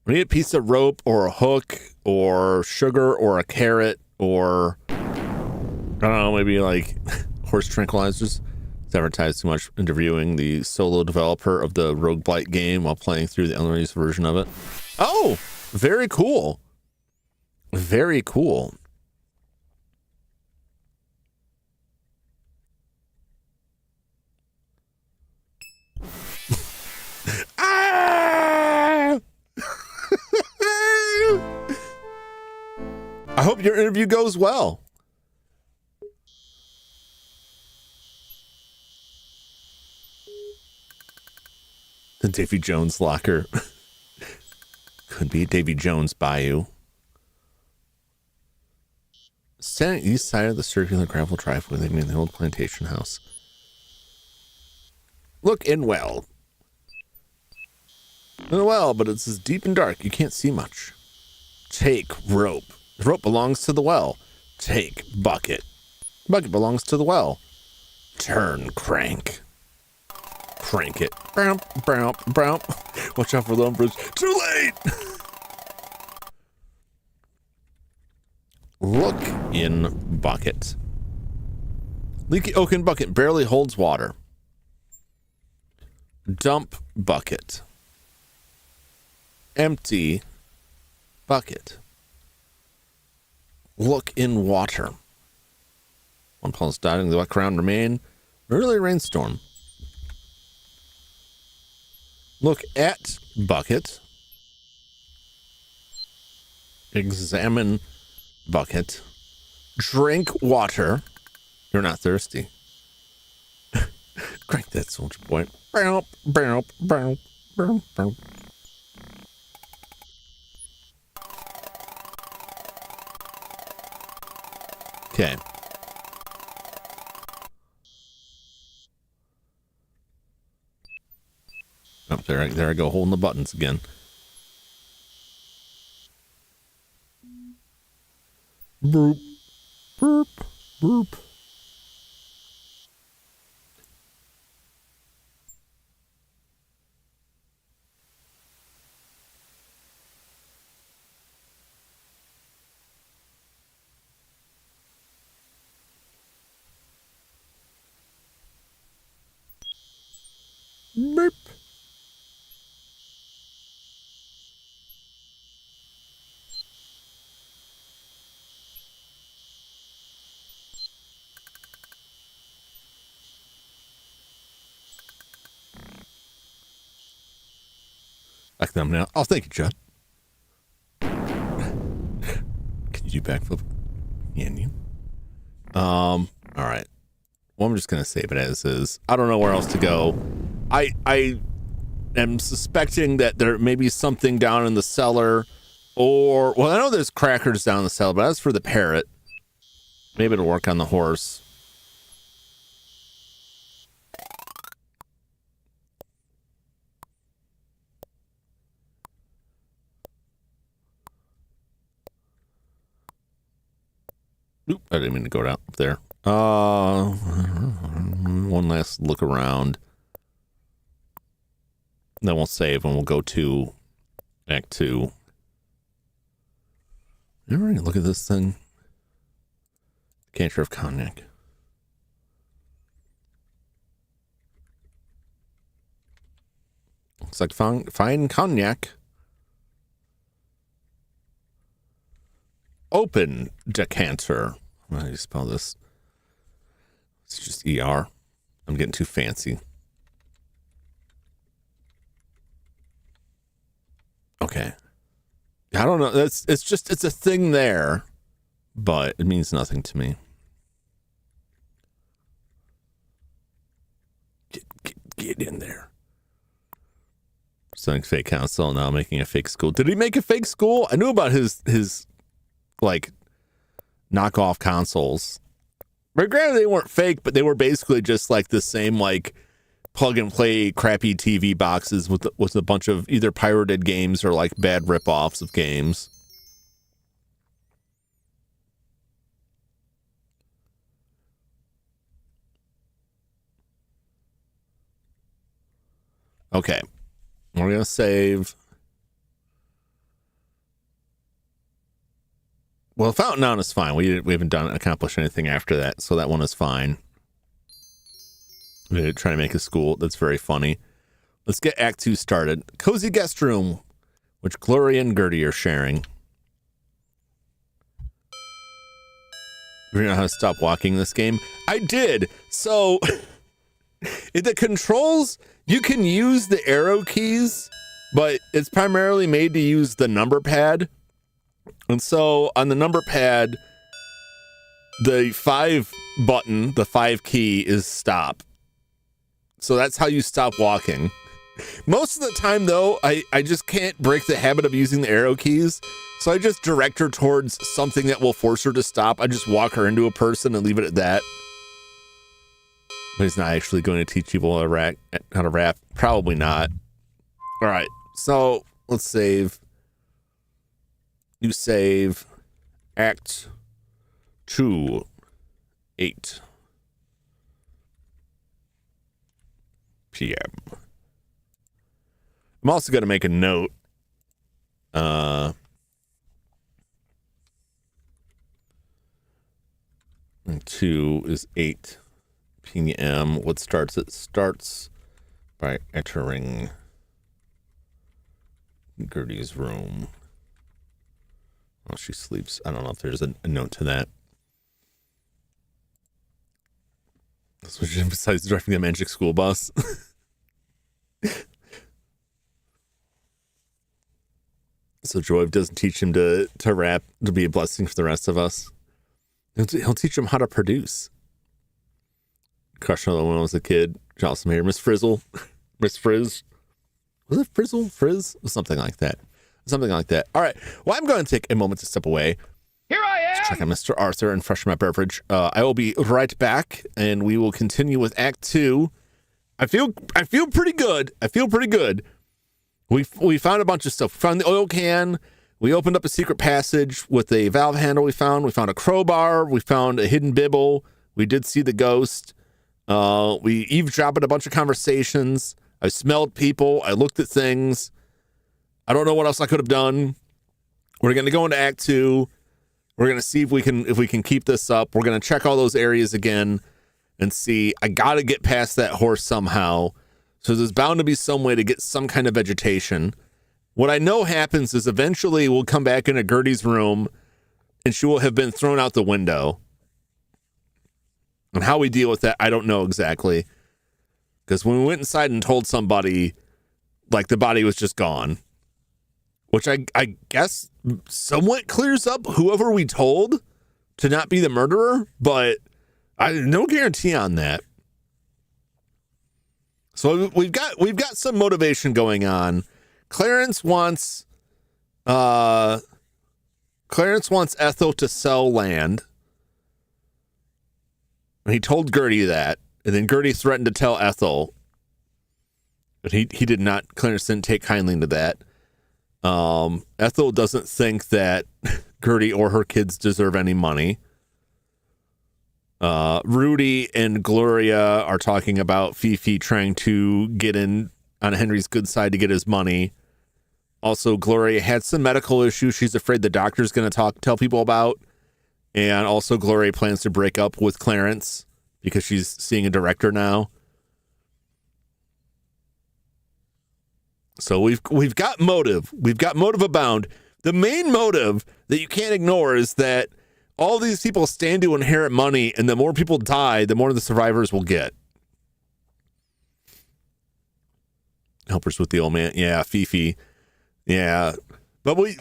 We need a piece of rope or a hook or sugar or a carrot or, I don't know, maybe like horse tranquilizers. It's advertised too much interviewing the solo developer of the roguelite game while playing through the unreleased version of it. Oh, very cool. Very cool. Ah! I hope your interview goes well. The Davy Jones locker. Could be Davy Jones Bayou. Standing east side of the circular gravel driveway leading to the old plantation house. Look in well. In the well, but it's as deep and dark you can't see much. Take rope. The rope belongs to the well. Take bucket. Bucket belongs to the well. Turn crank. Crank it. Brown, brown, brown. Watch out for the umbrage. Too late! Look in bucket. Leaky oaken bucket barely holds water. Dump bucket. Empty bucket. Look in water. One pulse dotting the wet ground remain. Early rainstorm. Look at bucket. Examine bucket. Drink water. You're not thirsty. Crank that soldier boy. Bow, bow, bow, bow, bow. Okay. Oh, there I go, holding the buttons again. Boop, boop, boop. Boop. Back them now. Oh, thank you, Judd. Can you do backflip? Yeah, you. All right. Well, I'm just gonna save it as is. I don't know where else to go. I am suspecting that there may be something down in the cellar, or well, I know there's crackers down in the cellar, but as for the parrot, maybe it'll work on the horse. Oop, I didn't mean to go down up there. One last look around. Then we'll save and we'll go to Act 2. All right, look at this thing. Decanter of cognac. Looks like fine cognac. open decanter. How do you spell this? It's just ER. I'm getting too fancy. Okay. I don't know. It's a thing there, but it means nothing to me. Get in there. Starting fake council, now making a fake school. Did he make a fake school? I knew about his like knockoff consoles. But granted, they weren't fake, but they were basically just like the same like plug and play crappy TV boxes with a bunch of either pirated games or like bad ripoffs of games. Okay, we're gonna save. Well, Fountain Down is fine. We haven't accomplished anything after that, so that one is fine. We're trying to make a school. That's very funny. Let's get Act 2 started. Cozy guest room, which Gloria and Gertie are sharing. You know how to stop walking this game? I did. So, the controls, you can use the arrow keys, but it's primarily made to use the number pad. And so on the number pad, the 5 button, the 5 key is stop. So that's how you stop walking. Most of the time, though, I just can't break the habit of using the arrow keys. So I just direct her towards something that will force her to stop. I just walk her into a person and leave it at that. But he's not actually going to teach people how to rap. Probably not. All right. So let's save. You save Act 2, 8 p.m. I'm also going to make a note. 2 is 8 p.m. What starts? It starts by entering Gertie's room. Well, she sleeps. I don't know if there's a note to that. That's what she emphasizes driving the magic school bus. So Joy doesn't teach him to rap, to be a blessing for the rest of us. He'll teach him how to produce. Crush on the when I was a kid. Jocelyn here. Miss Frizzle. Miss Frizz. Was it Frizzle? Frizz? Something like that. Something like that. All right. Well, I'm going to take a moment to step away.
Here I am!
To check on Mr. Arthur and freshen my beverage. I will be right back, and we will continue with Act 2. I feel pretty good. We found a bunch of stuff. We found the oil can. We opened up a secret passage with a valve handle we found. We found a crowbar. We found a hidden bibble. We did see the ghost. We eavesdropped a bunch of conversations. I smelled people. I looked at things. I don't know what else I could have done. We're going to go into Act 2. We're going to see if we can keep this up. We're going to check all those areas again and see. I got to get past that horse somehow. So there's bound to be some way to get some kind of vegetation. What I know happens is eventually we'll come back into Gertie's room and she will have been thrown out the window. And how we deal with that, I don't know exactly. Because when we went inside and told somebody, like, the body was just gone. Which I guess somewhat clears up whoever we told to not be the murderer, but no guarantee on that. So we've got some motivation going on. Clarence wants Ethel to sell land. And he told Gertie that, and then Gertie threatened to tell Ethel, but he did not. Clarence didn't take kindly to that. Ethel doesn't think that Gertie or her kids deserve any money. Rudy and Gloria are talking about Fifi trying to get in on Henry's good side to get his money. Also, Gloria had some medical issues she's afraid the doctor's going to tell people about. And also, Gloria plans to break up with Clarence because she's seeing a director now. So we've got motive. We've got motive abound. The main motive that you can't ignore is that all these people stand to inherit money, and the more people die, the more the survivors will get. Helpers with the old man. Yeah, Fifi. Yeah. But we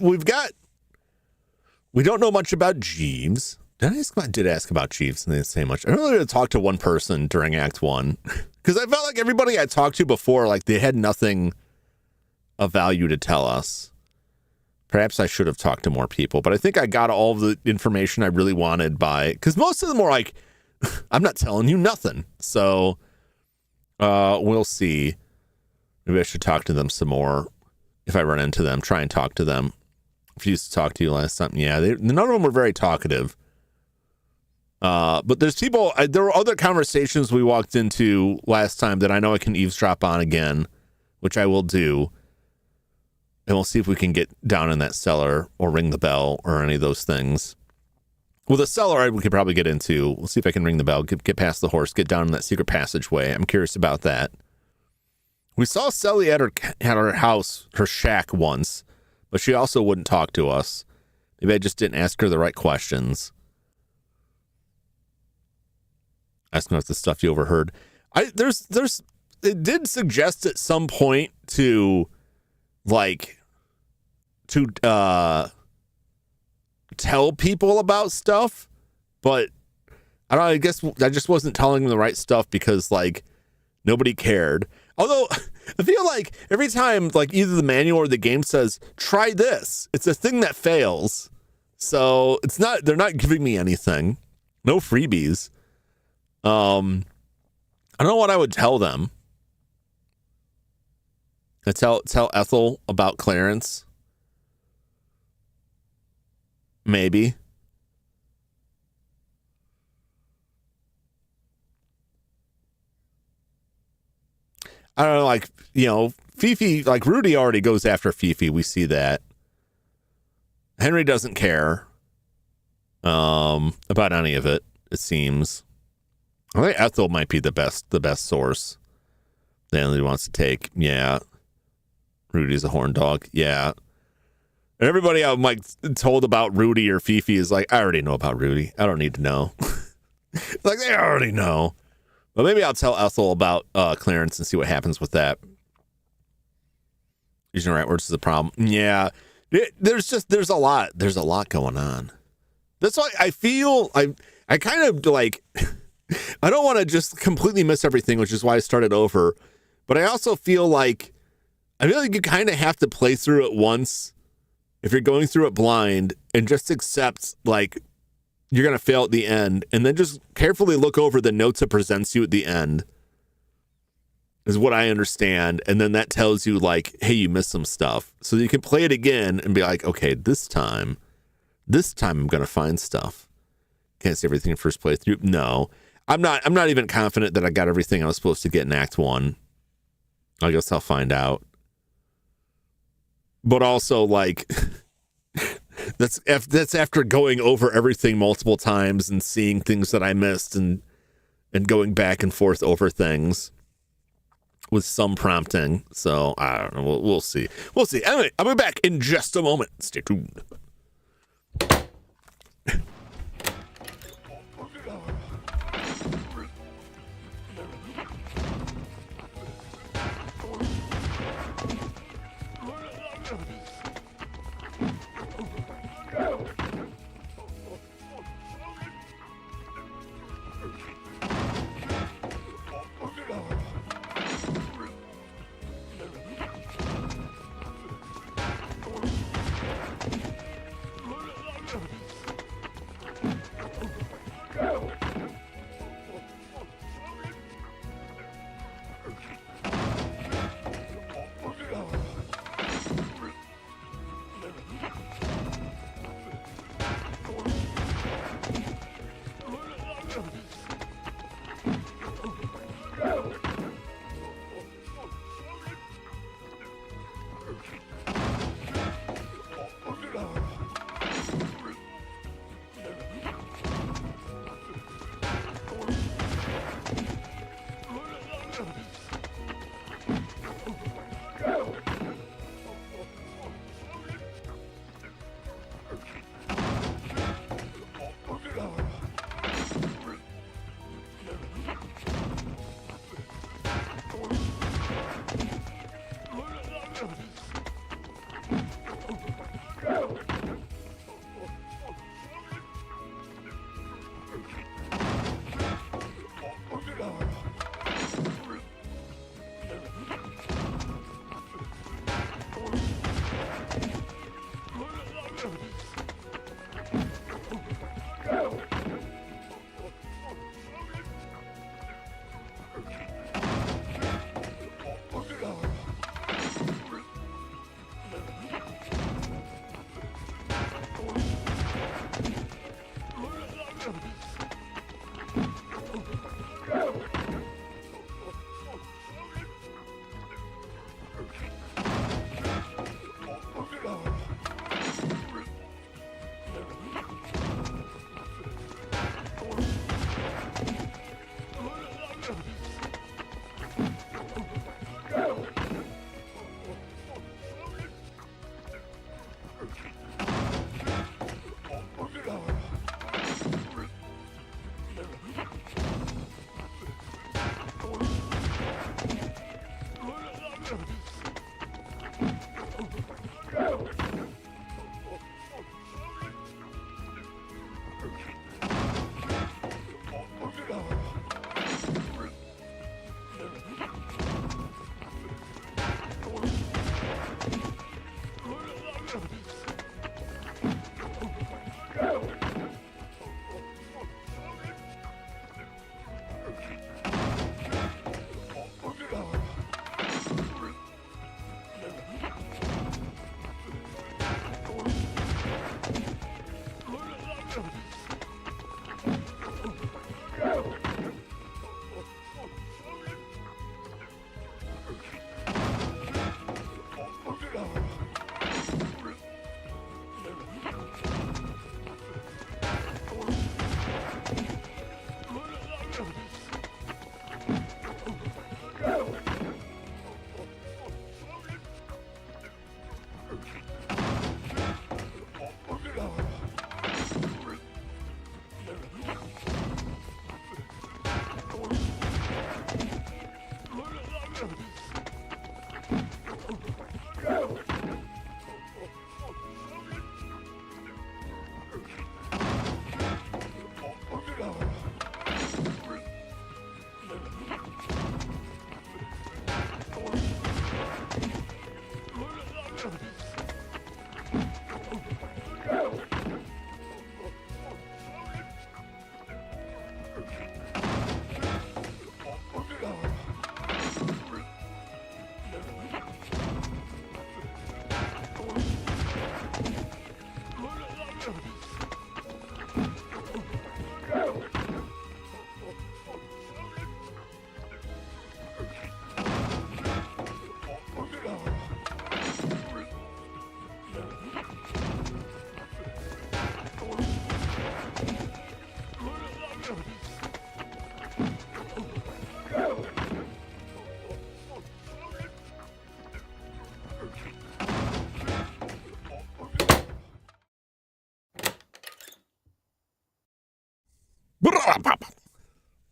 don't know much about Jeeves. Did ask about Jeeves, and they didn't say much. I only talked to one person during Act 1 because I felt like everybody I talked to before, like they had nothing of value to tell us. Perhaps I should have talked to more people, but I think I got all of the information I really wanted because most of them were like, I'm not telling you nothing. So we'll see. Maybe I should talk to them some more if I run into them, try and talk to them. Refused to talk to you last time. Yeah, none of them were very talkative. But there's people, there were other conversations we walked into last time that I know I can eavesdrop on again, which I will do. And we'll see if we can get down in that cellar or ring the bell or any of those things. Well, the cellar we could probably get into. We'll see if I can ring the bell, get past the horse, get down in that secret passageway. I'm curious about that. We saw Sally at her house, her shack once, but she also wouldn't talk to us. Maybe I just didn't ask her the right questions. Asking about the stuff you overheard. It did suggest at some point to tell people about stuff, but I don't know, I guess I just wasn't telling them the right stuff because nobody cared. Although I feel like every time either the manual or the game says try this, it's a thing that fails. So they're not giving me anything. No freebies. I don't know what I would tell them. I tell Ethel about Clarence. Maybe. I don't know, Fifi, Rudy already goes after Fifi. We see that. Henry doesn't care about any of it, it seems. I think Ethel might be the best source that Henry wants to take. Yeah. Rudy's a horn dog. Yeah. And everybody I'm told about Rudy or Fifi is I already know about Rudy. I don't need to know. They already know. But maybe I'll tell Ethel about Clarence and see what happens with that. Using the right words is the problem. Yeah. There's a lot. There's a lot going on. That's why I feel I kind of I don't want to just completely miss everything, which is why I started over. But I also feel like you kind of have to play through it once if you're going through it blind and just accept you're going to fail at the end, and then just carefully look over the notes it presents you at the end is what I understand. And then that tells you hey, you missed some stuff. So you can play it again and be okay, this time I'm going to find stuff. Can't see everything in first playthrough. No, I'm not even confident that I got everything I was supposed to get in Act 1. I guess I'll find out. But also that's after going over everything multiple times and seeing things that I missed and going back and forth over things with some prompting. So I don't know. We'll see. We'll see. Anyway, I'll be back in just a moment. Stay tuned.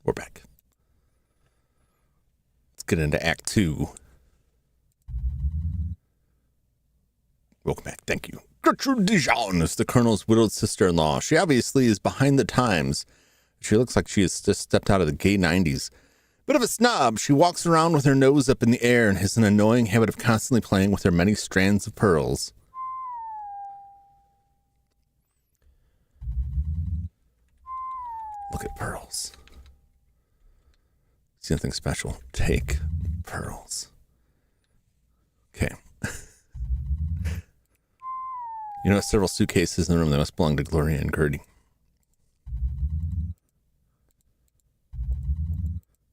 We're back. Let's get into Act 2. Welcome back. Thank you. Gertrude Dijon is the Colonel's widowed sister-in-law. She obviously is behind the times. She looks like she has just stepped out of the gay 90s. Bit of a snob, she walks around with her nose up in the air and has an annoying habit of constantly playing with her many strands of pearls. Look at pearls. See anything special? Take pearls. Okay. You know, several suitcases in the room that must belong to Gloria and Gertie.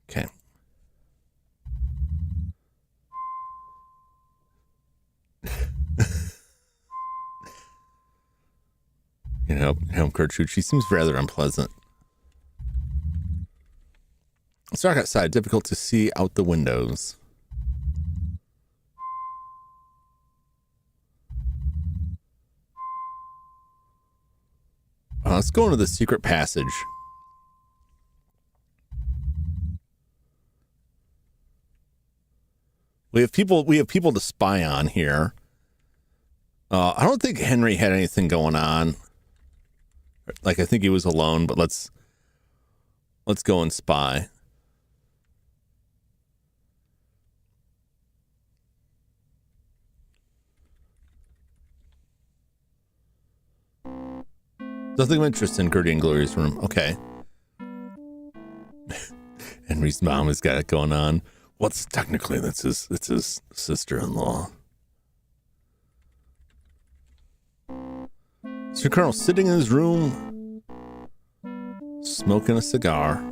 Okay. You know, Gertrude, she seems rather unpleasant. It's dark outside, difficult to see out the windows. Let's go into the secret passage. We have people to spy on here. I don't think Henry had anything going on. Like, I think he was alone, but let's go and spy. Nothing of interest in Gertie and Gloria's room. Okay. Henry's mom has got it going on. What's technically it's his sister-in-law. Mr. Colonel sitting in his room, smoking a cigar.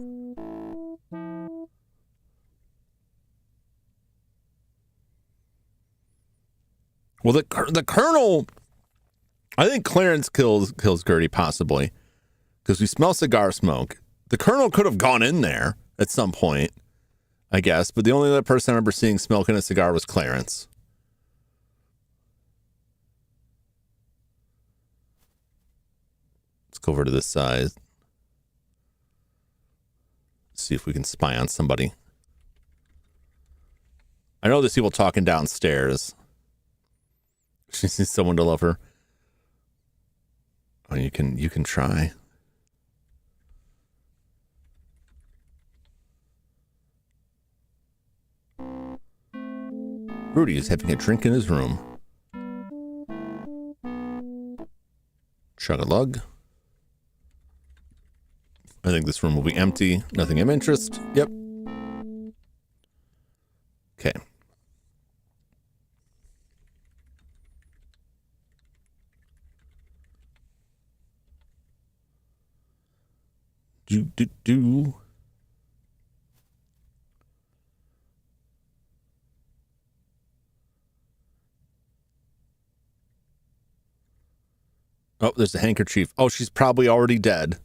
Well, the Colonel, I think Clarence kills Gertie possibly because we smell cigar smoke. The Colonel could have gone in there at some point, I guess, but the only other person I remember seeing smoking a cigar was Clarence. Let's go over to this side. See if we can spy on somebody. I know there's people talking downstairs. She needs someone to love her. Oh, you can try. Rudy is having a drink in his room. Chug-a-lug. I think this room will be empty. Nothing of interest. Yep. Okay. Do. Oh, there's a handkerchief. Oh, she's probably already dead.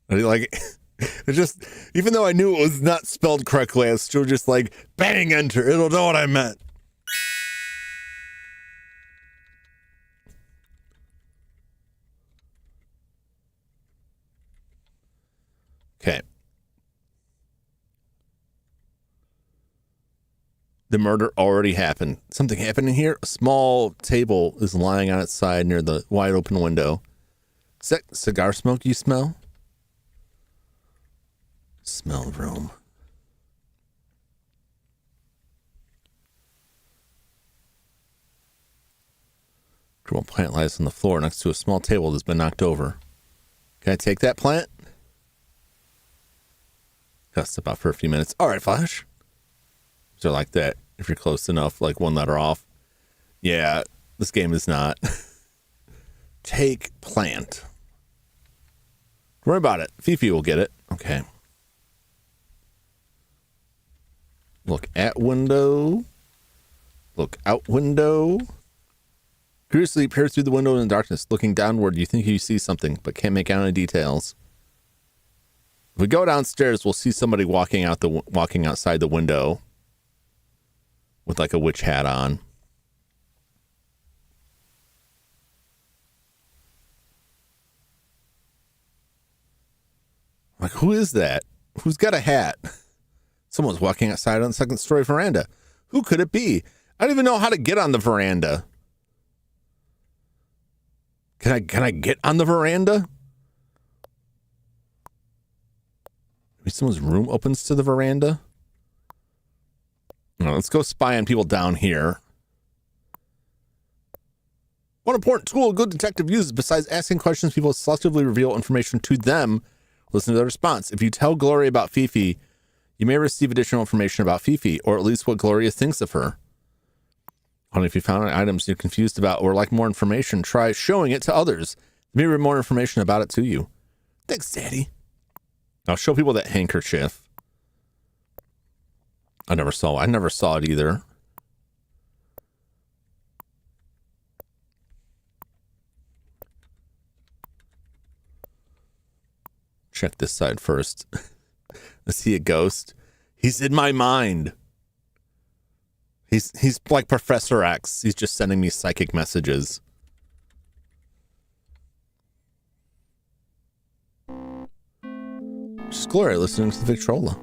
I like it. It just, even though I knew it was not spelled correctly, I was still just like, bang, enter. It'll know what I meant. Okay. The murder already happened. Something happened in here. A small table is lying on its side near the wide open window. Is that cigar smoke you smell? Smell the room. Grown plant lies on the floor next to a small table that's been knocked over. Can I take that plant? Gotta step out for a few minutes. All right, Flash. So like that, if you're close enough, like one letter off. Yeah, this game is not. Take plant. Don't worry about it. Fifi will get it. Okay. Look at window. Look out window. Curiously peers through the window in the darkness. Looking downward, you think you see something, but can't make out any details. If we go downstairs, we'll see somebody walking outside the window with like a witch hat on. Like, who is that? Who's got a hat? Someone's walking outside on the second story veranda. Who could it be? I don't even know how to get on the veranda. Can I get on the veranda? Maybe someone's room opens to the veranda. No, let's go spy on people down here. One important tool a good detective uses besides asking questions, people selectively reveal information to them. Listen to their response. If you tell Gloria about Fifi, you may receive additional information about Fifi, or at least what Gloria thinks of her. Only if you found items you're confused about or like more information, try showing it to others. Maybe more information about it to you. Thanks, Daddy. I'll show people that handkerchief. I never saw it either. Check this side first. I see a ghost. He's in my mind. He's like Professor X. He's just sending me psychic messages. Just Gloria listening to the Victrola.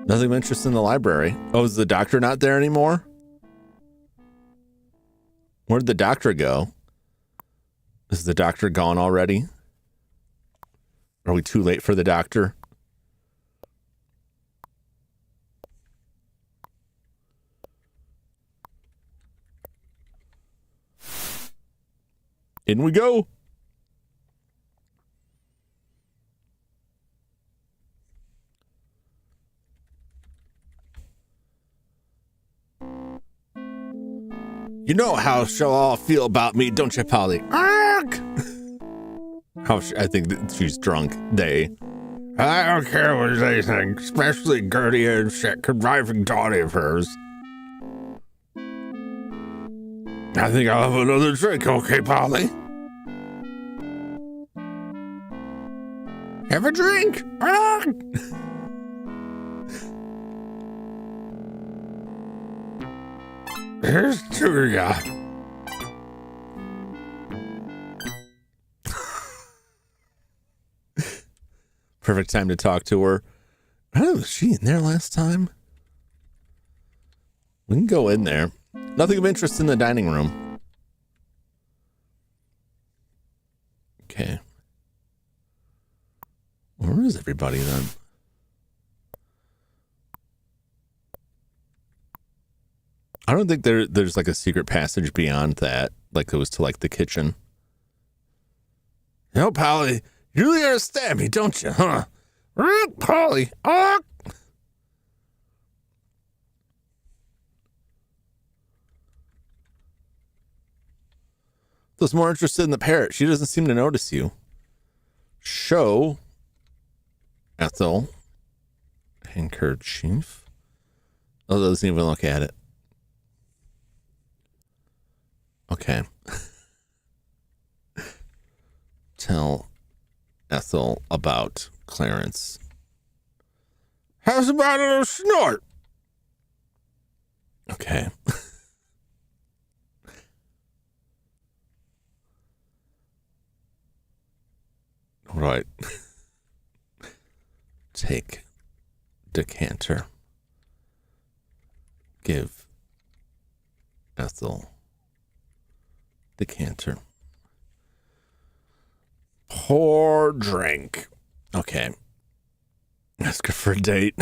Nothing of interest in the library. Oh, is the doctor not there anymore? Where'd the doctor go? Is the doctor gone already? Are we too late for the doctor? In we go. You know how she'll all feel about me, don't you, Polly? Ark! I think that she's drunk. I don't care what they think, especially Gertie and that conniving daughter of hers. I think I'll have another drink, okay, Polly? Have a drink. Ark! Here's to ya. Perfect time to talk to her. Oh, was she in there last time? We can go in there. Nothing of interest in the dining room. Okay. Where is everybody then? I don't think there's like a secret passage beyond that, like goes to like the kitchen. No, Polly, you really understand me, don't you, huh? Polly, was more interested in the parrot. She doesn't seem to notice you. Show Ethel handkerchief. Oh, doesn't even look at it. Okay. tell Ethel about Clarence. How's about a little snort? Okay. All right. Take decanter. Give Ethel decanter. Pour drink. Okay. Ask her for a date.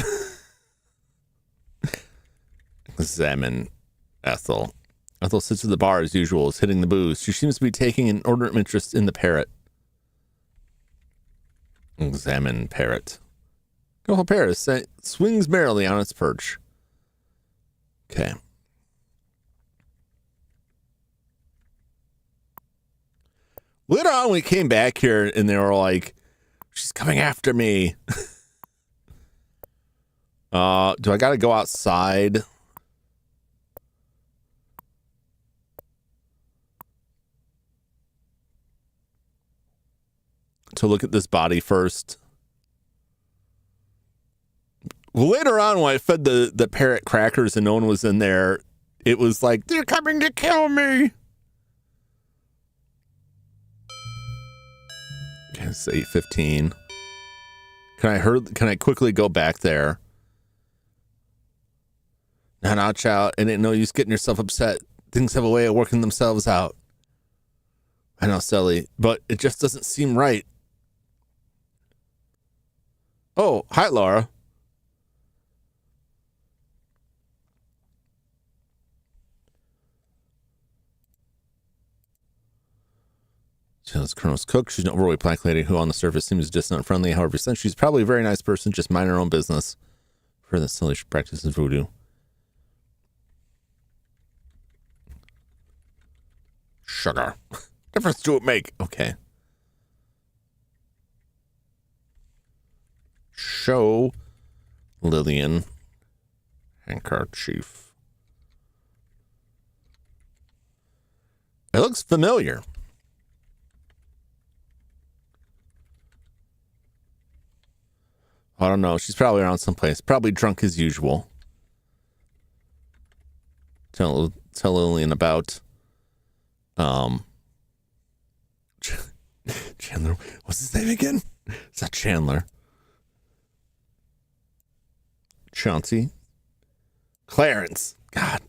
Examine Ethel. Ethel sits at the bar as usual, is hitting the booze. She seems to be taking an inordinate interest in the parrot. Examine parrot. Go parrot swings merrily on its perch. Okay. Later on, we came back here and they were like, she's coming after me. Do I gotta go outside? To look at this body first? Well, later on, when I fed the parrot crackers and no one was in there, it was like, they're coming to kill me. Okay, it's 8:15. Can I quickly go back there? No, child. It ain't no use getting yourself upset. Things have a way of working themselves out. I know, Sally, but it just doesn't seem right. Oh, hi, Laura. This Colonel's cook. She's an overweight black lady who on the surface seems distant and friendly. However, since she's probably a very nice person, just mind her own business. For the silly she practices voodoo. Sugar. Difference do it make? Okay. Show Lillian handkerchief. It looks familiar. I don't know. She's probably around someplace. Probably drunk as usual. Tell Lillian about Chandler. What's his name again? It's not Chandler. Chauncey. Clarence. God.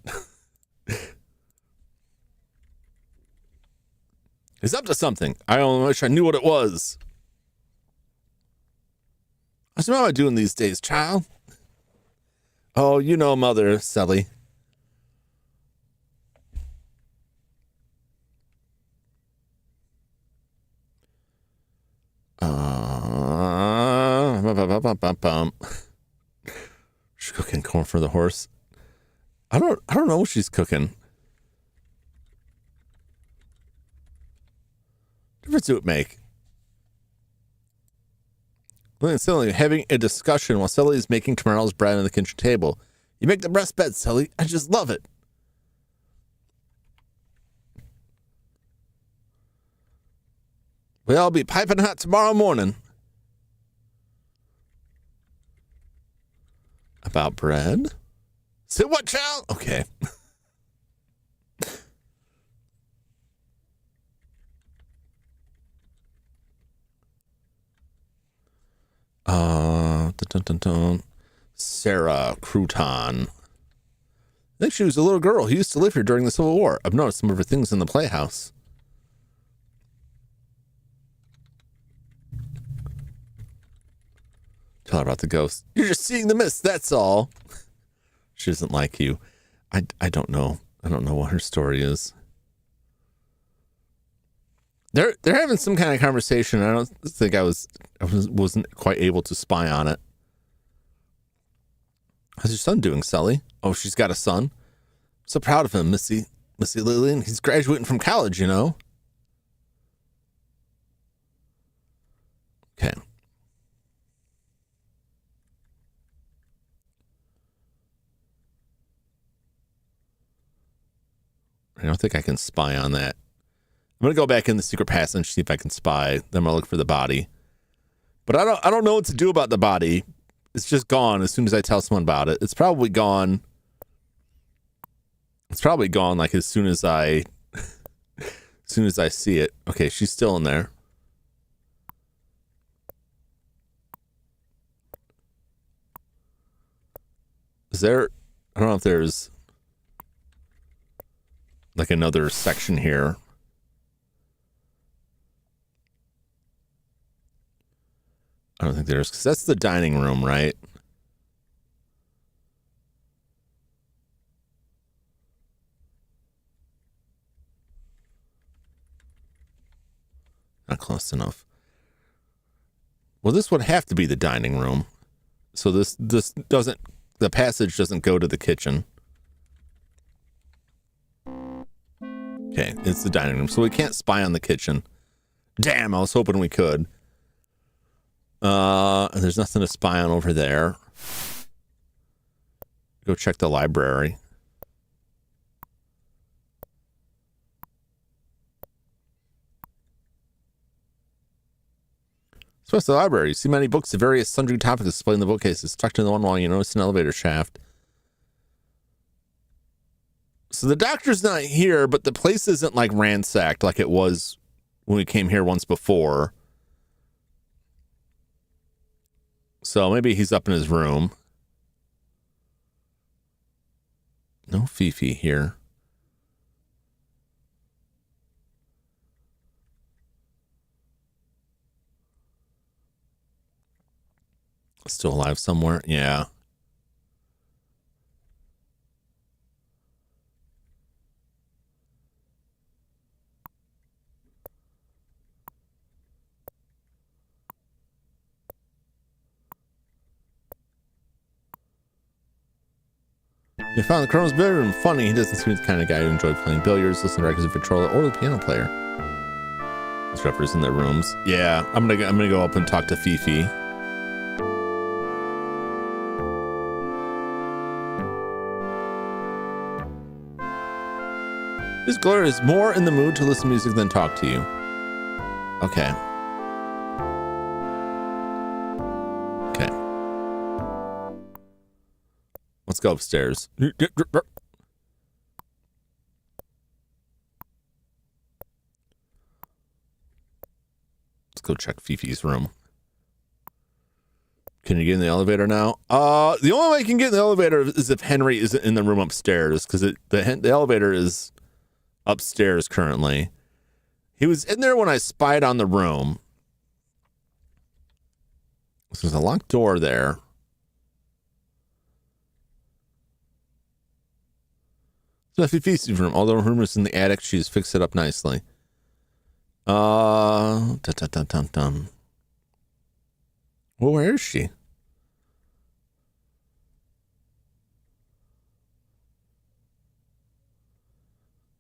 He's up to something. I only wish I knew what it was. What's the matter doing these days, child? Oh, you know, Mother, Sally. She's cooking corn for the horse. I don't know what she's cooking. What difference do it make? Silly, having a discussion while Sally is making tomorrow's bread on the kitchen table. You make the best bed, Sally. I just love it. We'll all be piping hot tomorrow morning. About bread? Say what, child? Okay. Sarah Crouton. I think she was a little girl who used to live here during the Civil War. I've noticed some of her things in the playhouse. Tell her about the ghost. You're just seeing the mist, that's all. She doesn't like you. I don't know. I don't know what her story is. They're having some kind of conversation. I don't think I wasn't quite able to spy on it. How's your son doing, Sally? Oh, she's got a son. So proud of him, Missy Lillian. He's graduating from college, you know. Okay. I don't think I can spy on that. I'm gonna go back in the secret passage, see if I can spy. Then I'm gonna look for the body. But I don't know what to do about the body. It's just gone as soon as I tell someone about it. It's probably gone. It's probably gone like as soon as I see it. Okay, she's still in there. Is there, I don't know if there's like another section here. I don't think there's, because that's the dining room, right? Not close enough. Well, this would have to be the dining room. So this doesn't, the passage doesn't go to the kitchen. Okay, it's the dining room. So we can't spy on the kitchen. Damn, I was hoping we could. There's nothing to spy on over there. Go check the library. So what's the library? You see many books of various sundry topics displayed in the bookcases. Tucked in the one wall, you notice an elevator shaft. So the doctor's not here, but the place isn't like ransacked like it was when we came here once before. So maybe he's up in his room. No Fifi here. Still alive somewhere? Yeah. You found the Colonel's bedroom funny. He doesn't seem the kind of guy who enjoyed playing billiards, listening to records of Victrola, or the piano player. Strippers in their rooms. Yeah, I'm gonna go up and talk to Fifi. This girl is more in the mood to listen to music than talk to you. Okay. Okay. Let's go upstairs. Let's go check Fifi's room. Can you get in the elevator now? The only way I can get in the elevator is if Henry isn't in the room upstairs, because the elevator is upstairs currently. He was in there when I spied on the room. So there's a locked door there. So Fifi's room. Although her room is in the attic, she's fixed it up nicely. Well, where is she?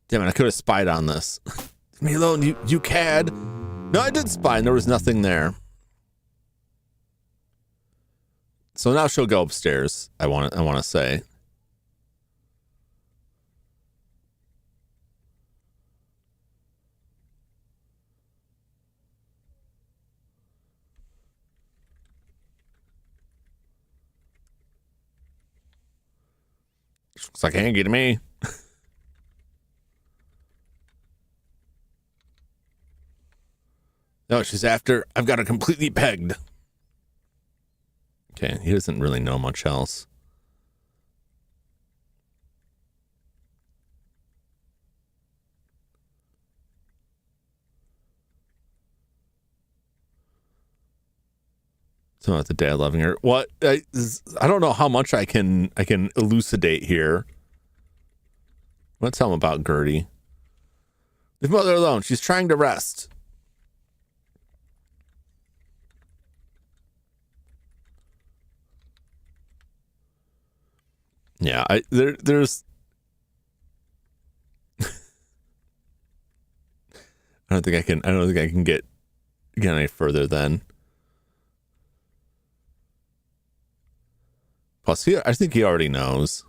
Damn it, I could have spied on this. Leave me alone, you cad. No, I did spy and there was nothing there. So now she'll go upstairs, I want to say. Looks like Angie to me. No, she's after. I've got her completely pegged. Okay, he doesn't really know much else. So about the dad loving her. What? I don't know how much I can elucidate here. Let's tell him about Gertie. Leave mother alone. She's trying to rest. Yeah, there's I don't think I can get any further then. Plus, I think he already knows.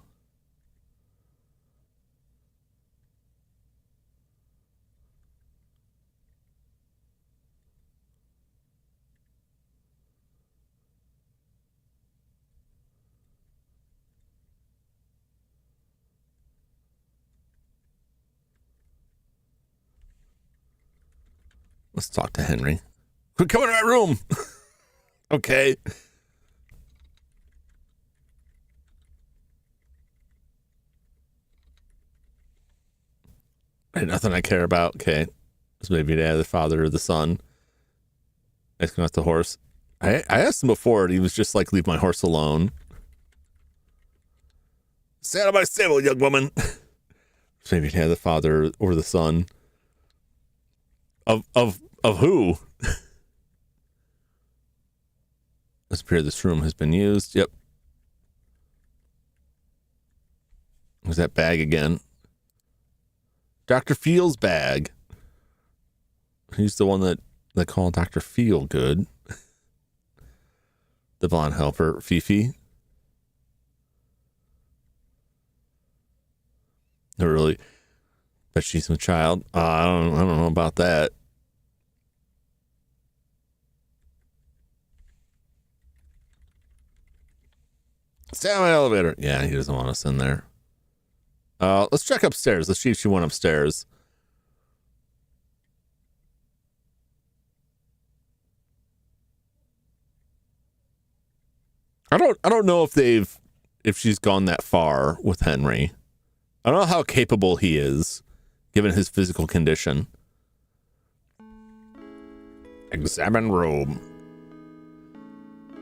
Let's talk to Henry. Quit coming to my room. Okay. Ain't nothing I care about. Okay. It's maybe the father or the son. Asking about the horse. I asked him before, and he was just like, leave my horse alone. Stay out of my stable, young woman. So maybe the father or the son. Of who? Let's appear this room has been used. Yep. There's that bag again. Dr. Feel's bag. He's the one that they call Dr. Feelgood. The blonde helper, Fifi. Not really. But she's a child. I don't know about that. Stay on my elevator. Yeah, he doesn't want us in there. Let's check upstairs. Let's see if she went upstairs. I don't know if she's gone that far with Henry. I don't know how capable he is, given his physical condition. Examine room.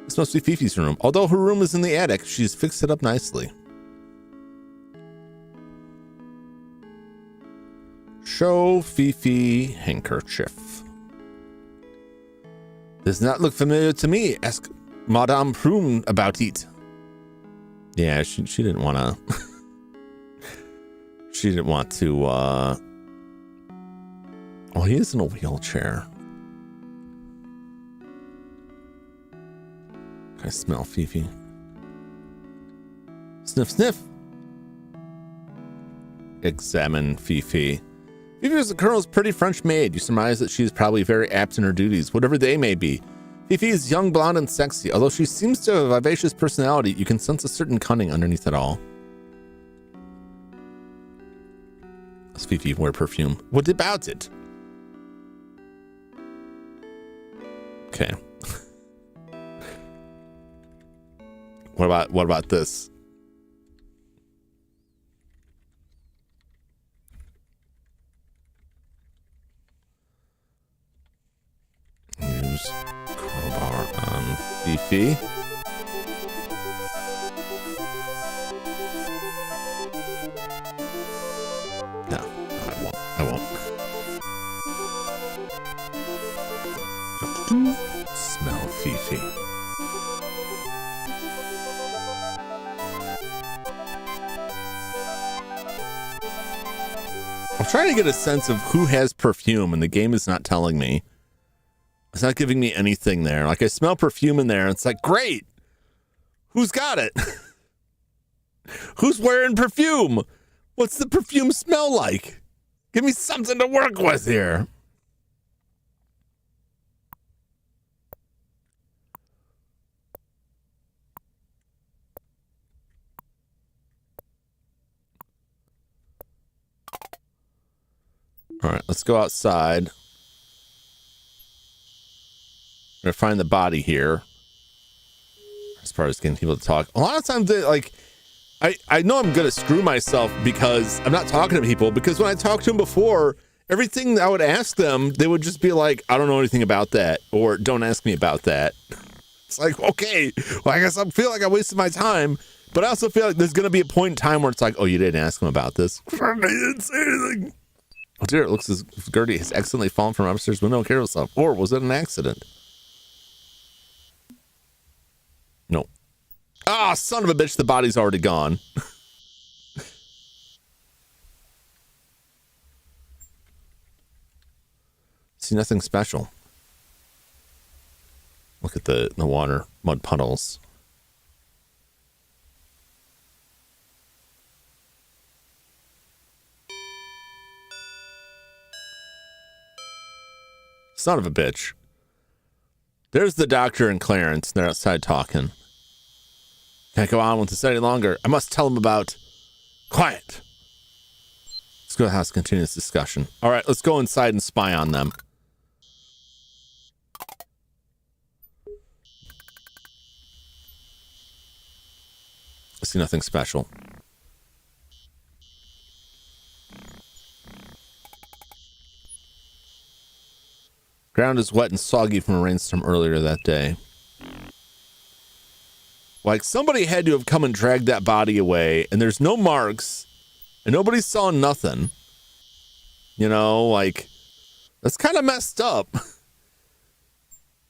This must be Fifi's room. Although her room is in the attic, she's fixed it up nicely. Show Fifi handkerchief. Does not look familiar to me. Ask Madame Prune about it. Yeah, she didn't want to. She didn't want to. Oh, he is in a wheelchair. I smell Fifi. Sniff, sniff. Examine Fifi. Fifi is the Colonel's pretty French maid. You surmise that she is probably very apt in her duties, whatever they may be. Fifi is young, blonde, and sexy. Although she seems to have a vivacious personality, you can sense a certain cunning underneath it all. Does Fifi wear perfume? What about it? Okay. What about this? Use crowbar on Fifi. No, I won't. Smell Fifi. I'm trying to get a sense of who has perfume, and the game is not telling me. It's not giving me anything there. Like, I smell perfume in there, and it's like, great! Who's got it? Who's wearing perfume? What's the perfume smell like? Give me something to work with here. All right, let's go outside. We're gonna find the body here. As far as getting people to talk, a lot of times they, like, I know I'm gonna screw myself because I'm not talking to people, because when I talked to them before, everything I would ask them, they would just be like, I don't know anything about that, or don't ask me about that. It's like, okay, well, I guess I feel like I wasted my time, but I also feel like there's gonna be a point in time where it's like, oh, you didn't ask them about this. I didn't say anything. Oh dear, it looks as if Gertie has accidentally fallen from upstairs with no care of herself. Or was it an accident? No. Ah, son of a bitch, the body's already gone. See, nothing special. Look at the water, mud puddles. Son of a bitch. There's the doctor and Clarence. They're outside talking. Can't go on with this any longer. I must tell him about... Quiet. Let's go to the house and continue this discussion. All right, let's go inside and spy on them. See, nothing special. Ground is wet and soggy from a rainstorm earlier that day. Like, somebody had to have come and dragged that body away, and there's no marks, and nobody saw nothing. You know, like, that's kind of messed up.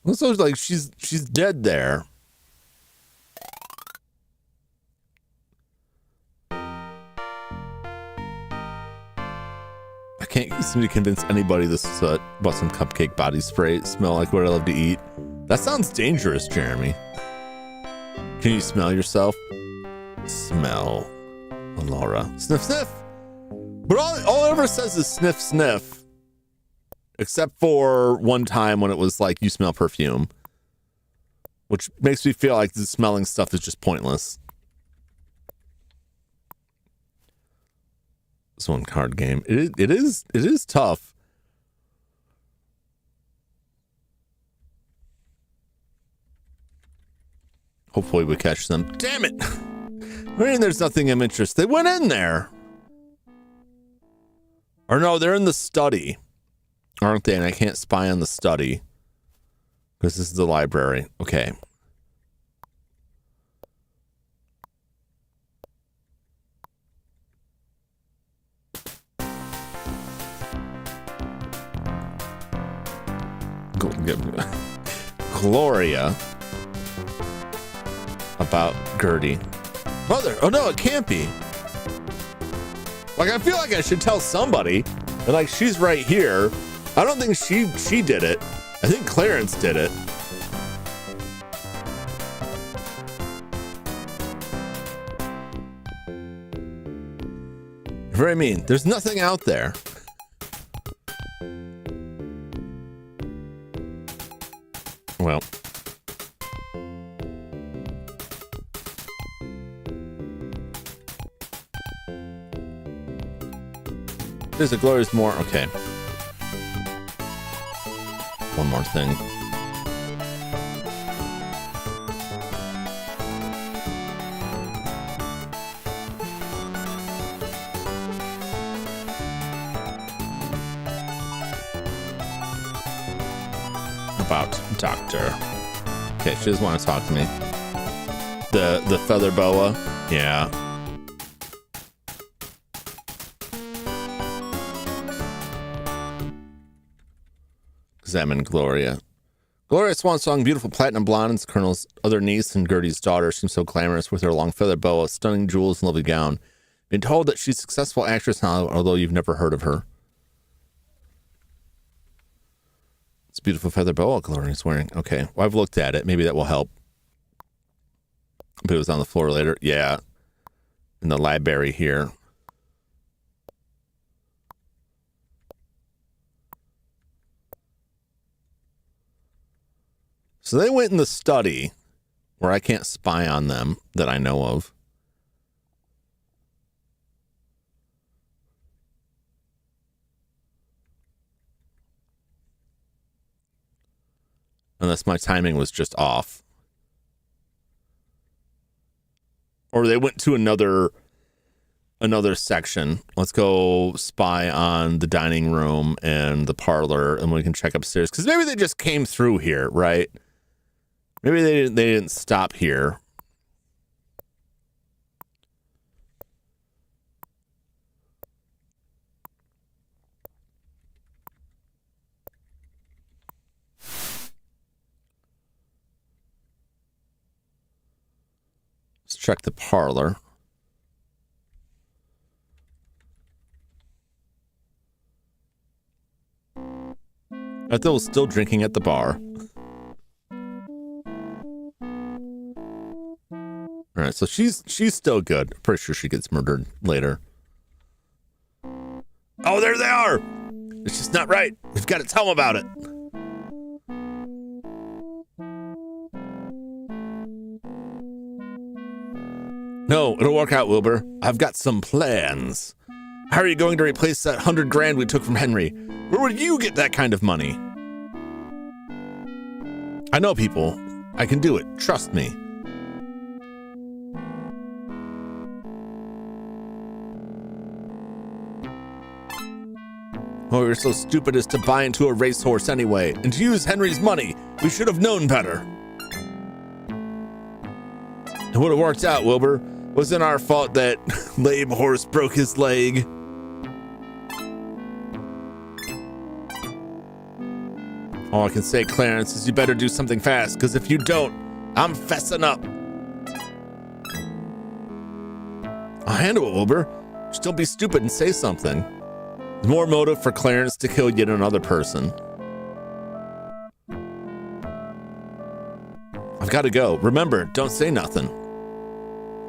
Also, like, she's dead there. I can't seem to convince anybody this is about some cupcake body spray. Smell like what I love to eat. That sounds dangerous, Jeremy. Can you smell yourself? Smell. Laura. Sniff, sniff. But all it ever says is sniff, sniff. Except for one time when it was like, you smell perfume. Which makes me feel like the smelling stuff is just pointless. This one card game. It is tough. Hopefully we catch them. Damn it! I mean, there's nothing of interest. They went in there. Or no, they're in the study. Aren't they? And I can't spy on the study. Because this is the library. Okay. Gloria about Gertie. Mother, oh no, it can't be. Like, I feel like I should tell somebody. And like, she's right here. I don't think she did it. I think Clarence did it. Very mean. There's nothing out there. Well. There's a glorious more. Okay. One more thing. About Doctor. Okay, she doesn't want to talk to me. The feather boa. Yeah. Examine Gloria. Gloria Swansong, beautiful platinum blonde, and Colonel's other niece and Gertie's daughter, seems so glamorous with her long feather boa, stunning jewels, and lovely gown. Been told that she's a successful actress now, although you've never heard of her. It's a beautiful feather boa Gloria's wearing. Okay, well, I've looked at it. Maybe that will help. But it was on the floor later. Yeah. In the library here. So they went in the study where I can't spy on them that I know of. Unless my timing was just off. Or they went to another section. Let's go spy on the dining room and the parlor, and we can check upstairs. Because maybe they just came through here, right? Maybe they didn't stop here. Let's check the parlor. Ethel was still drinking at the bar. All right, so she's still good. I'm pretty sure she gets murdered later. Oh, there they are! It's just not right. We've got to tell them about it. No, it'll work out, Wilbur. I've got some plans. How are you going to replace that $100,000 we took from Henry? Where would you get that kind of money? I know people. I can do it. Trust me. Oh, we were so stupid as to buy into a racehorse anyway, and to use Henry's money. We should have known better. It would have worked out, Wilbur. Wasn't our fault that lame horse broke his leg. All I can say, Clarence, is you better do something fast, because if you don't, I'm fessing up. I'll handle it, Wilbur. Just don't be stupid and say something. There's more motive for Clarence to kill yet another person. I've got to go. Remember, don't say nothing.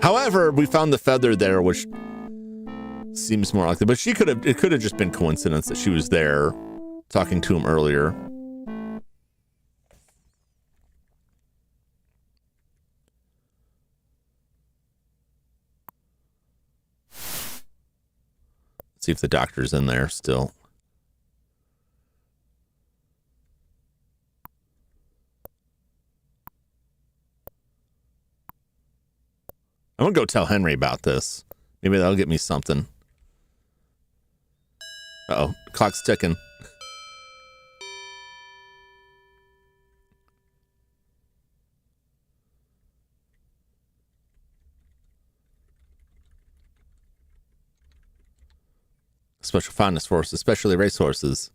However, we found the feather there, which seems more likely, but it could have just been coincidence that she was there talking to him earlier. Let's see if the doctor's in there still. I'm gonna go tell Henry about this. Maybe that'll get me something. Uh-oh, clock's ticking. Special fondness for us, especially racehorses.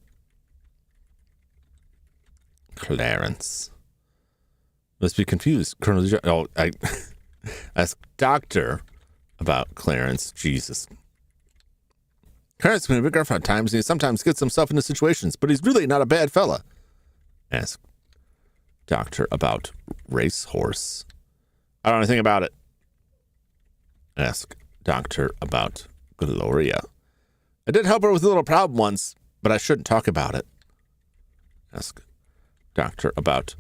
Clarence. Must be confused. Colonel, I ask Doctor about Clarence. Jesus. Clarence can be a big rough at times, and he sometimes gets himself into situations, but he's really not a bad fella. Ask Doctor about racehorse. I don't know anything about it. Ask Doctor about Gloria. I did help her with a little problem once, but I shouldn't talk about it. Ask Doctor about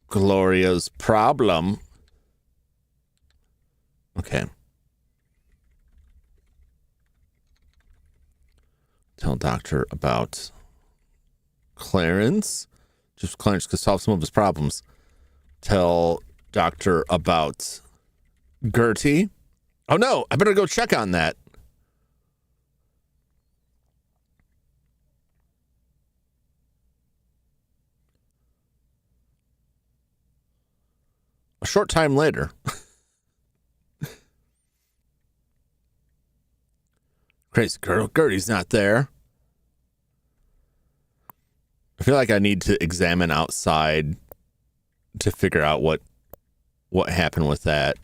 Gloria's problem. Okay. Tell Doctor about Clarence. Just Clarence could solve some of his problems. Tell Doctor about Gertie. Oh no, I better go check on that. A short time later. Crazy girl, Gertie's not there. I feel like I need to examine outside to figure out what happened with that.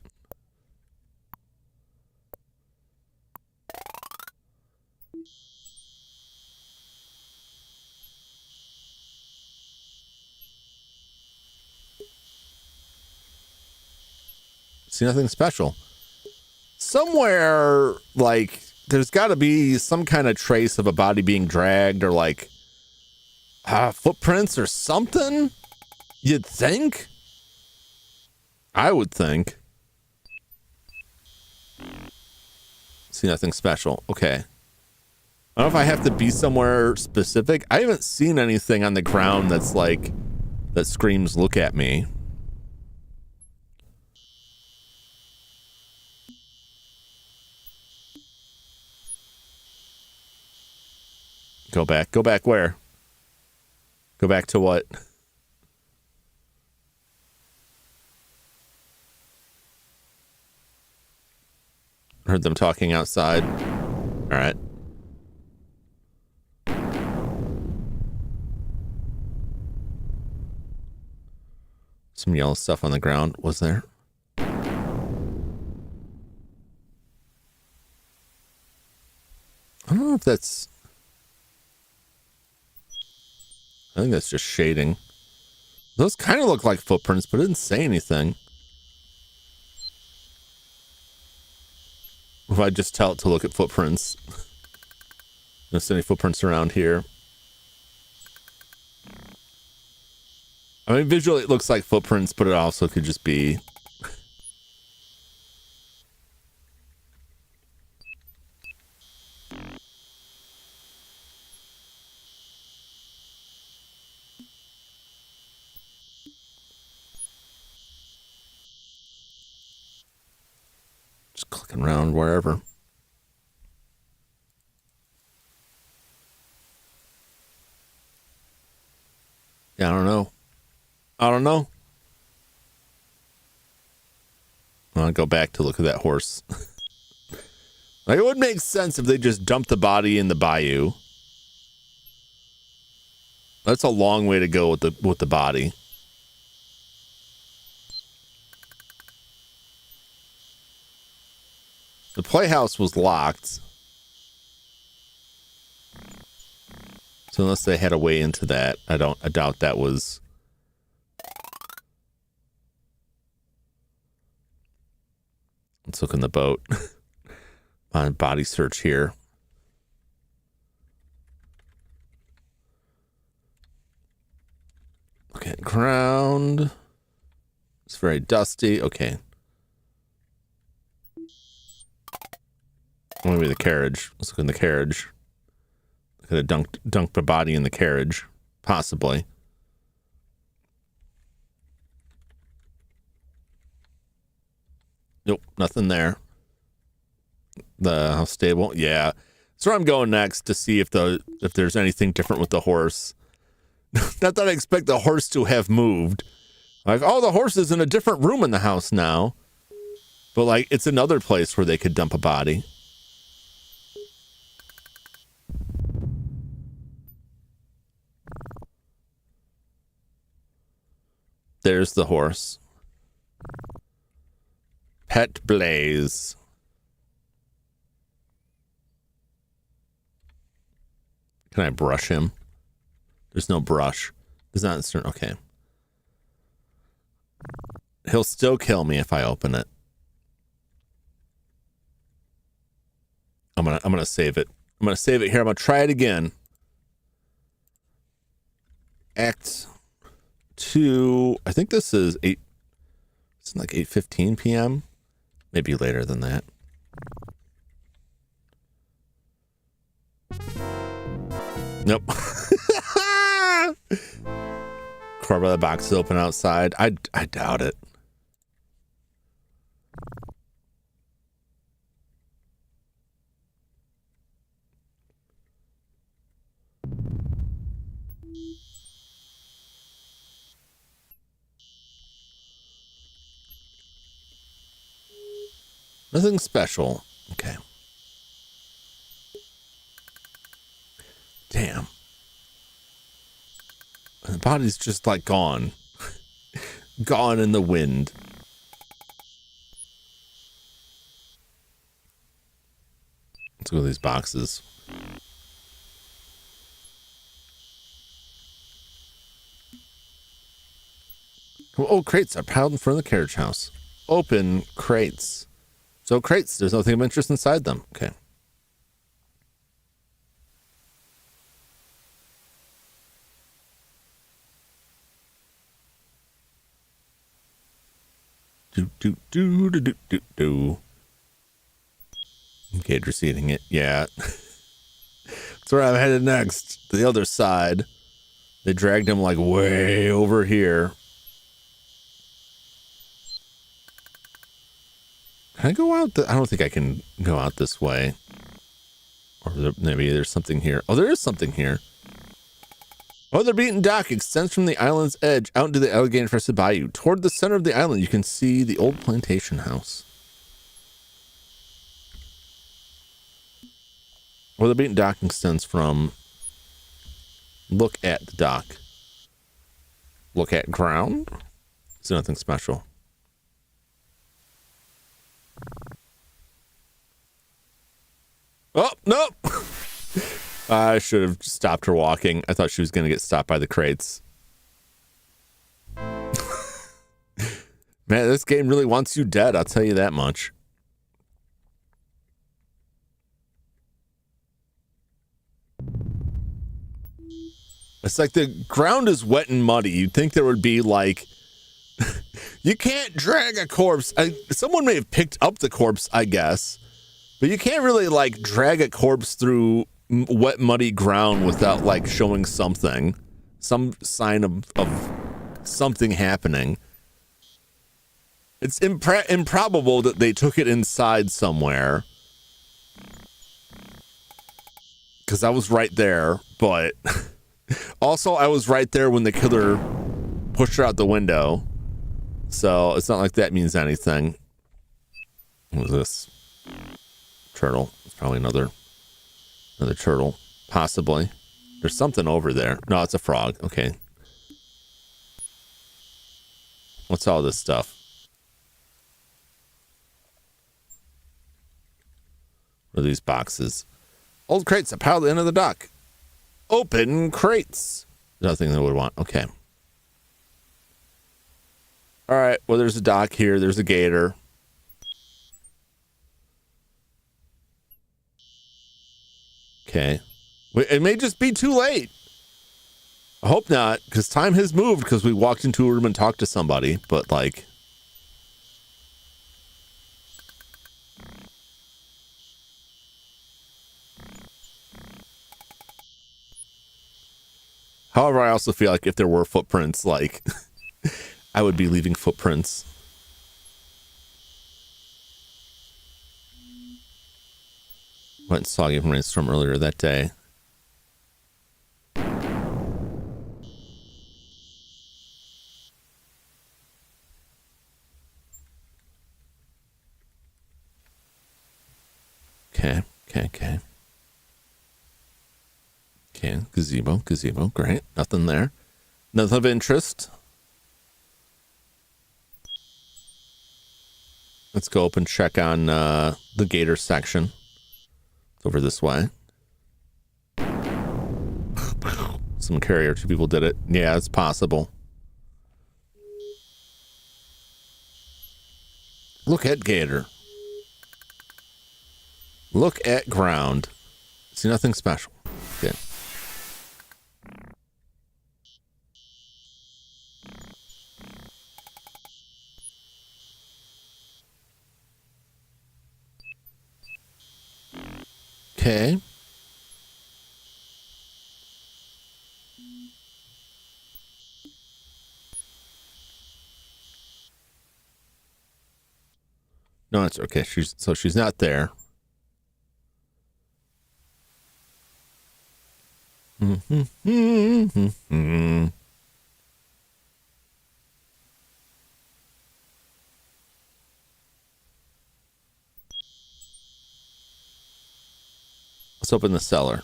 See nothing special. Somewhere, like, there's got to be some kind of trace of a body being dragged or, like, footprints or something? You'd think? I would think. See nothing special. Okay. I don't know if I have to be somewhere specific. I haven't seen anything on the ground that's, like, that screams, look at me. Go back. Go back where? Go back to what? Heard them talking outside. All right. Some yellow stuff on the ground, was there? I don't know if that's... I think that's just shading. Those kind of look like footprints, but it didn't say anything. If I just tell it to look at footprints. There's any footprints around here. I mean, visually it looks like footprints, but it also could just be... just clicking around wherever. I don't know. I don't know. I'll go back to look at that horse. Like, it would make sense if they just dumped the body in the bayou. That's a long way to go with the body. The playhouse was locked. So unless they had a way into that, I doubt that was. Let's look in the boat. On body search here. Look at ground. It's very dusty. Okay. Maybe the carriage. Let's look in the carriage. Could have dunked a body in the carriage. Possibly. Nope, nothing there. How stable? Yeah. That's where I'm going next to see if there's anything different with the horse. Not that I expect the horse to have moved. Like, oh, the horse is in a different room in the house now. But, like, it's another place where they could dump a body. There's the horse. Pet Blaze. Can I brush him? There's no brush. There's not instant. Okay. He'll still kill me if I open it. I'm gonna save it. I'm gonna save it here. I'm gonna try it again. Act 2. I think this is 8. It's like 8:15 p.m. Maybe later than that. Nope. Car by the box is open outside. I doubt it. Nothing special. Okay. Damn. The body's just like gone. Gone in the wind. Let's go to these boxes. Oh, crates are piled in front of the carriage house. Open crates. So crates, there's nothing of interest inside them. Okay. Do. Okay, receiving it. Yeah. That's where I'm headed next. To the other side. They dragged him like way over here. Can I go out? I don't think I can go out this way. Or maybe there's something here. Oh, there is something here. Oh, the beaten dock extends from the island's edge out into the alligator-infested bayou. Toward the center of the island, you can see the old plantation house. Or the beaten dock extends from... Look at the dock. Look at ground? It's nothing special. Oh, no! I should have stopped her walking. I thought she was going to get stopped by the crates. Man, this game really wants you dead, I'll tell you that much. It's like the ground is wet and muddy. You'd think there would be like... You can't drag a corpse. Someone may have picked up the corpse, I guess. But you can't really, like, drag a corpse through wet, muddy ground without, like, showing something. Some sign of something happening. It's improbable that they took it inside somewhere. Because I was right there, but Also, I was right there when the killer pushed her out the window. So it's not like that means anything. What was this? Turtle. It's probably another turtle. Possibly. There's something over there. No, it's a frog. Okay. What's all this stuff? What are these boxes? Old crates that pile at the end of the dock. Open crates. Nothing they would want. Okay. All right. Well, there's a dock here. There's a gator. Okay. It may just be too late. I hope not, because time has moved because we walked into a room and talked to somebody, but like... However, I also feel like if there were footprints, like, I would be leaving footprints. Went and saw a rainstorm earlier that day. Okay. Okay, gazebo, great. Nothing there. Nothing of interest. Let's go up and check on the gator section. It's over this way. Some carrier, 2 people did it. Yeah, it's possible. Look at gator. Look at ground. See nothing special. Okay. Okay. No, it's okay. She's not there. Let's open the cellar.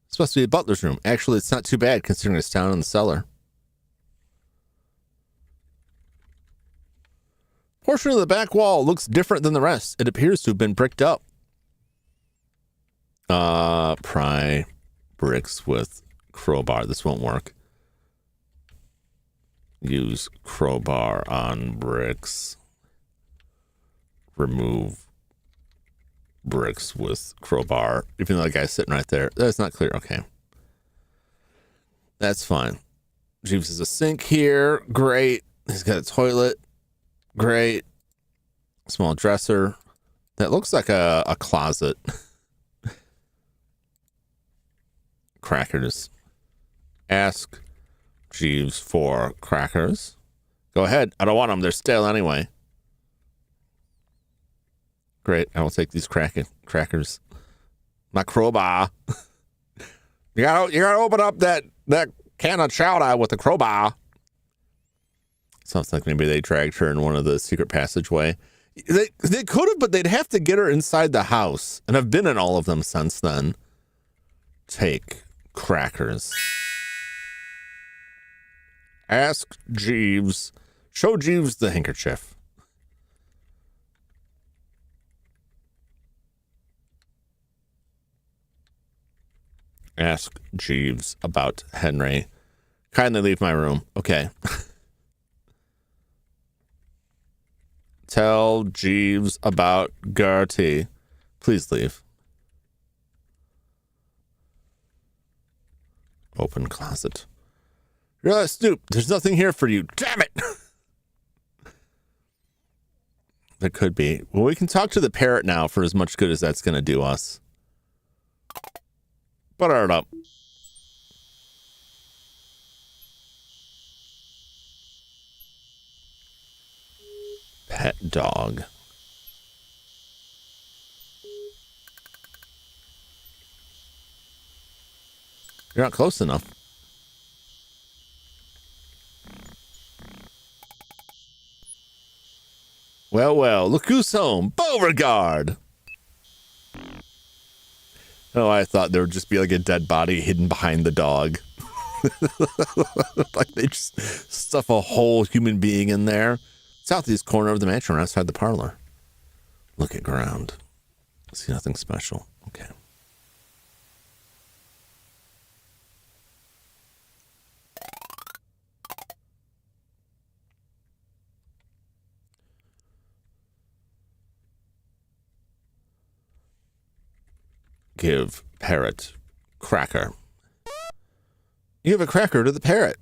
It's supposed to be a butler's room. Actually, it's not too bad considering it's down in the cellar. Portion of the back wall looks different than the rest. It appears to have been bricked up. Pry bricks with crowbar. This won't work. Use crowbar on bricks. Remove bricks with crowbar. Even though the guy's sitting right there. That's not clear. Okay. That's fine. Jeeves has a sink here. Great. He's got a toilet. Great. Small dresser. That looks like a closet. Crackers. Ask Jeeves for crackers. Go ahead. I don't want them. They're stale anyway. Great. I will take these crackers. My crowbar. You gotta open up that can of chowder with the crowbar. Sounds like maybe they dragged her in one of the secret passageway. They could have, but they'd have to get her inside the house. And I've been in all of them since then. Take crackers. Ask Jeeves. Show Jeeves the handkerchief. Ask Jeeves about Henry. Kindly leave my room. Okay. Tell Jeeves about Gertie. Please leave. Open closet. You're a snoop. There's nothing here for you. Damn it. There could be. Well, we can talk to the parrot now for as much good as that's going to do us. Butter it up. Pet dog. You're not close enough. Well, well, look who's home. Beauregard! Oh, I thought there would just be like a dead body hidden behind the dog. Like they just stuff a whole human being in there. Southeast corner of the mansion, right outside the parlor. Look at ground. See nothing special. Okay. Give parrot cracker. You give a cracker to the parrot.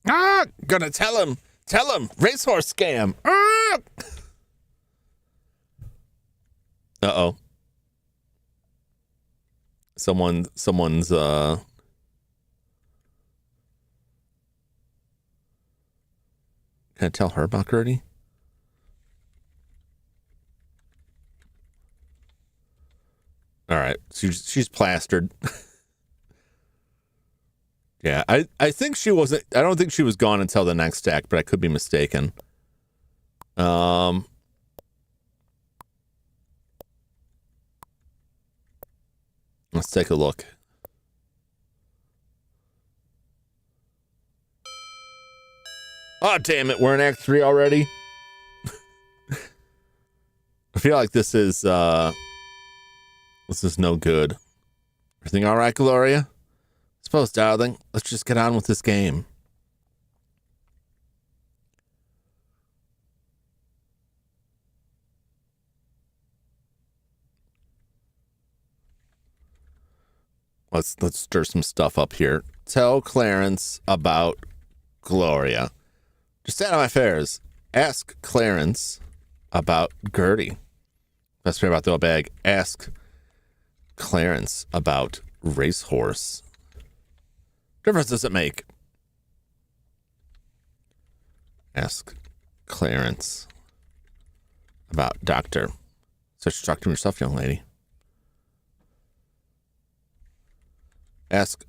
Ah, gonna tell him. Tell him. Racehorse scam. Ah! Uh-oh. Someone's can I tell her about Gertie? All right. She's plastered. Yeah, I think she wasn't. I don't think she was gone until the next act, but I could be mistaken. Let's take a look. Oh, damn it. We're in Act 3 already. I feel like this is no good. Everything all right, Gloria? Suppose, darling. Let's just get on with this game. Let's stir some stuff up here. Tell Clarence about Gloria. Just out of my affairs. Ask Clarence about Gertie. Best way about the old bag. Ask Clarence about Racehorse. Difference does it make? Ask Clarence about Doctor. Such talk to yourself, young lady. Ask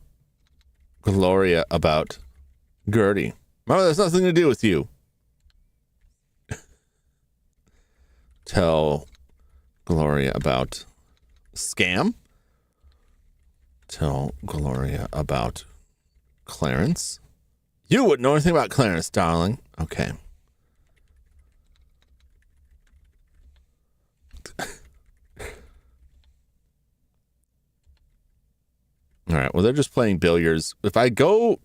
Gloria about Gertie. Mama, that's nothing to do with you. Tell Gloria about Scam. Tell Gloria about Clarence. You wouldn't know anything about Clarence, darling. Okay. All right. Well, they're just playing billiards. If I go,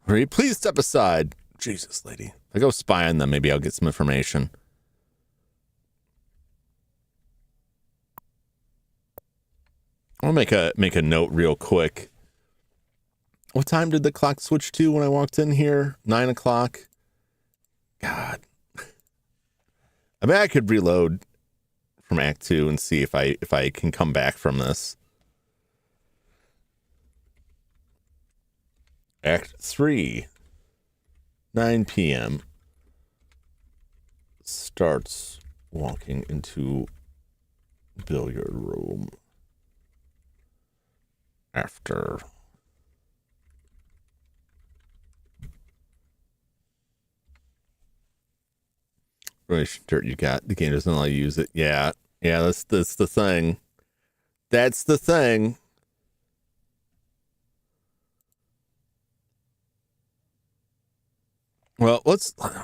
please step aside. Jesus, lady. If I go spy on them, maybe I'll get some information. I'll make a note real quick. What time did the clock switch to when I walked in here? 9 o'clock. God. I mean, I could reload from Act 2 and see if I can come back from this. Act 3. 9 p.m. Starts walking into billiard room. After relation dirt you got, the game doesn't allow you to use it. Yeah, that's the thing. That's the thing. Well,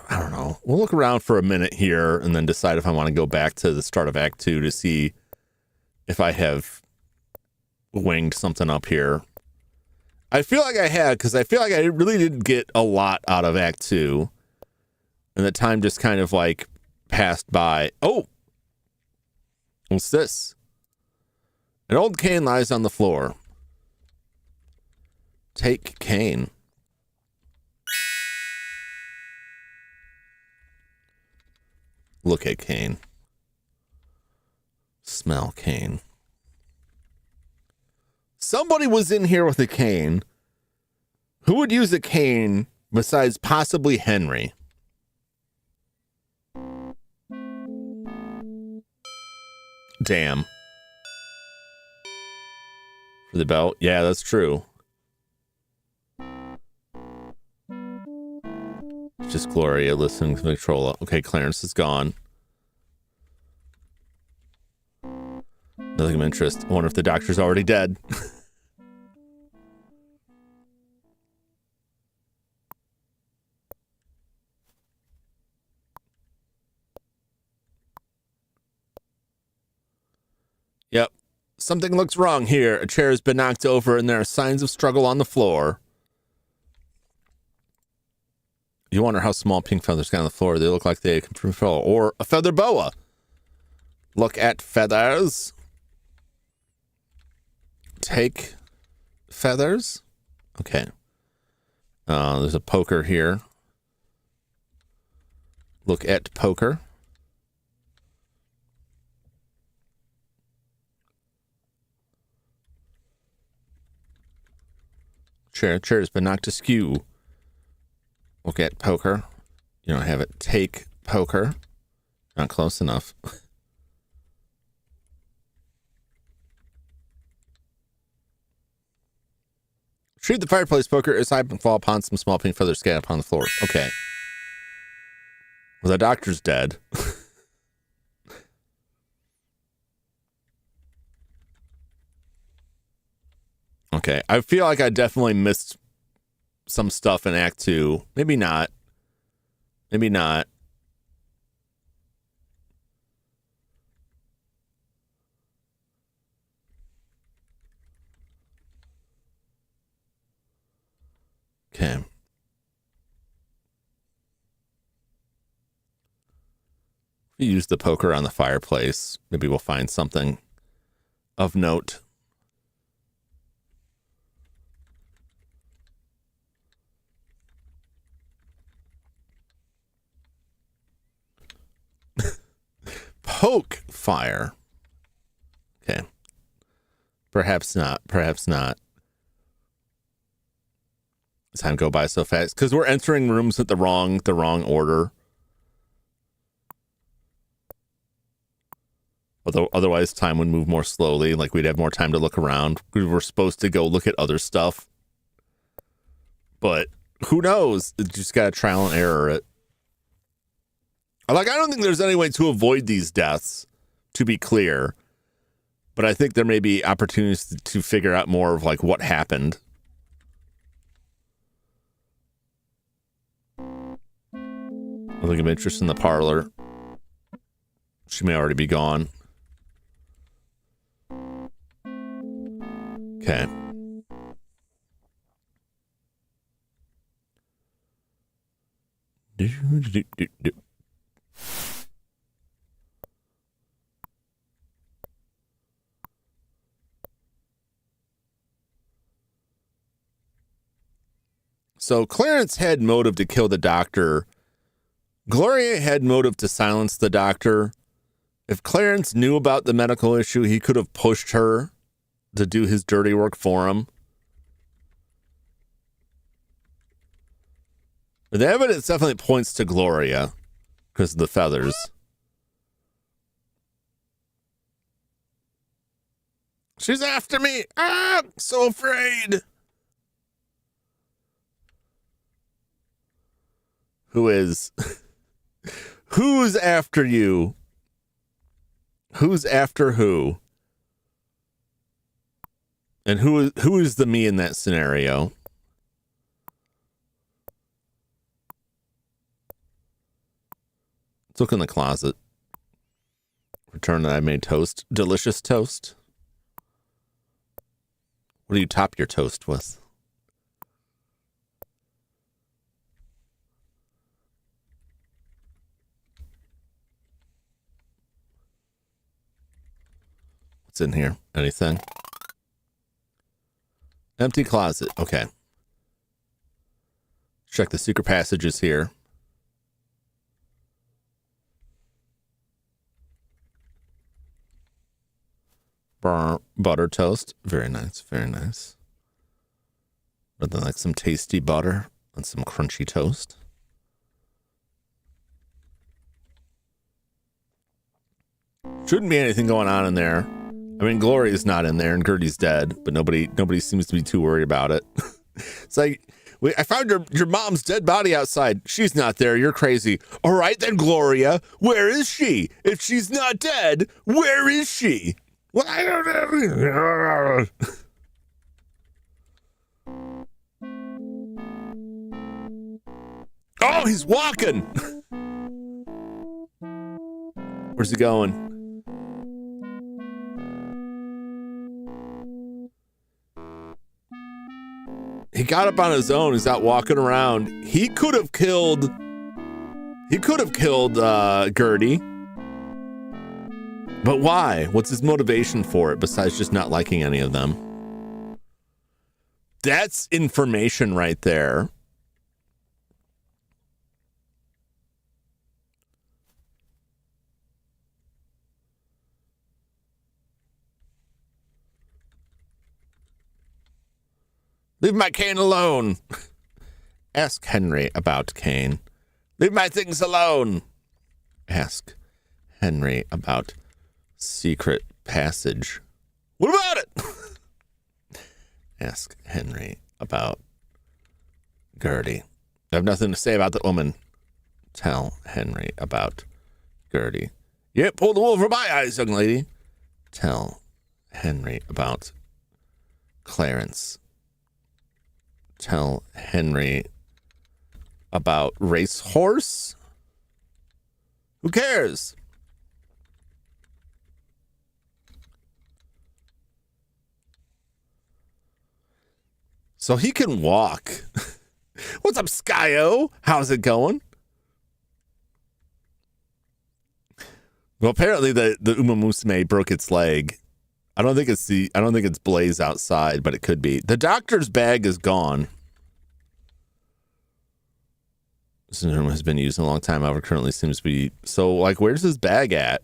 I don't know. We'll look around for a minute here and then decide if I want to go back to the start of Act 2 to see if I have winged something up here. I feel like I had, because I feel like I really didn't get a lot out of Act 2. And the time just kind of like passed by. Oh! What's this? An old cane lies on the floor. Take cane. Look at cane. Smell cane. Somebody was in here with a cane. Who would use a cane besides possibly Henry? Damn. For the belt? Yeah, that's true. It's just Gloria listening to Victrola. Okay, Clarence is gone. Nothing of interest. I wonder if the doctor's already dead. Yep. Something looks wrong here. A chair has been knocked over and there are signs of struggle on the floor. You wonder how small pink feathers got on the floor. They look like they come from a fellow or a feather boa. Look at feathers. Take feathers. Okay. There's a poker here. Look at poker. Chair has been knocked askew. Look at poker. You don't have it. Take poker. Not close enough. Shoot the fireplace poker as I fall upon some small pink feathers scattered upon the floor. Okay. Well, the doctor's dead. Okay. I feel like I definitely missed some stuff in Act 2. Maybe not. Maybe not. Okay. We use the poker on the fireplace. Maybe we'll find something of note. Poke fire. Okay. Perhaps not. Perhaps not. Time go by so fast because we're entering rooms at the wrong order. Although otherwise time would move more slowly, like we'd have more time to look around. We were supposed to go look at other stuff. But who knows? You just gotta trial and error it. Like, I don't think there's any way to avoid these deaths, to be clear. But I think there may be opportunities to figure out more of like what happened. Nothing of interest in the parlor. She may already be gone. Okay. So Clarence had motive to kill the doctor. Gloria had motive to silence the doctor. If Clarence knew about the medical issue, he could have pushed her to do his dirty work for him. The evidence definitely points to Gloria because of the feathers. She's after me. Ah, so afraid. Who is? Who's after you? Who's after who? And who is the me in that scenario? Let's look in the closet. Return that I made toast. Delicious toast. What do you top your toast with? What's in here? Anything? Empty closet. Okay. Check the secret passages here. Butter toast. Very nice. Very nice. But then like some tasty butter and some crunchy toast. Shouldn't be anything going on in there. I mean, Gloria's not in there and Gertie's dead, but nobody seems to be too worried about it. It's like, I found your mom's dead body outside. She's not there. You're crazy. All right then, Gloria. Where is she? If she's not dead, where is she? Well, I don't know. Oh, he's walking. Where's he going? He got up on his own. He's out walking around. He could have killed Gertie. But why? What's his motivation for it besides just not liking any of them? That's information right there. Leave my cane alone. Ask Henry about Cane. Leave my things alone. Ask Henry about secret passage. What about it? Ask Henry about Gertie. I have nothing to say about the woman. Tell Henry about Gertie. Yep, pull the wool over my eyes, young lady. Tell Henry about Clarence. Tell Henry about racehorse? Who cares? So he can walk. What's up, Skyo? How's it going? Well, apparently the Uma Musume broke its leg. I don't think it's Blaze outside, but it could be. The doctor's bag is gone. This room has been used in a long time, however, currently seems to be. So, like, where's his bag at?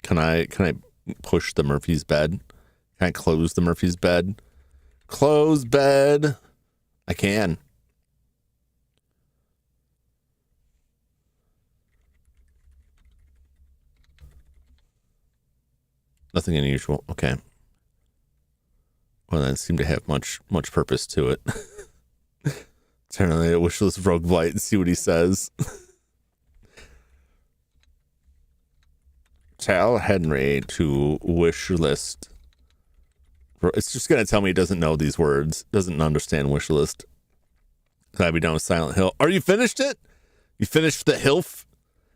Can I push the Murphy's bed? Can I close the Murphy's bed? Close bed. I can. Nothing unusual. Okay. Well, that seemed to have much purpose to it. Turn on the wish list of Rogue Blight and see what he says. Tell Henry to wish list. It's just going to tell me he doesn't know these words. Doesn't understand wish list. Glad we done with Silent Hill. Are you finished it? You finished the Hilf?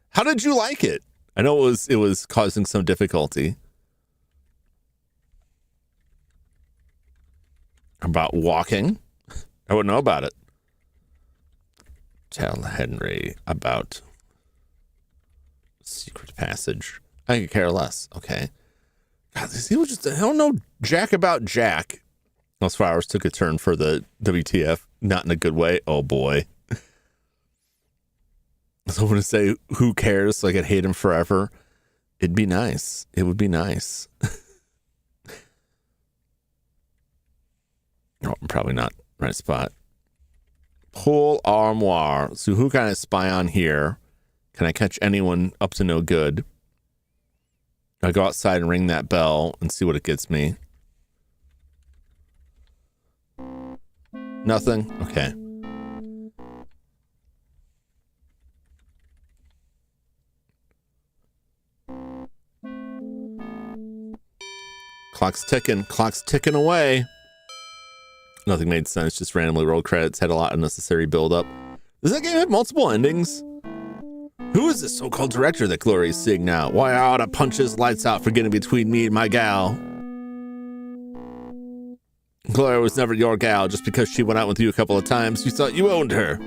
How did you like it? I know it was causing some difficulty. About walking? I wouldn't know about it. Tell Henry about secret passage. I could care less. Okay. God, he was just, I don't know jack about Jack. Those flowers took a turn for the WTF. Not in a good way. Oh boy. So I'm going to say, who cares? Like, I'd hate him forever. It'd be nice. It would be nice. Oh, probably not right spot. Pull armoire. So who can I spy on here? Can I catch anyone up to no good? I go outside and ring that bell and see what it gets me. Nothing? Okay. Clock's ticking away. Nothing made sense, just randomly rolled credits, had a lot of unnecessary build-up. Does that game have multiple endings? Who is this so-called director that Glory is seeing now? Why I ought to punch his lights out for getting between me and my gal. Gloria was never your gal. Just because she went out with you a couple of times, you thought you owned her.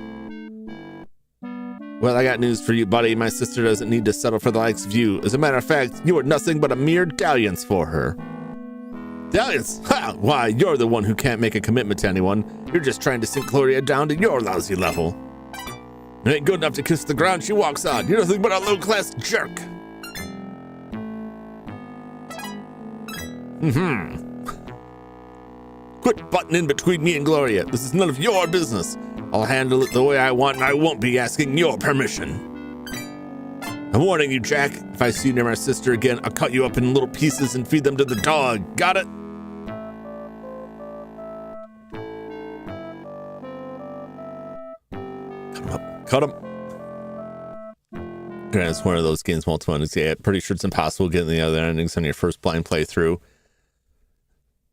Well, I got news for you, buddy. My sister doesn't need to settle for the likes of you. As a matter of fact, you are nothing but a mere dalliance for her. Dalliance? Ha! Why, you're the one who can't make a commitment to anyone. You're just trying to sink Gloria down to your lousy level. It ain't good enough to kiss the ground she walks on. You're nothing but a low-class jerk. Quit butting in between me and Gloria. This is none of your business. I'll handle it the way I want, and I won't be asking your permission. I'm warning you, Jack. If I see you near my sister again, I'll cut you up in little pieces and feed them to the dog. Got it? Cut him up. Cut him. Yeah, it's one of those games multiple endings. Yeah, pretty sure it's impossible getting the other endings on your first blind playthrough.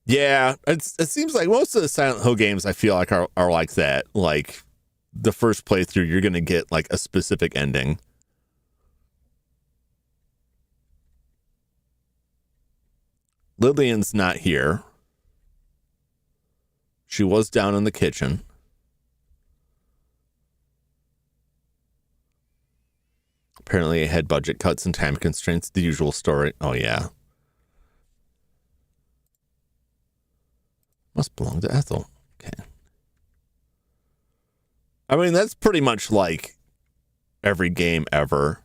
Yeah, it seems like most of the Silent Hill games I feel like are like that. Like the first playthrough, you're gonna get like a specific ending. Lillian's not here. She was down in the kitchen. Apparently it had budget cuts and time constraints. The usual story. Oh, yeah. Must belong to Ethel. Okay. I mean, that's pretty much like every game ever.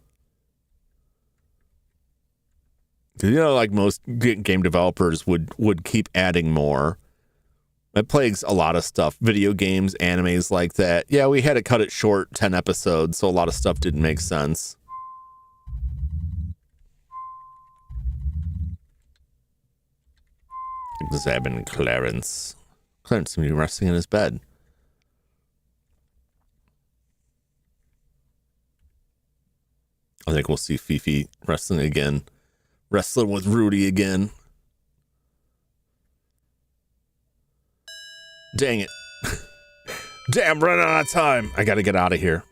You know, like most game developers would keep adding more. It plagues a lot of stuff. Video games, animes like that. Yeah, we had to cut it short, 10 episodes, so a lot of stuff didn't make sense. Examine Clarence. Clarence seems to be resting in his bed. I think we'll see Fifi wrestling again. Wrestling with Rudy again. Dang it. Damn, running out of time. I gotta get out of here.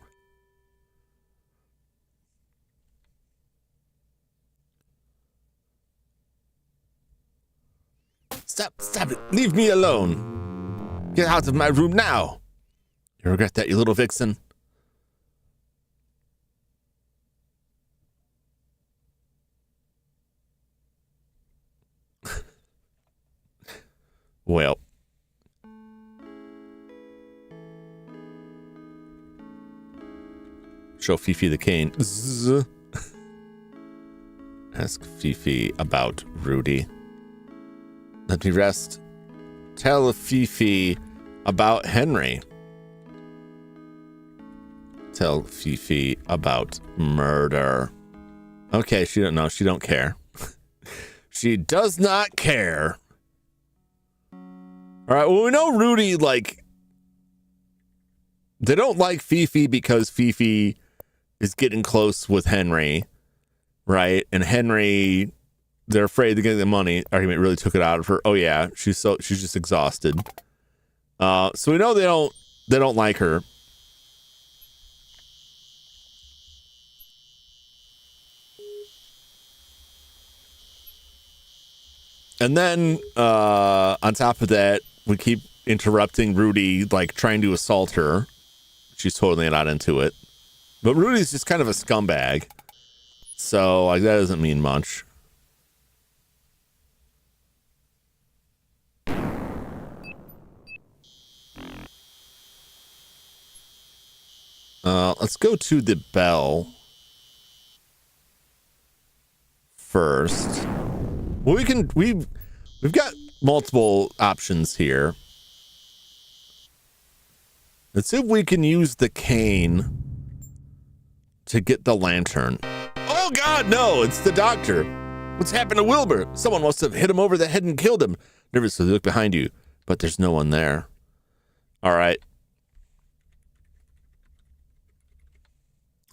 Stop it. Leave me alone. Get out of my room now. You regret that, you little vixen. Well. Show Fifi the cane. Zzz. Ask Fifi about Rudy. Let me rest. Tell Fifi about Henry. Tell Fifi about murder. Okay, she don't know. She don't care. She does not care. All right, well, we know Rudy, like, they don't like Fifi because Fifi is getting close with Henry, right? And Henry, they're afraid to get the money argument really took it out of her. Oh yeah, she's just exhausted. So we know they don't like her. And then on top of that, we keep interrupting Rudy, like trying to assault her. She's totally not into it. But Rudy's just kind of a scumbag. So like that doesn't mean much. Let's go to the bell first. Well, we've got multiple options here. Let's see if we can use the cane to get the lantern. Oh God, no, it's the doctor. What's happened to Wilbur? Someone must have hit him over the head and killed him. Nervously look behind you, but there's no one there. All right.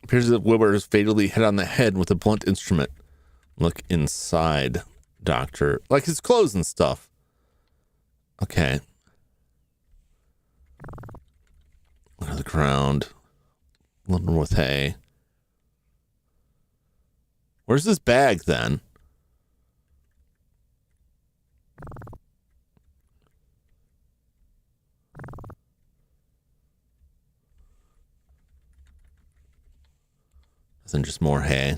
Appears that Wilbur is fatally hit on the head with a blunt instrument. Look inside, doctor. Like his clothes and stuff. Okay. Look at the ground. Lumber with hay. Where's this bag then? Isn't just more hay?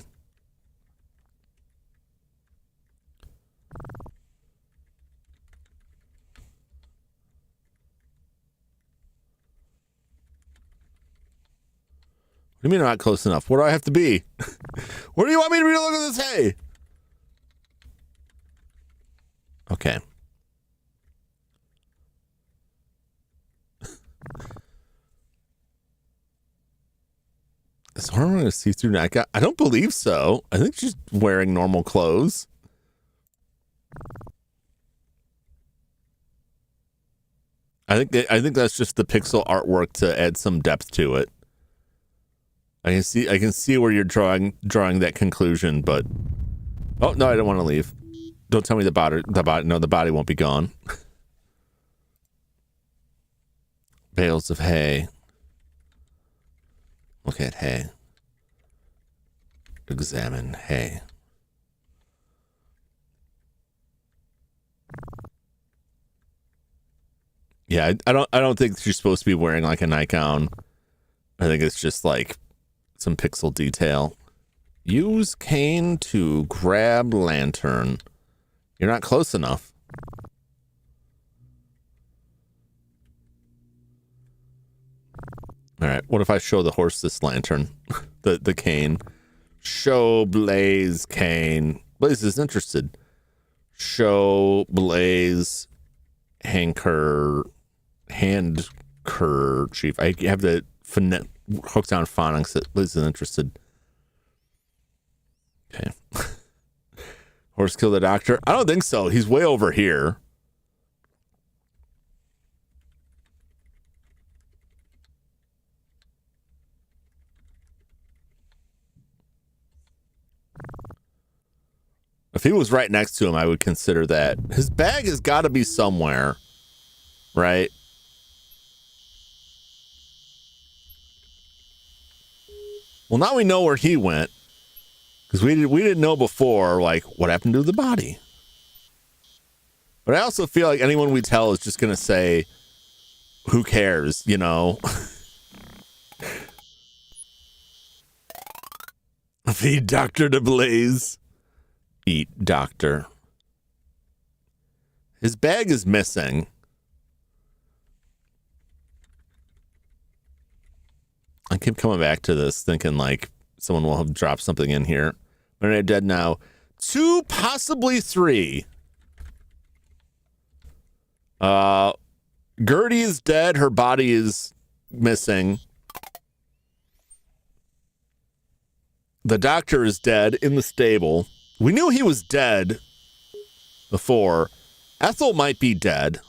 What do you mean I'm not close enough? Where do I have to be? Where do you want me to be to look at this hay? Okay. Is Horn wearing a see-through nightgown? I don't believe so. I think she's wearing normal clothes. I think that's just the pixel artwork to add some depth to it. I can see where you're drawing that conclusion, but oh no, I don't want to leave. Don't tell me the body won't be gone. Bales of hay. Look at hay. Examine hay. Yeah, I don't think she's supposed to be wearing like a nightgown. I think it's just like some pixel detail. Use cane to grab lantern. You're not close enough. All right, what if I show the horse this lantern? the cane. Show Blaze cane. Blaze is interested. Show Blaze handkerchief. I have the hooked down phonics that Blaze is interested. Okay. Horse kill the doctor? I don't think so. He's way over here. If he was right next to him, I would consider that. His bag has got to be somewhere, right? Well, now we know where he went. Because we didn't know before, like, what happened to the body. But I also feel like anyone we tell is just going to say, who cares, you know? Feed Doctor to Blaze. Eat Doctor. His bag is missing. I keep coming back to this thinking like someone will have dropped something in here. They're dead now. 2, possibly 3. Gertie is dead. Her body is missing. The doctor is dead in the stable. We knew he was dead before. Ethel might be dead.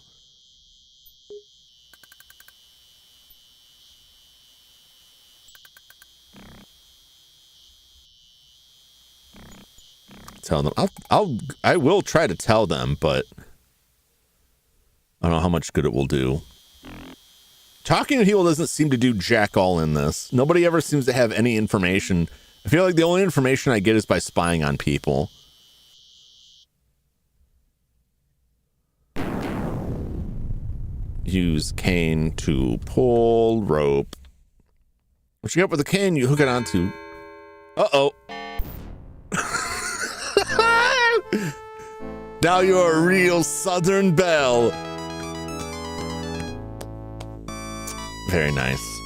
Tell them. I will try to tell them, but I don't know how much good it will do. Talking to people doesn't seem to do jack all in this. Nobody ever seems to have any information. I feel like the only information I get is by spying on people. Use cane to pull rope. What you got with the cane? You hook it onto. Uh-oh. Now you're a real Southern belle. Very nice.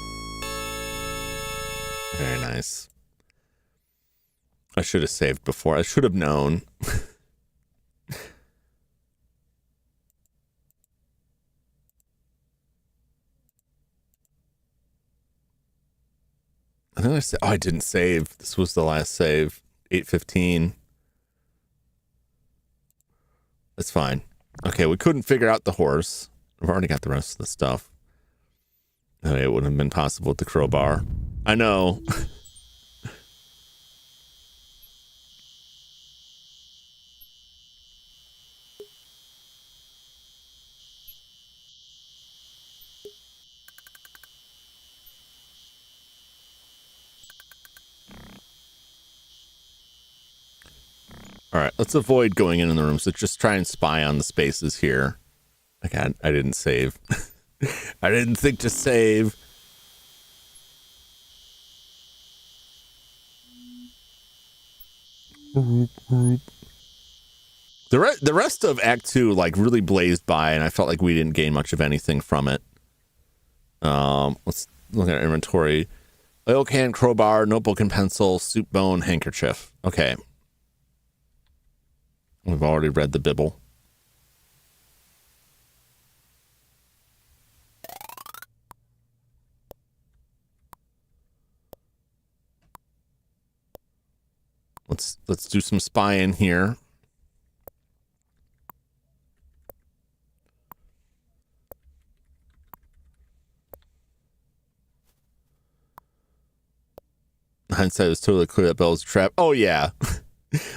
Very nice. I should have saved before. I should have known. I think I said, oh, I didn't save. This was the last save. 8:15. That's fine. Okay, we couldn't figure out the horse. I've already got the rest of the stuff. Oh, it wouldn't have been possible with the crowbar. I know. All right, let's avoid going in the room. So just try and spy on the spaces here. Okay, I didn't save. I didn't think to save. The rest of Act 2 like really blazed by, and I felt like we didn't gain much of anything from it. Let's look at our inventory. Oil can, crowbar, notebook and pencil, soup bone, handkerchief. Okay. We've already read the Bible. Let's do some spying here. Hindsight was totally clear that Bell was a trap. Oh yeah.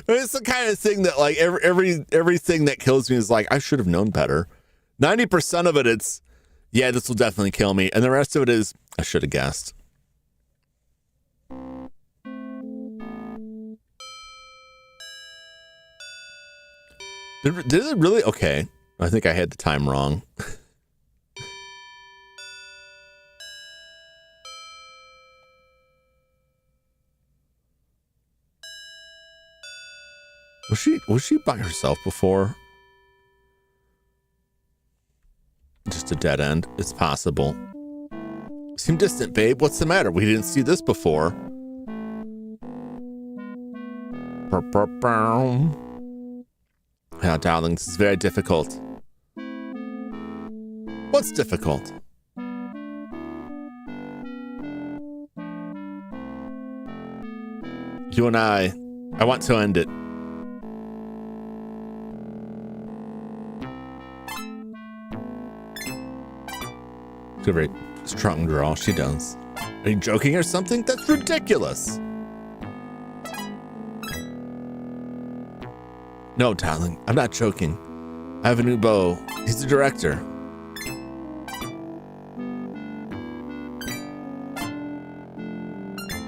It's the kind of thing that like everything that kills me is like, I should have known better. 90% of it, it's, yeah, this will definitely kill me. And the rest of it is, I should have guessed. Did it really? Okay. I think I had the time wrong. Was she by herself before? Just a dead end. It's possible. Seem distant, babe. What's the matter? We didn't see this before. Yeah, darling, this is very difficult. What's difficult? You and I want to end it. She's a very strong girl. She does. Are you joking or something? That's ridiculous. No, darling, I'm not joking. I have a new beau. He's the director.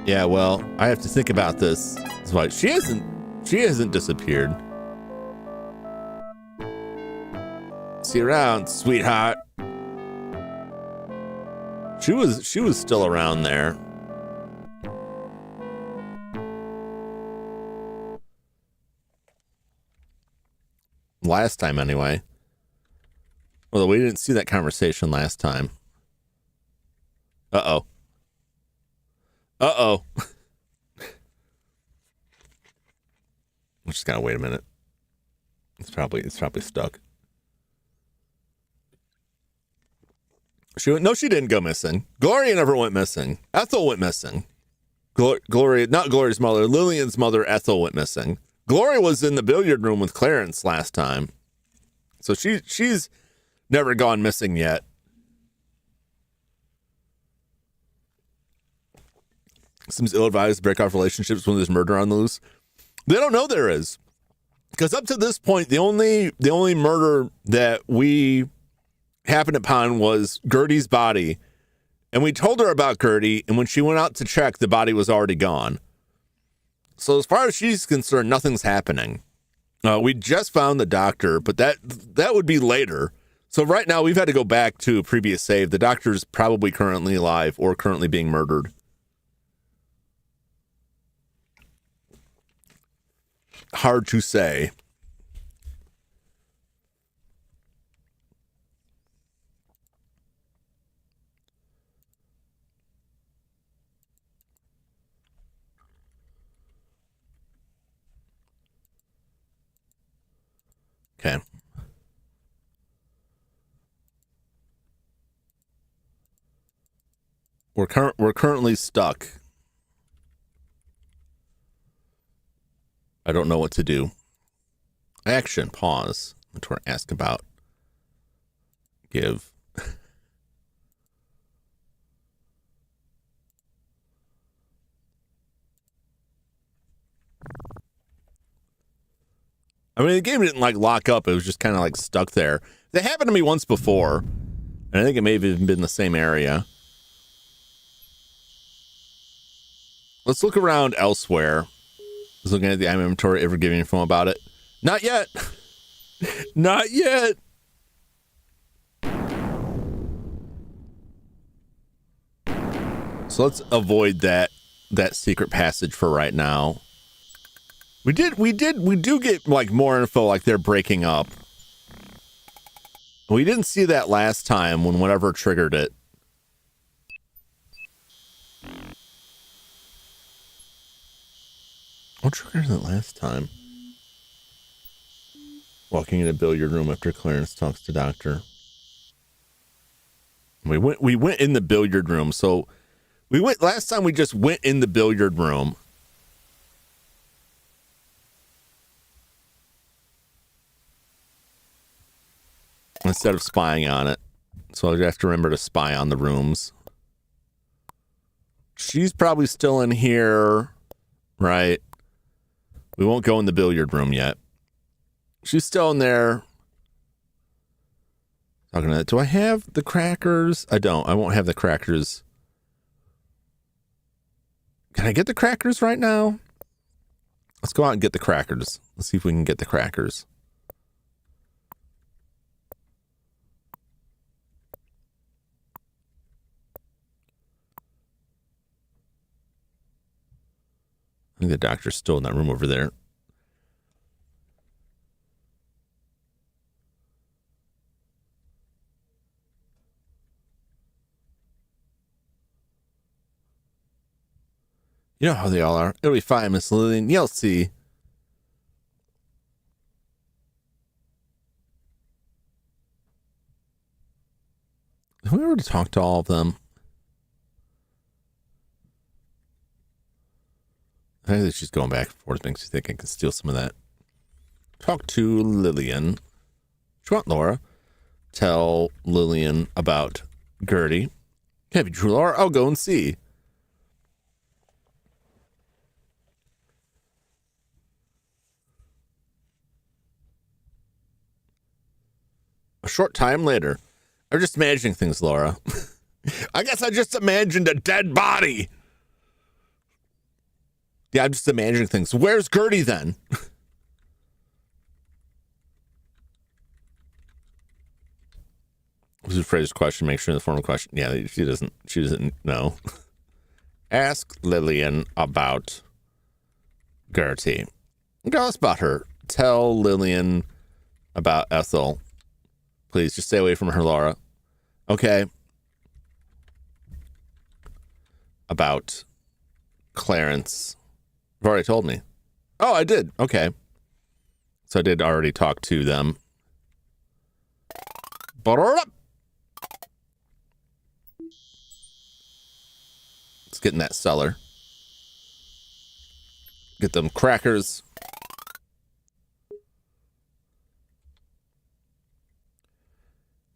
Yeah, well, I have to think about this. That's why she hasn't disappeared. See you around, sweetheart. She was still around there. Last time, anyway. Although we didn't see that conversation last time. Uh-oh. Uh-oh. We just gotta wait a minute. It's probably stuck. No, she didn't go missing. Gloria never went missing. Ethel went missing. Gloria, not Gloria's mother, Lillian's mother, Ethel went missing. Gloria was in the billiard room with Clarence last time. So she's never gone missing yet. Seems ill-advised to break off relationships when there's murder on the loose. They don't know there is. Because up to this point, the only murder that we happened upon was Gertie's body. And we told her about Gertie, and when she went out to check, the body was already gone. So as far as she's concerned, nothing's happening. We just found the doctor, but that would be later. So right now, we've had to go back to a previous save. The doctor's probably currently alive or currently being murdered. Hard to say. Okay. We're currently stuck. I don't know what to do. Action. Pause. That's what I asked about. Give. I mean, the game didn't like lock up. It was just kind of like stuck there. That happened to me once before. And I think it may have even been the same area. Let's look around elsewhere. I was looking at the item inventory, ever giving info about it. Not yet. Not yet. So let's avoid that secret passage for right now. We do get like more info, like they're breaking up. We didn't see that last time when whatever triggered it. What triggered it last time? Walking in a billiard room after Clarence talks to doctor. We went in the billiard room. So last time we just went in the billiard room. instead of spying on it. So I have to remember to spy on the rooms. She's probably still in here, right? We won't go in the billiard room yet. She's still in there. Talking to that. Do I have the crackers? I don't. I won't have the crackers. Can I get the crackers right now? Let's go out and get the crackers. Let's see if we can get the crackers. I think the doctor's still in that room over there. You know how they all are. It'll be fine, Miss Lillian. You'll see. Have we already talked to all of them? I think she's going back and forth. Makes you think I can steal some of that. Talk to Lillian. What you want, Laura? Tell Lillian about Gertie. Can't be true, Laura. I'll go and see. A short time later. I'm just imagining things, Laura. I guess I just imagined a dead body. Yeah, I'm just imagining things. Where's Gertie then? This is a phrase question. Make sure in the formal question. Yeah, she doesn't know. Ask Lillian about Gertie. Tell us about her. Tell Lillian about Ethel. Please, just stay away from her, Laura. Okay. About Clarence. You've already told me. Oh, I did. Okay. So I did already talk to them. Let's get in that cellar. Get them crackers.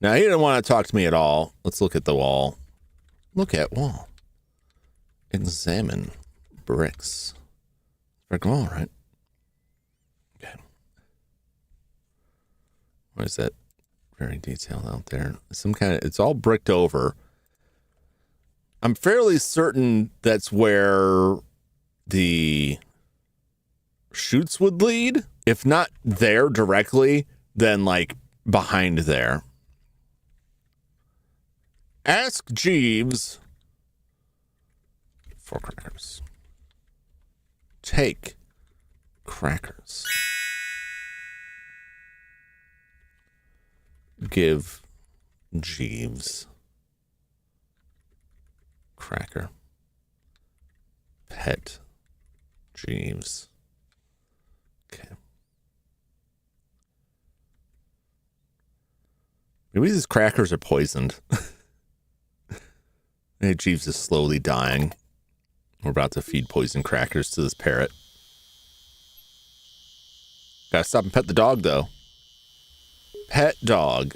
Now, he didn't want to talk to me at all. Let's look at the wall. Look at wall. Examine bricks. Brick wall, right? Okay. What is that? Very detailed out there. Some kind of, it's all bricked over. I'm fairly certain that's where the chutes would lead. If not there directly, then like behind there. Ask Jeeves for crackers. Take crackers. Give Jeeves cracker. Pet Jeeves. Okay. Maybe these crackers are poisoned. Hey, Jeeves is slowly dying. We're about to feed poison crackers to this parrot. Gotta stop and pet the dog, though. Pet dog.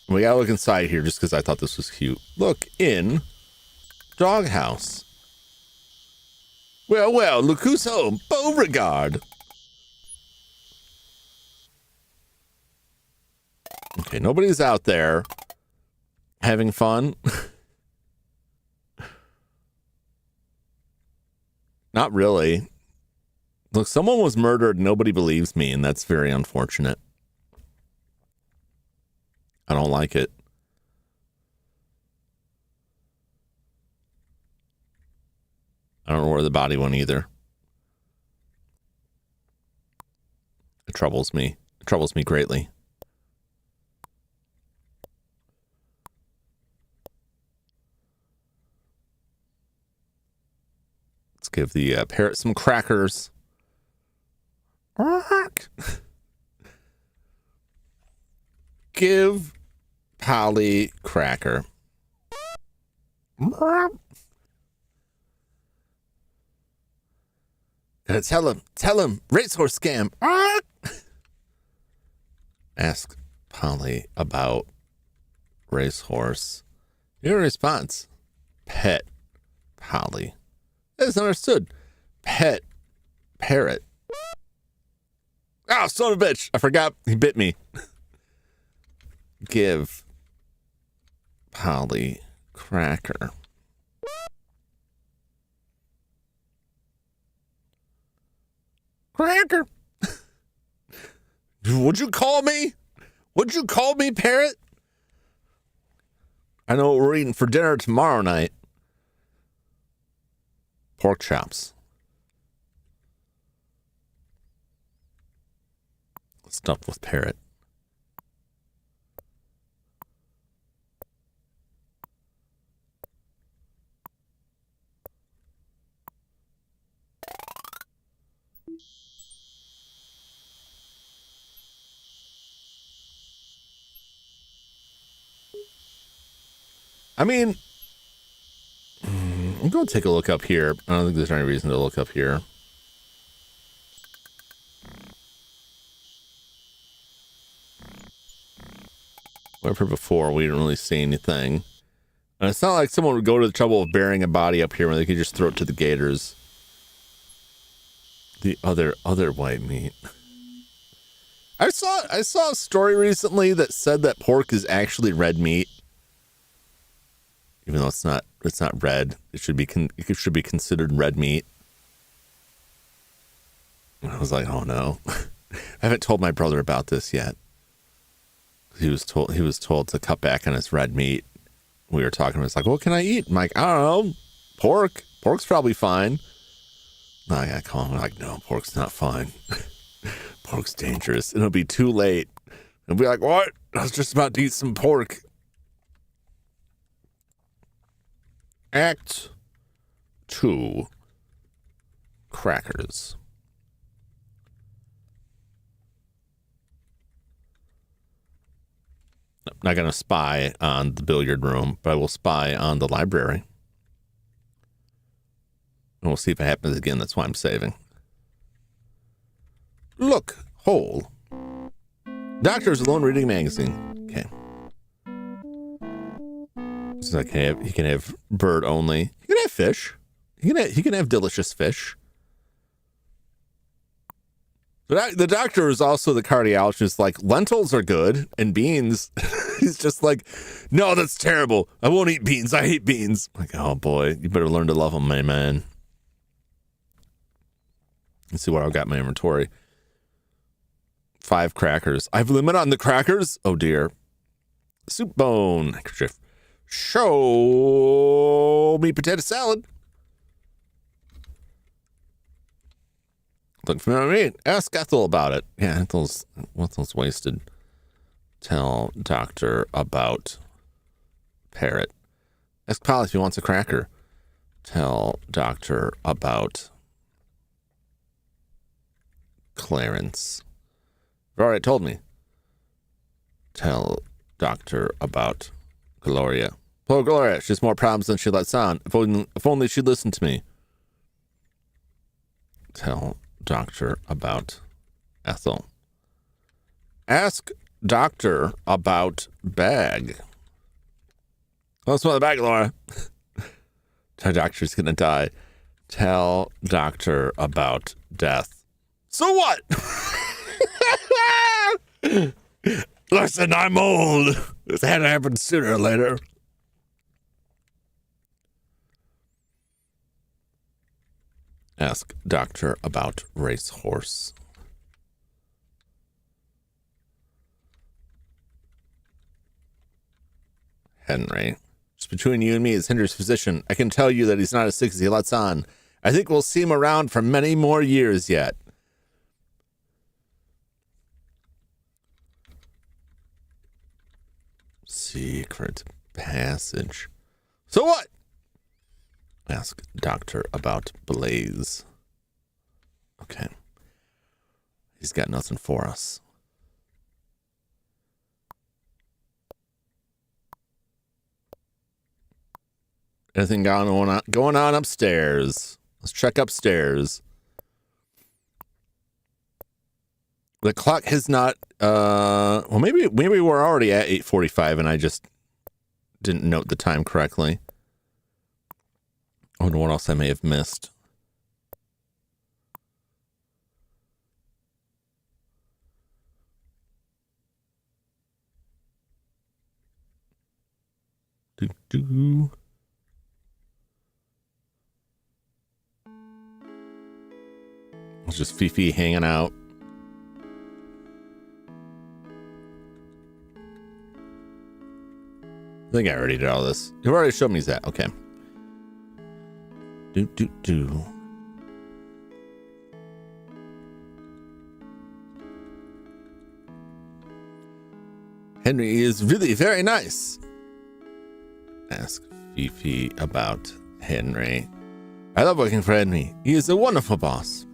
We gotta look inside here just because I thought this was cute. Look in doghouse. Well, well, look who's home. Beauregard. Okay, nobody's out there having fun. Not really. Look, someone was murdered. Nobody believes me, and that's very unfortunate. I don't like it. I don't know where the body went either. It troubles me. It troubles me greatly. Let's give the parrot some crackers. Give Polly cracker. Tell him, racehorse scam. Ask Polly about racehorse. Your response. Pet Polly. That's understood. Pet parrot. Oh, son of a bitch. I forgot he bit me. Give Polly cracker. Cracker. Would you call me? Would you call me parrot? I know what we're eating for dinner tomorrow night. Pork chops. Stuffed with parrot. I mean, I'm going to take a look up here. I don't think there's any reason to look up here. Wherever before, we didn't really see anything. And it's not like someone would go to the trouble of burying a body up here when they could just throw it to the gators. The other white meat. I saw a story recently that said that pork is actually red meat. Even though it's not red, it should be considered red meat. And I was like, oh no. I haven't told my brother about this yet. He was told to cut back on his red meat. We were talking, it's like, what can I eat? I'm like, I don't know. Pork. Pork's probably fine. No, I gotta call him. I'm like, no, pork's not fine. Pork's dangerous. It'll be too late. It'll be like, what? I was just about to eat some pork. Act 2. Crackers. I'm not going to spy on the billiard room, but I will spy on the library. And we'll see if it happens again. That's why I'm saving. Look, hole. Doctor's alone reading magazine. Okay. So he can have bird only. He can have fish. He can have delicious fish. But the doctor is also the cardiologist. Like, lentils are good, and beans. He's just like, no, that's terrible. I won't eat beans. I hate beans. Like, oh boy, you better learn to love them, my man. Let's see what I've got in my inventory. 5 crackers. I have a limit on the crackers. Oh dear. Soup bone. Handkerchief. Show me potato salad. Look for me. Ask Ethel about it. Yeah, Ethel's wasted. Tell doctor about parrot. Ask Polly if he wants a cracker. Tell doctor about Clarence. You've already told me. Tell doctor about Gloria. Poor Gloria, she has more problems than she lets on. If only she'd listen to me. Tell doctor about Ethel. Ask doctor about bag. What's the bag, Laura? Tell doctor's gonna die. Tell doctor about death. So what? Listen, I'm old. This had to happen sooner or later. Ask doctor about racehorse. Henry. Just between you and me as Henry's physician, I can tell you that he's not as sick as he lets on. I think we'll see him around for many more years yet. Secret passage. So what? Ask doctor about Blaze. Okay. He's got nothing for us. Anything going on upstairs? Let's check upstairs. The clock has not, well, maybe we're already at 8:45 and I just didn't note the time correctly. I wonder what else I may have missed. It's just Fifi hanging out. I think I already did all this. You've already showed me that. Okay. Henry is really very nice. Ask Fifi about Henry. I love working for Henry. He is a wonderful boss.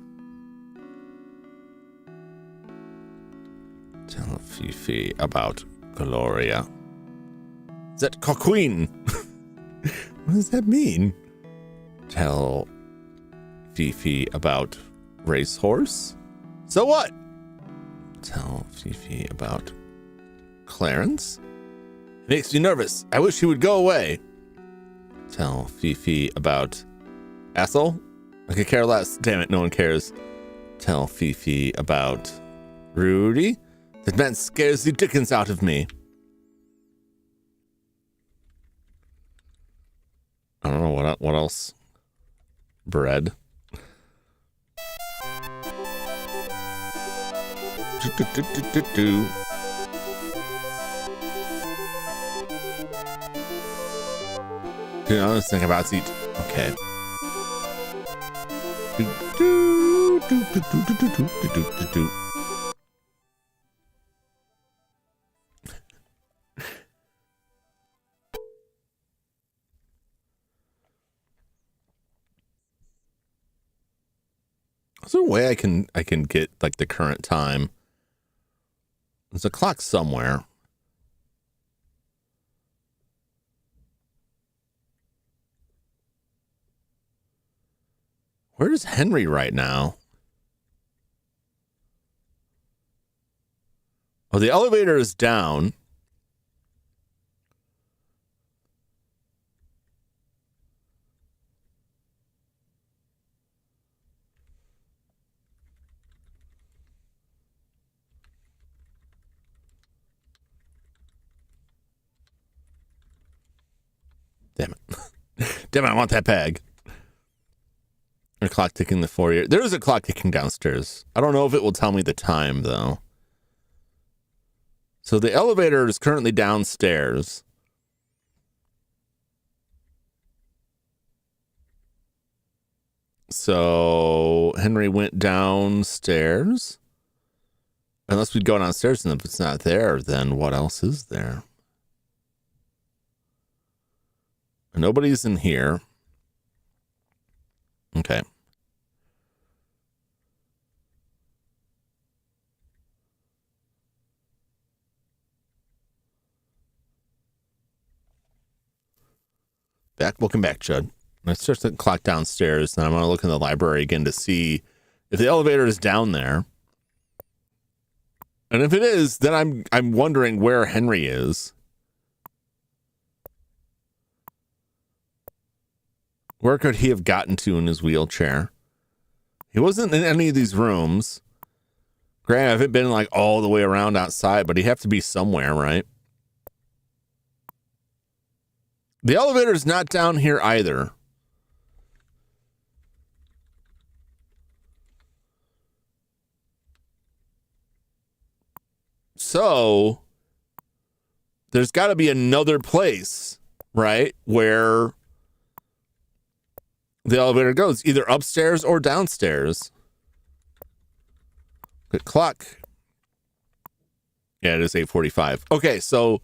Tell Fifi about Gloria. Is that Coqueen? What does that mean? Tell Fifi about Racehorse. So what? Tell Fifi about Clarence. It makes me nervous. I wish he would go away. Tell Fifi about Ethel. I could care less. Damn it, no one cares. Tell Fifi about Rudy. That man scares the dickens out of me. I don't know what else. Bread. Dude, I was thinking about it. Okay. Is there a way I can get like the current time? There's a clock somewhere. Where is Henry right now? Oh, the elevator is down. Damn it. Damn it, I want that bag. A clock ticking the foyer. There is a clock ticking downstairs. I don't know if it will tell me the time, though. So the elevator is currently downstairs. So Henry went downstairs. Unless we'd go downstairs, and if it's not there, then what else is there? Nobody's in here. Okay. Welcome back, Judd. I search the clock downstairs, and I'm going to look in the library again to see if the elevator is down there. And if it is, then I'm wondering where Henry is. Where could he have gotten to in his wheelchair? He wasn't in any of these rooms. Granted, I haven't been like all the way around outside, but he'd have to be somewhere, right? The elevator's not down here either. So there's got to be another place, right, where the elevator goes, either upstairs or downstairs. Good clock. Yeah, it is 8:45. Okay, so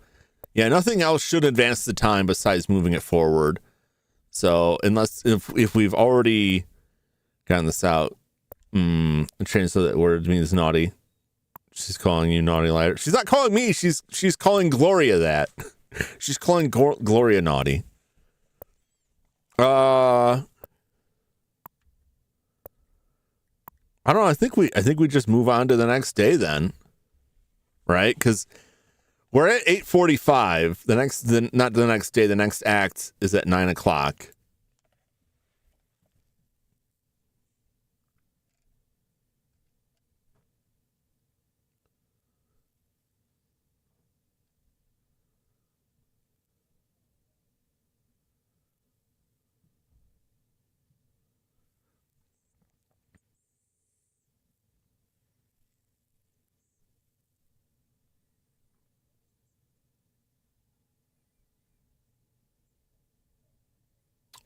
yeah, nothing else should advance the time besides moving it forward. So unless if we've already gotten this out, change so that word means naughty. She's calling you naughty lighter. She's not calling me. She's calling Gloria that. She's calling Gloria naughty. I don't know. I think we just move on to the next day then, right? Because we're at 8:45. Not the next day. The next act is at 9:00.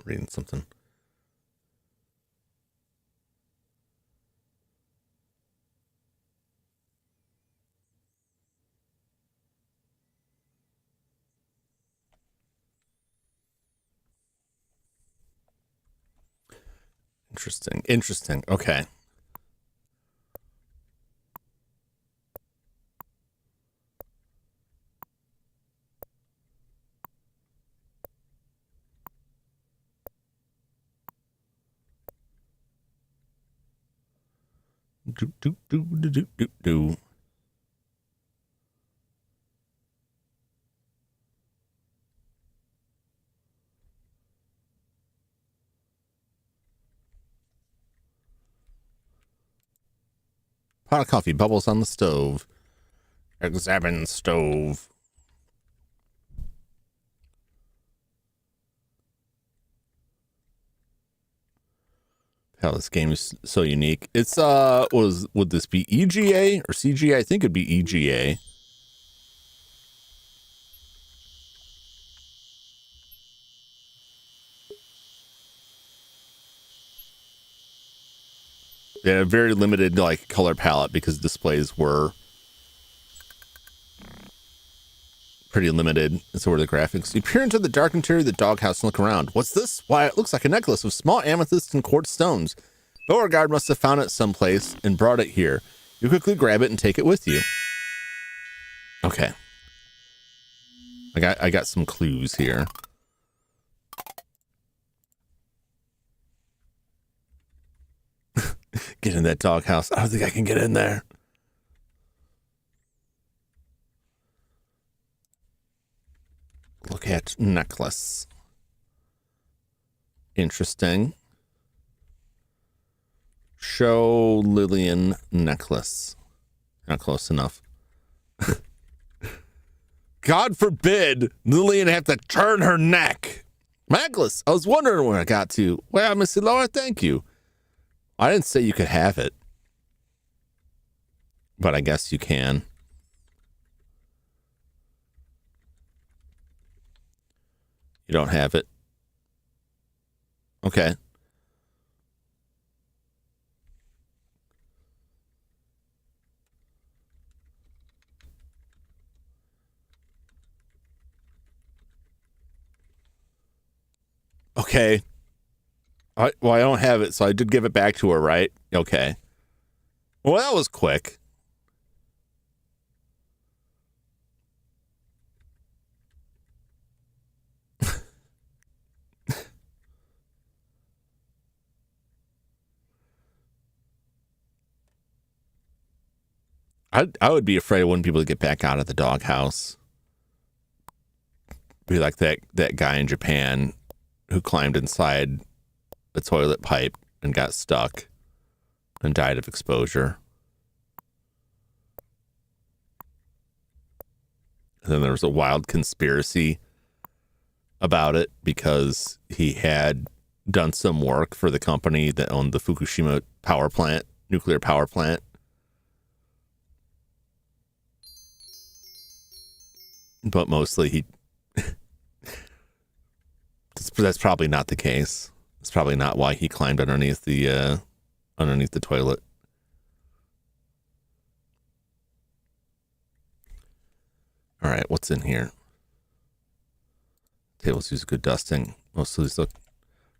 Reading something. Interesting. Okay. Do. Pot of coffee bubbles on the stove. Examine stove. Hell, this game is so unique. It's would this be EGA or CGA? I think it'd be EGA. They had a very limited like color palette because displays were pretty limited, and so were the graphics. You peer into the dark interior of the doghouse and look around. What's this? Why, it looks like a necklace of small amethyst and quartz stones. Beauregard must have found it someplace and brought it here. You quickly grab it and take it with you. Okay. I got some clues here. Get in that doghouse. I don't think I can get in there. Look at necklace. Interesting. Show Lillian necklace. Not close enough. God forbid Lillian have to turn her neck. Necklace. I was wondering where I got to. Well, Missy Laura, thank you. I didn't say you could have it. But I guess you can. You don't have it. Okay. Okay. I don't have it, so I did give it back to her, right? Okay. Well, that was quick. I would be afraid I wouldn't be able to get back out of the doghouse. Be like that guy in Japan who climbed inside the toilet pipe and got stuck and died of exposure. And then there was a wild conspiracy about it because he had done some work for the company that owned the Fukushima power plant, nuclear power plant. But mostly that's probably not the case. It's probably not why he climbed underneath the toilet. All right, what's in here? Tables use good dusting. Most of these look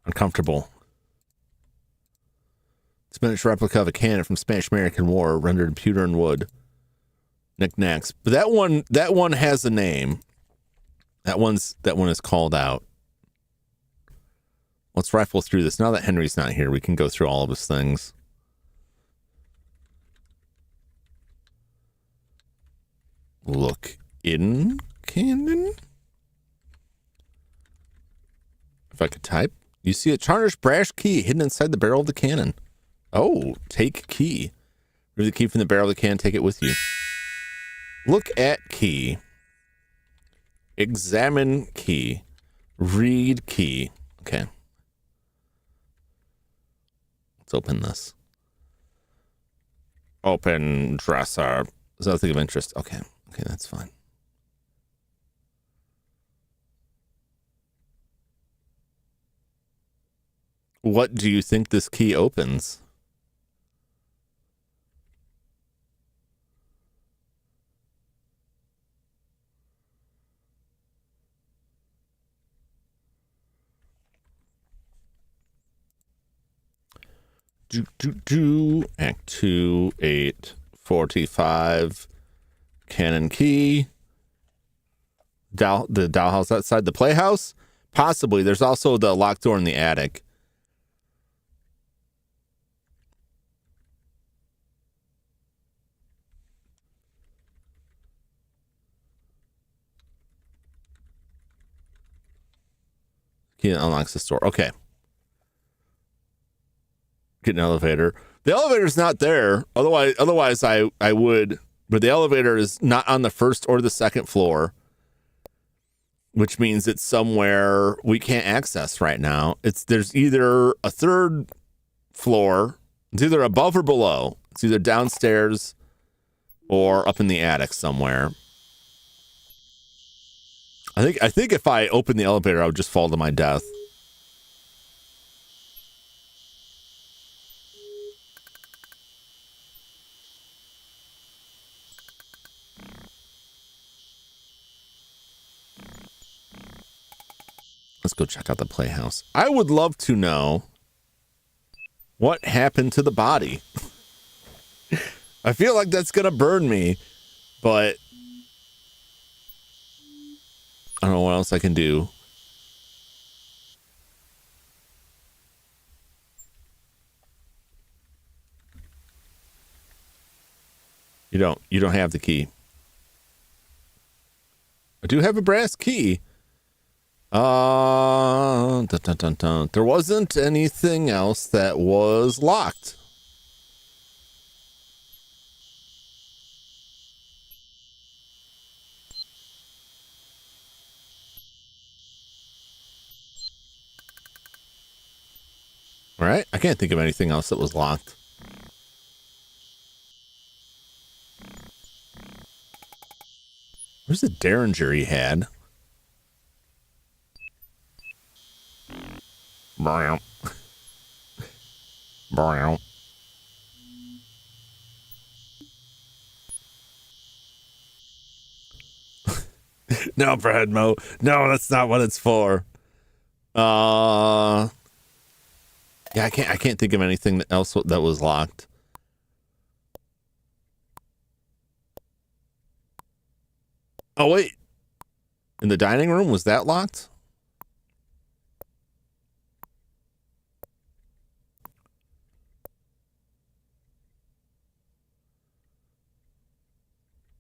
uncomfortable. It's a miniature replica of a cannon from Spanish-American War, rendered in pewter and wood. Knickknacks. But that one has a name. That one is called out. Let's rifle through this. Now that Henry's not here, we can go through all of his things. look in cannon. If I could type, you see a charged brass key hidden inside the barrel of the cannon. Oh, take key. Remove the key from the barrel of the cannon, take it with you. Look at key. Examine key. Read key. Okay. Let's open this. Open dresser. Is that a thing of interest? Okay. Okay, that's fine. What do you think this key opens? Act 2, 8:45. Cannon key. The dollhouse outside the playhouse? Possibly. There's also the locked door in the attic. Key unlocks the door. Okay. Get an elevator. The elevator's not there. Otherwise I would, but the elevator is not on the first or the second floor, which means it's somewhere we can't access right now. There's either a third floor, it's either above or below. It's either downstairs or up in the attic somewhere. I think if I open the elevator, I would just fall to my death. Let's go check out the playhouse. I would love to know what happened to the body. I feel like that's going to burn me, but I don't know what else I can do. You don't have the key. I do have a brass key. Dun, dun, dun, dun. There wasn't anything else that was locked. All right, I can't think of anything else that was locked. Where's the Derringer he had? Brown. Brown. No, Brad Mo. No, that's not what it's for. Yeah, I can't think of anything else that was locked. Oh wait. In the dining room, was that locked?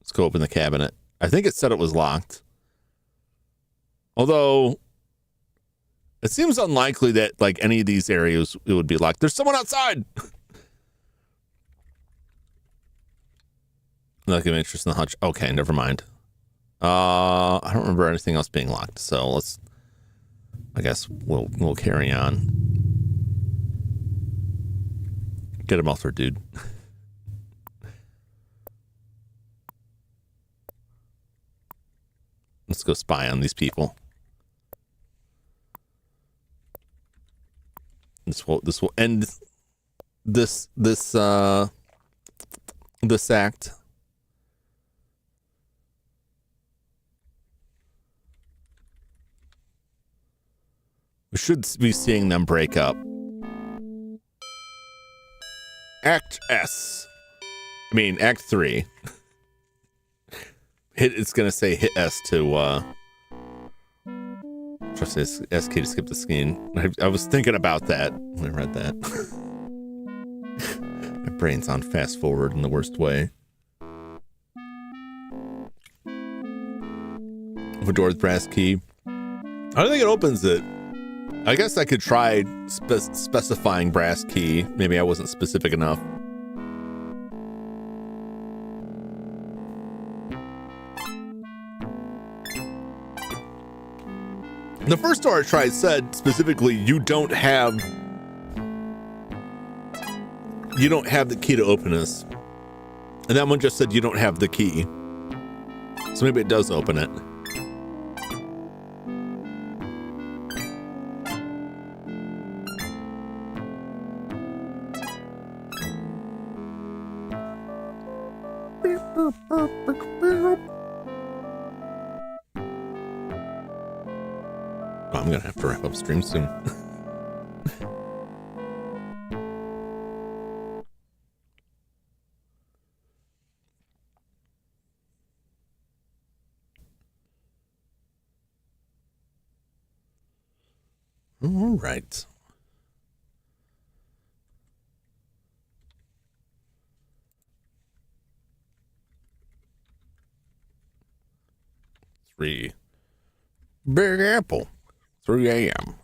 Let's go open the cabinet. I think it said it was locked. Although it seems unlikely that like any of these areas it would be locked. There's someone outside. Not giving interest in the hutch. Okay, never mind. I don't remember anything else being locked, so I guess we'll carry on. Get him off there, dude. Let's go spy on these people. This will end this act. We should be seeing them break up. Act S. I mean, Act 3. It's gonna say hit S to trust SK to skip the scene. I was thinking about that when I read that. My brain's on fast forward in the worst way. Fedora's brass key. I don't think it opens it. I guess I could try specifying brass key. Maybe I wasn't specific enough. The first door I tried said specifically you don't have the key to open this. And that one just said you don't have the key. So maybe it does open it. I'm gonna have to wrap up stream soon. All right. Big Apple. 3 a.m.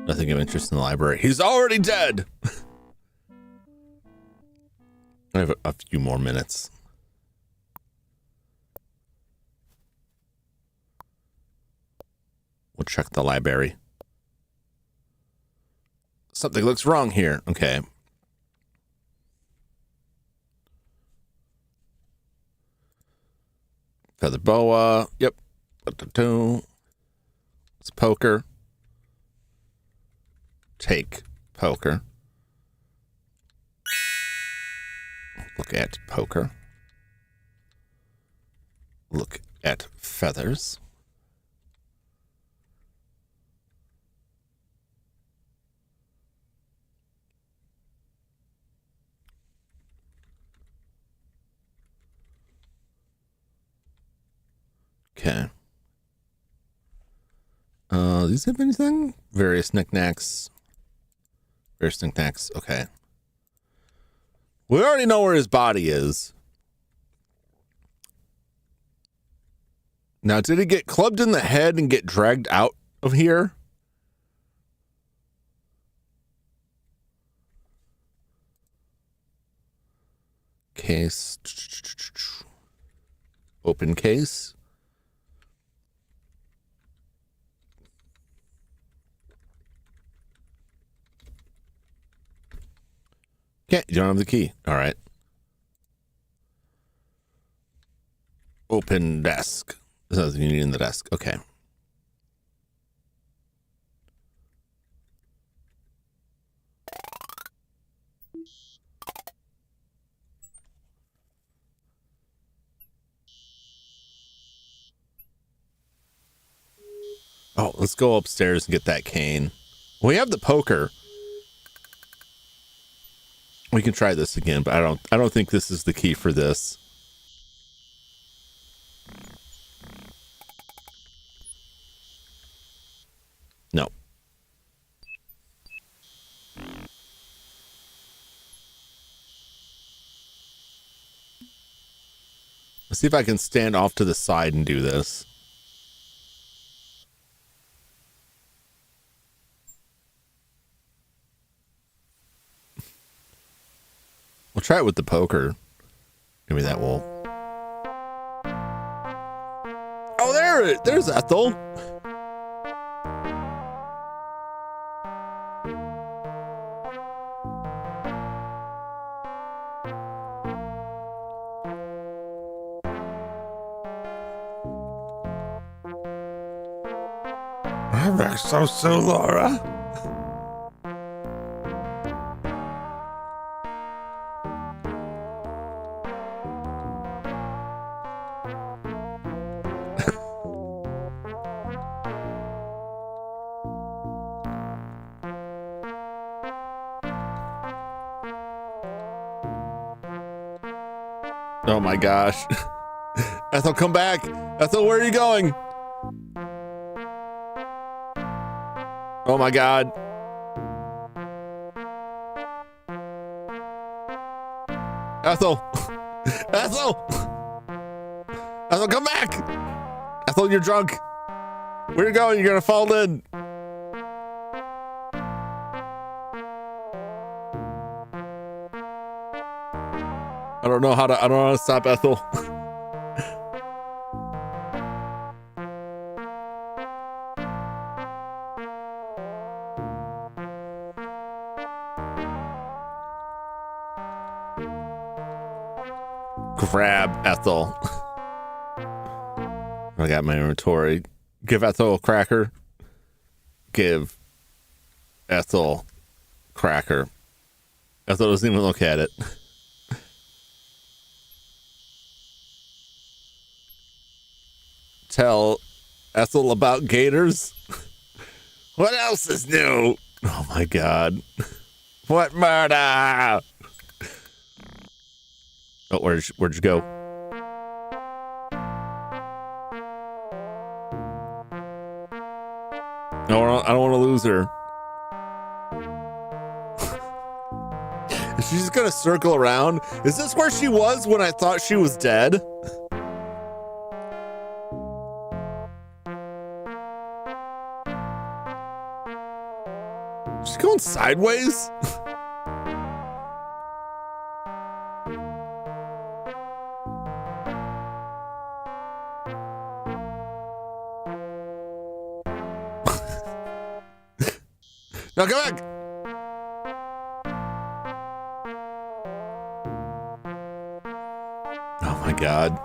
Nothing of interest in the library. He's already dead. I have a few more minutes. We'll check the library. Something looks wrong here. Okay. Feather boa. Yep. It's poker. Take poker. Look at poker. Look at feathers. Okay. These have anything? Various knickknacks. Various knickknacks. Okay. We already know where his body is. Now, did he get clubbed in the head and get dragged out of here? Case. Open case. Okay, you don't have the key. All right. Open desk. There's nothing you need in the desk. Okay. Oh, let's go upstairs and get that cane. We have the poker. We can try this again, but I don't think this is the key for this. No. Let's see if I can stand off to the side and do this. We'll try it with the poker. Maybe that will. Oh, there's Ethel. I'm so Laura. Oh my gosh. Ethel, come back. Ethel, where are you going? Oh my God. Ethel. Ethel! Ethel, come back! Ethel, you're drunk. Where you going? You're gonna fall in. I don't know how to stop Ethel. Grab Ethel. I got my inventory. Give Ethel a cracker. Give Ethel cracker. Ethel doesn't even look at it. Tell Ethel about gators. What else is new? Oh my god. What murder? Oh, where'd you go? No, I don't want to lose her. Is she just gonna circle around? Is this where she was when I thought she was dead? She's going sideways? No, come back! Oh my god.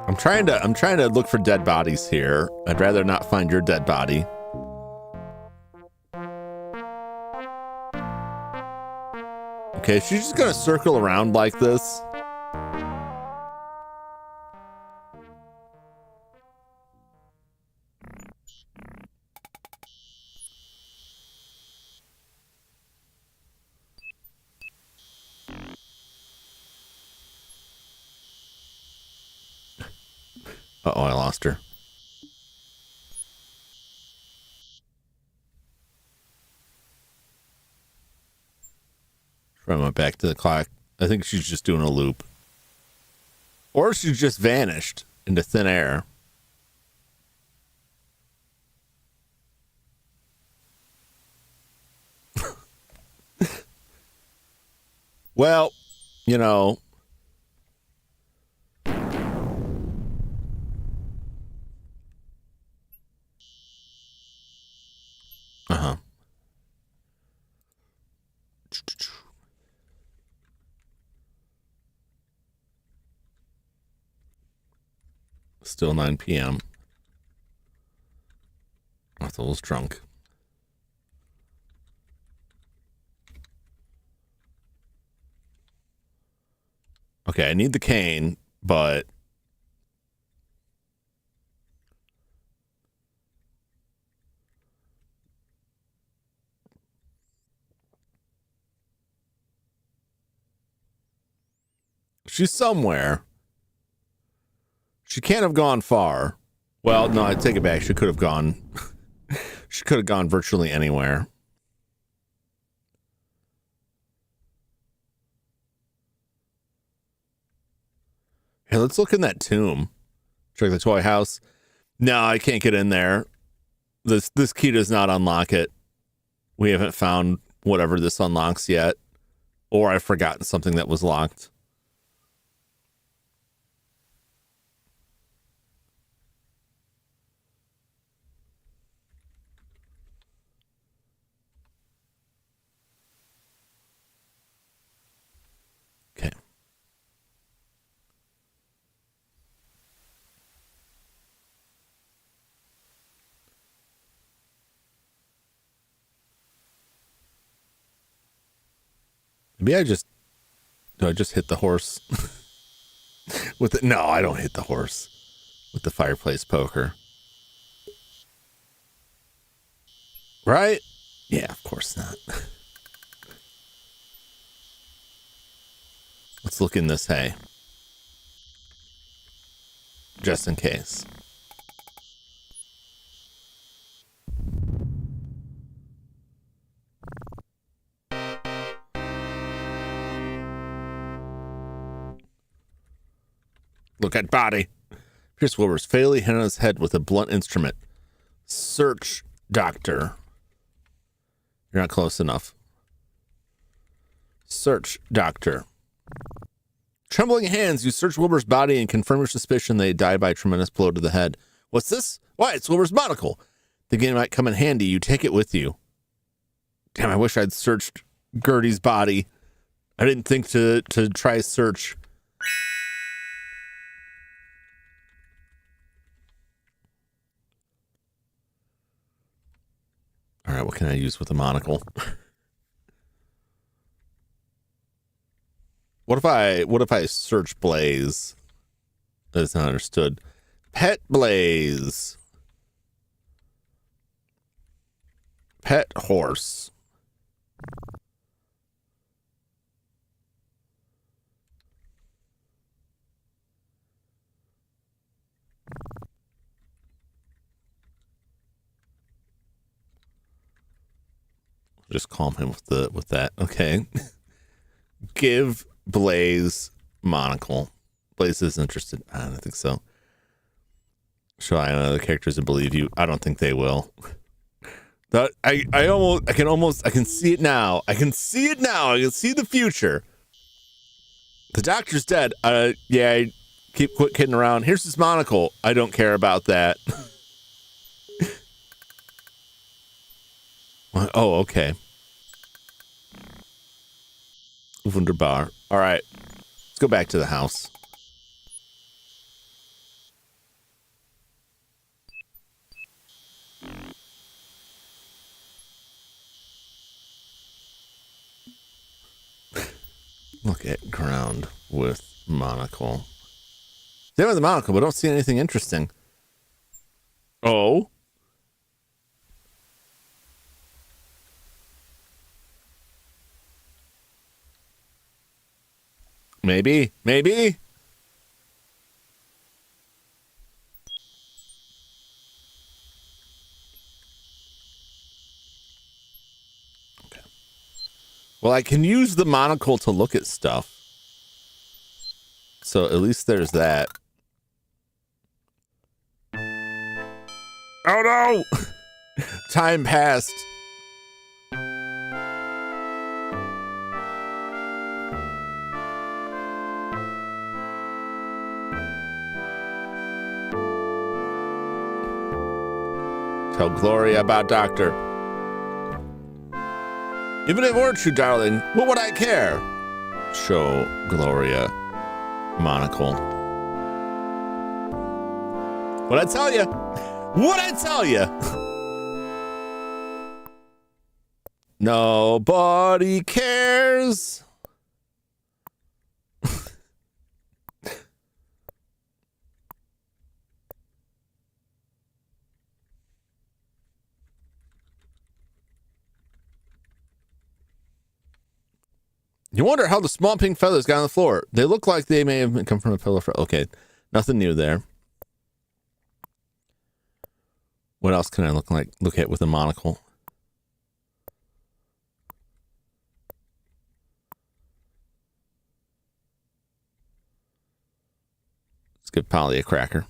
I'm trying to look for dead bodies here. I'd rather not find your dead body. Okay, she's just gonna circle around like this. Uh-oh, I lost her. I went back to the clock. I think she's just doing a loop. Or she just vanished into thin air. Well, you know. Uh-huh. Still 9 p.m. Ethel's drunk. Okay, I need the cane, but she's somewhere. She can't have gone far. Well, no, I take it back. She could have gone. She could have gone virtually anywhere. Hey, let's look in that tomb. Check the toy house. No, I can't get in there. This key does not unlock it. We haven't found whatever this unlocks yet. Or I've forgotten something that was locked. Okay. Maybe I just hit the horse with it. No, I don't hit the horse with the fireplace poker. Right? Yeah, of course not. Let's look in this hay. Just in case. Look at body. Pierce Wilbur's fatally hit on his head with a blunt instrument. Search doctor. You're not close enough. Search doctor. Trembling hands, you search Wilbur's body and confirm your suspicion that he died by a tremendous blow to the head. What's this? Why, it's Wilbur's monocle. Thinking it might come in handy, you take it with you. Damn, I wish I'd searched Gertie's body. I didn't think to try search. All right, what can I use with a monocle? What if I search Blaze? That's not understood. Pet Blaze. Pet horse. Just calm him with that. Okay. Give Blaze monocle. Blaze is interested. I don't think so. Show I know the characters that believe you. I don't think they will. I can see it now. I can see it now. I can see the future. The doctor's dead. Yeah, quit kidding around. Here's his monocle. I don't care about that. Oh, okay. Wunderbar. All right. Let's go back to the house. Look at ground with monocle. There was a monocle, but don't see anything interesting. Oh. Maybe. Okay. Well, I can use the monocle to look at stuff. So at least there's that. Oh no! Time passed. Tell Gloria about Doctor. Even if it were true, darling, what would I care? Show Gloria monocle. What'd I tell you? What'd I tell you? Nobody cares. You wonder how the small pink feathers got on the floor. They look like they may have come from a pillow. Okay, nothing new there. What else can I look at with a monocle? Let's give Polly a cracker.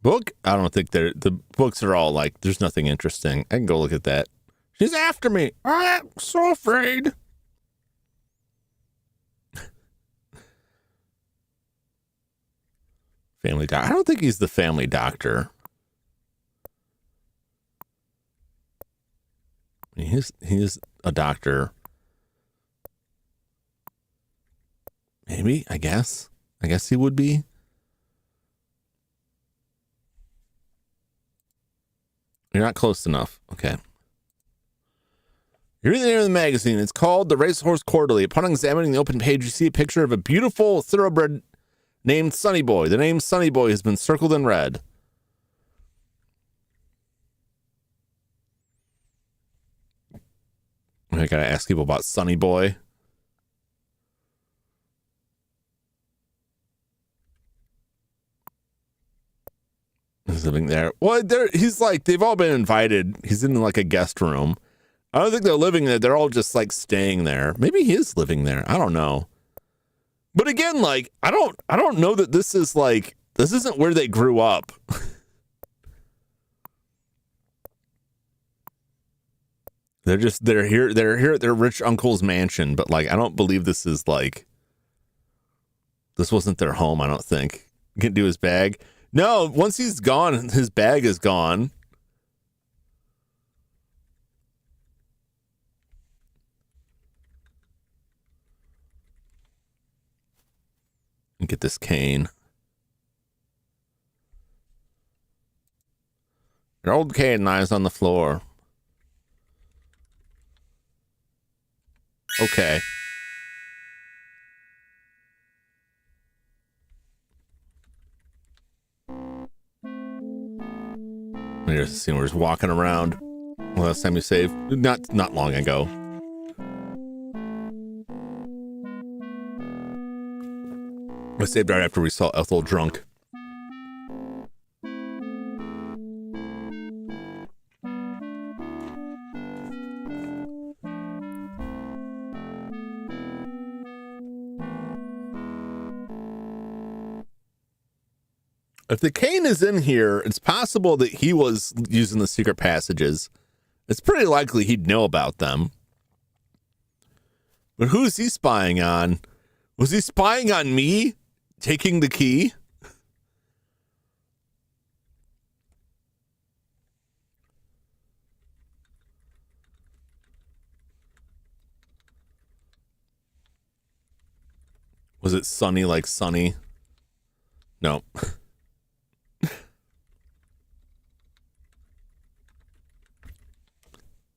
Book? I don't think the books are all like, there's nothing interesting. I can go look at that. She's after me. I'm so afraid. Family doctor. I don't think he's the family doctor. He's a doctor. Maybe, I guess. I guess he would be. You're not close enough. Okay. You're reading the name of the magazine. It's called The Racehorse Quarterly. Upon examining the open page, you see a picture of a beautiful thoroughbred named Sunny Boy. The name Sunny Boy has been circled in red. I gotta ask people about Sunny Boy. there. Well, he's like, they've all been invited. He's in like a guest room. I don't think they're living there. They're all just like staying there. Maybe he is living there. I don't know. But again, like, I don't know that this isn't where they grew up. They're here at their rich uncle's mansion, but like, I don't believe this wasn't their home, I don't think. Can't do his bag. No, once he's gone, his bag is gone. Get this cane. Your old cane lies on the floor. Okay. Here's the scene where he's walking around. Last time you saved, not long ago. I saved right after we saw Ethel drunk. If the cane is in here, it's possible that he was using the secret passages. It's pretty likely he'd know about them. But who's he spying on? Was he spying on me? Taking the key? Was it Sunny like Sunny? No.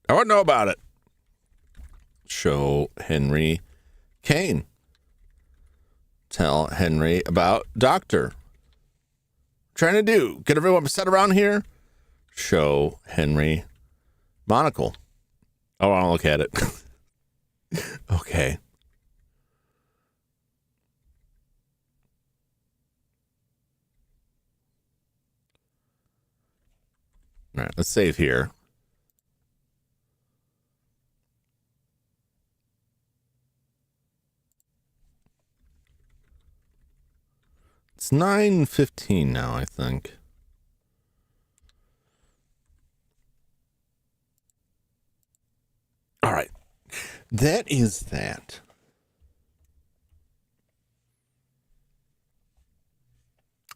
I wouldn't know about it. Show Henry Kane. Tell Henry about Doctor. Trying to do. Get everyone set around here. Show Henry monocle. Oh, I'll look at it. Okay. All right, let's save here. It's 9:15 now, I think. All right. That is that.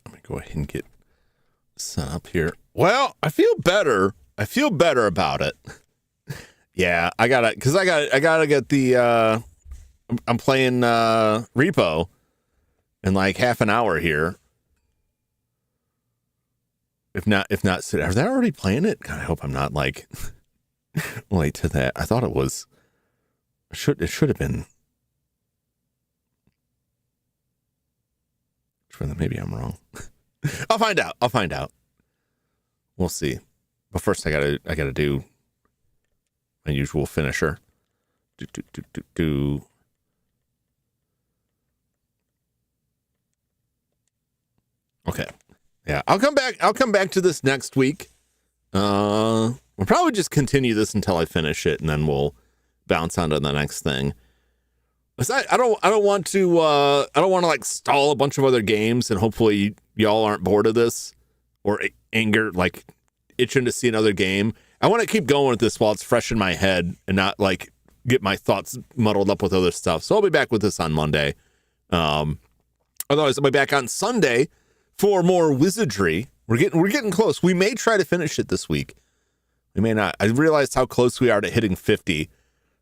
Let me go ahead and get set up here. Well, I feel better. I feel better about it. Yeah, I gotta get the, I'm playing, Repo in like half an hour here. If not, are they already playing it? God, I hope I'm not like late to that. I thought it was, it should have been. Maybe I'm wrong. I'll find out. We'll see. But first I gotta do my usual finisher. Do. Okay. Yeah, I'll come back to this next week. We'll probably just continue this until I finish it, and then we'll bounce on to the next thing. I don't want to like stall a bunch of other games, and hopefully y'all aren't bored of this or like itching to see another game. I want to keep going with this while it's fresh in my head and not like get my thoughts muddled up with other stuff. So I'll be back with this on Monday. Otherwise I'll be back on Sunday for more wizardry. We're getting close. We may try to finish it this week. We may not. I realized how close we are to hitting 50.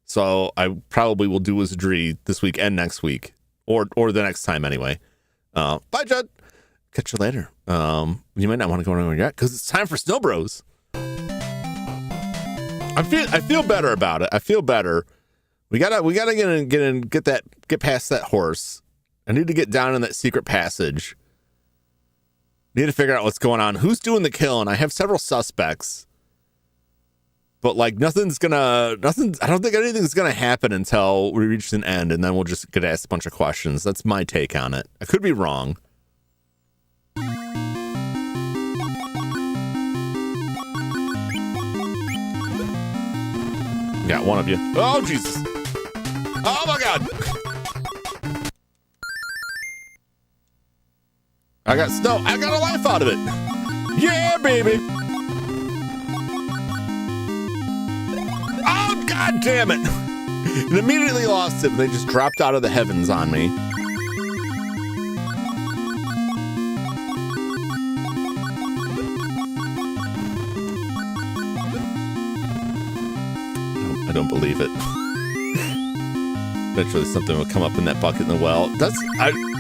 So I probably will do wizardry this week and next week, or the next time anyway. Bye, Judd. Catch you later. You might not want to go anywhere yet because it's time for Snow Bros. I feel better about it. I feel better. We gotta get past that horse. I need to get down in that secret passage. Need to figure out what's going on. Who's doing the killing? I have several suspects. But like I don't think anything's gonna happen until we reach an end, and then we'll just get asked a bunch of questions. That's my take on it. I could be wrong. Got one of you. Oh, Jesus. Oh, my God. I got snow. I got a life out of it. Yeah, baby. Oh, God damn it. And immediately lost him. They just dropped out of the heavens on me. I don't believe it. Eventually something will come up in that bucket in the well.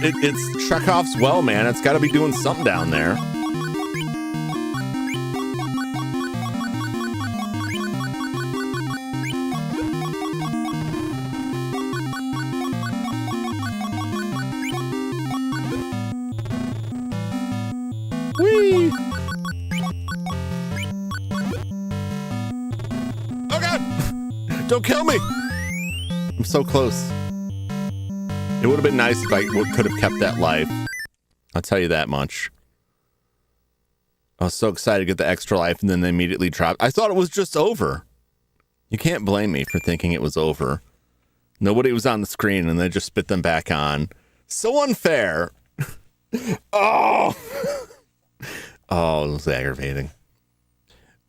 It's Chekhov's well, man. It's got to be doing something down there. Whee! Oh, God! Don't kill me! I'm so close. It would have been nice if I could have kept that life. I'll tell you that much. I was so excited to get the extra life, and then they immediately dropped. I thought it was just over. You can't blame me for thinking it was over. Nobody was on the screen, and they just spit them back on. So unfair. Oh! Oh, it was aggravating.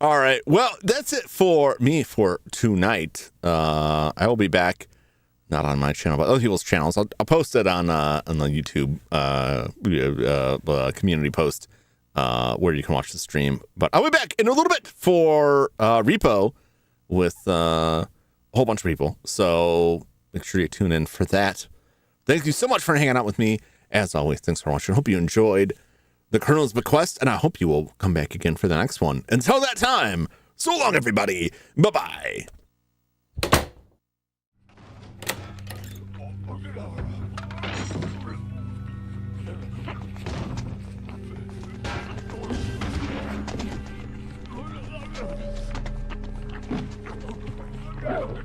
All right. Well, that's it for me for tonight. I will be back. Not on my channel, but other people's channels. I'll post it on the YouTube community post where you can watch the stream. But I'll be back in a little bit for Repo with a whole bunch of people. So make sure you tune in for that. Thank you so much for hanging out with me. As always, thanks for watching. Hope you enjoyed the Colonel's Bequest, and I hope you will come back again for the next one. Until that time, so long, everybody. Bye-bye.
Oh.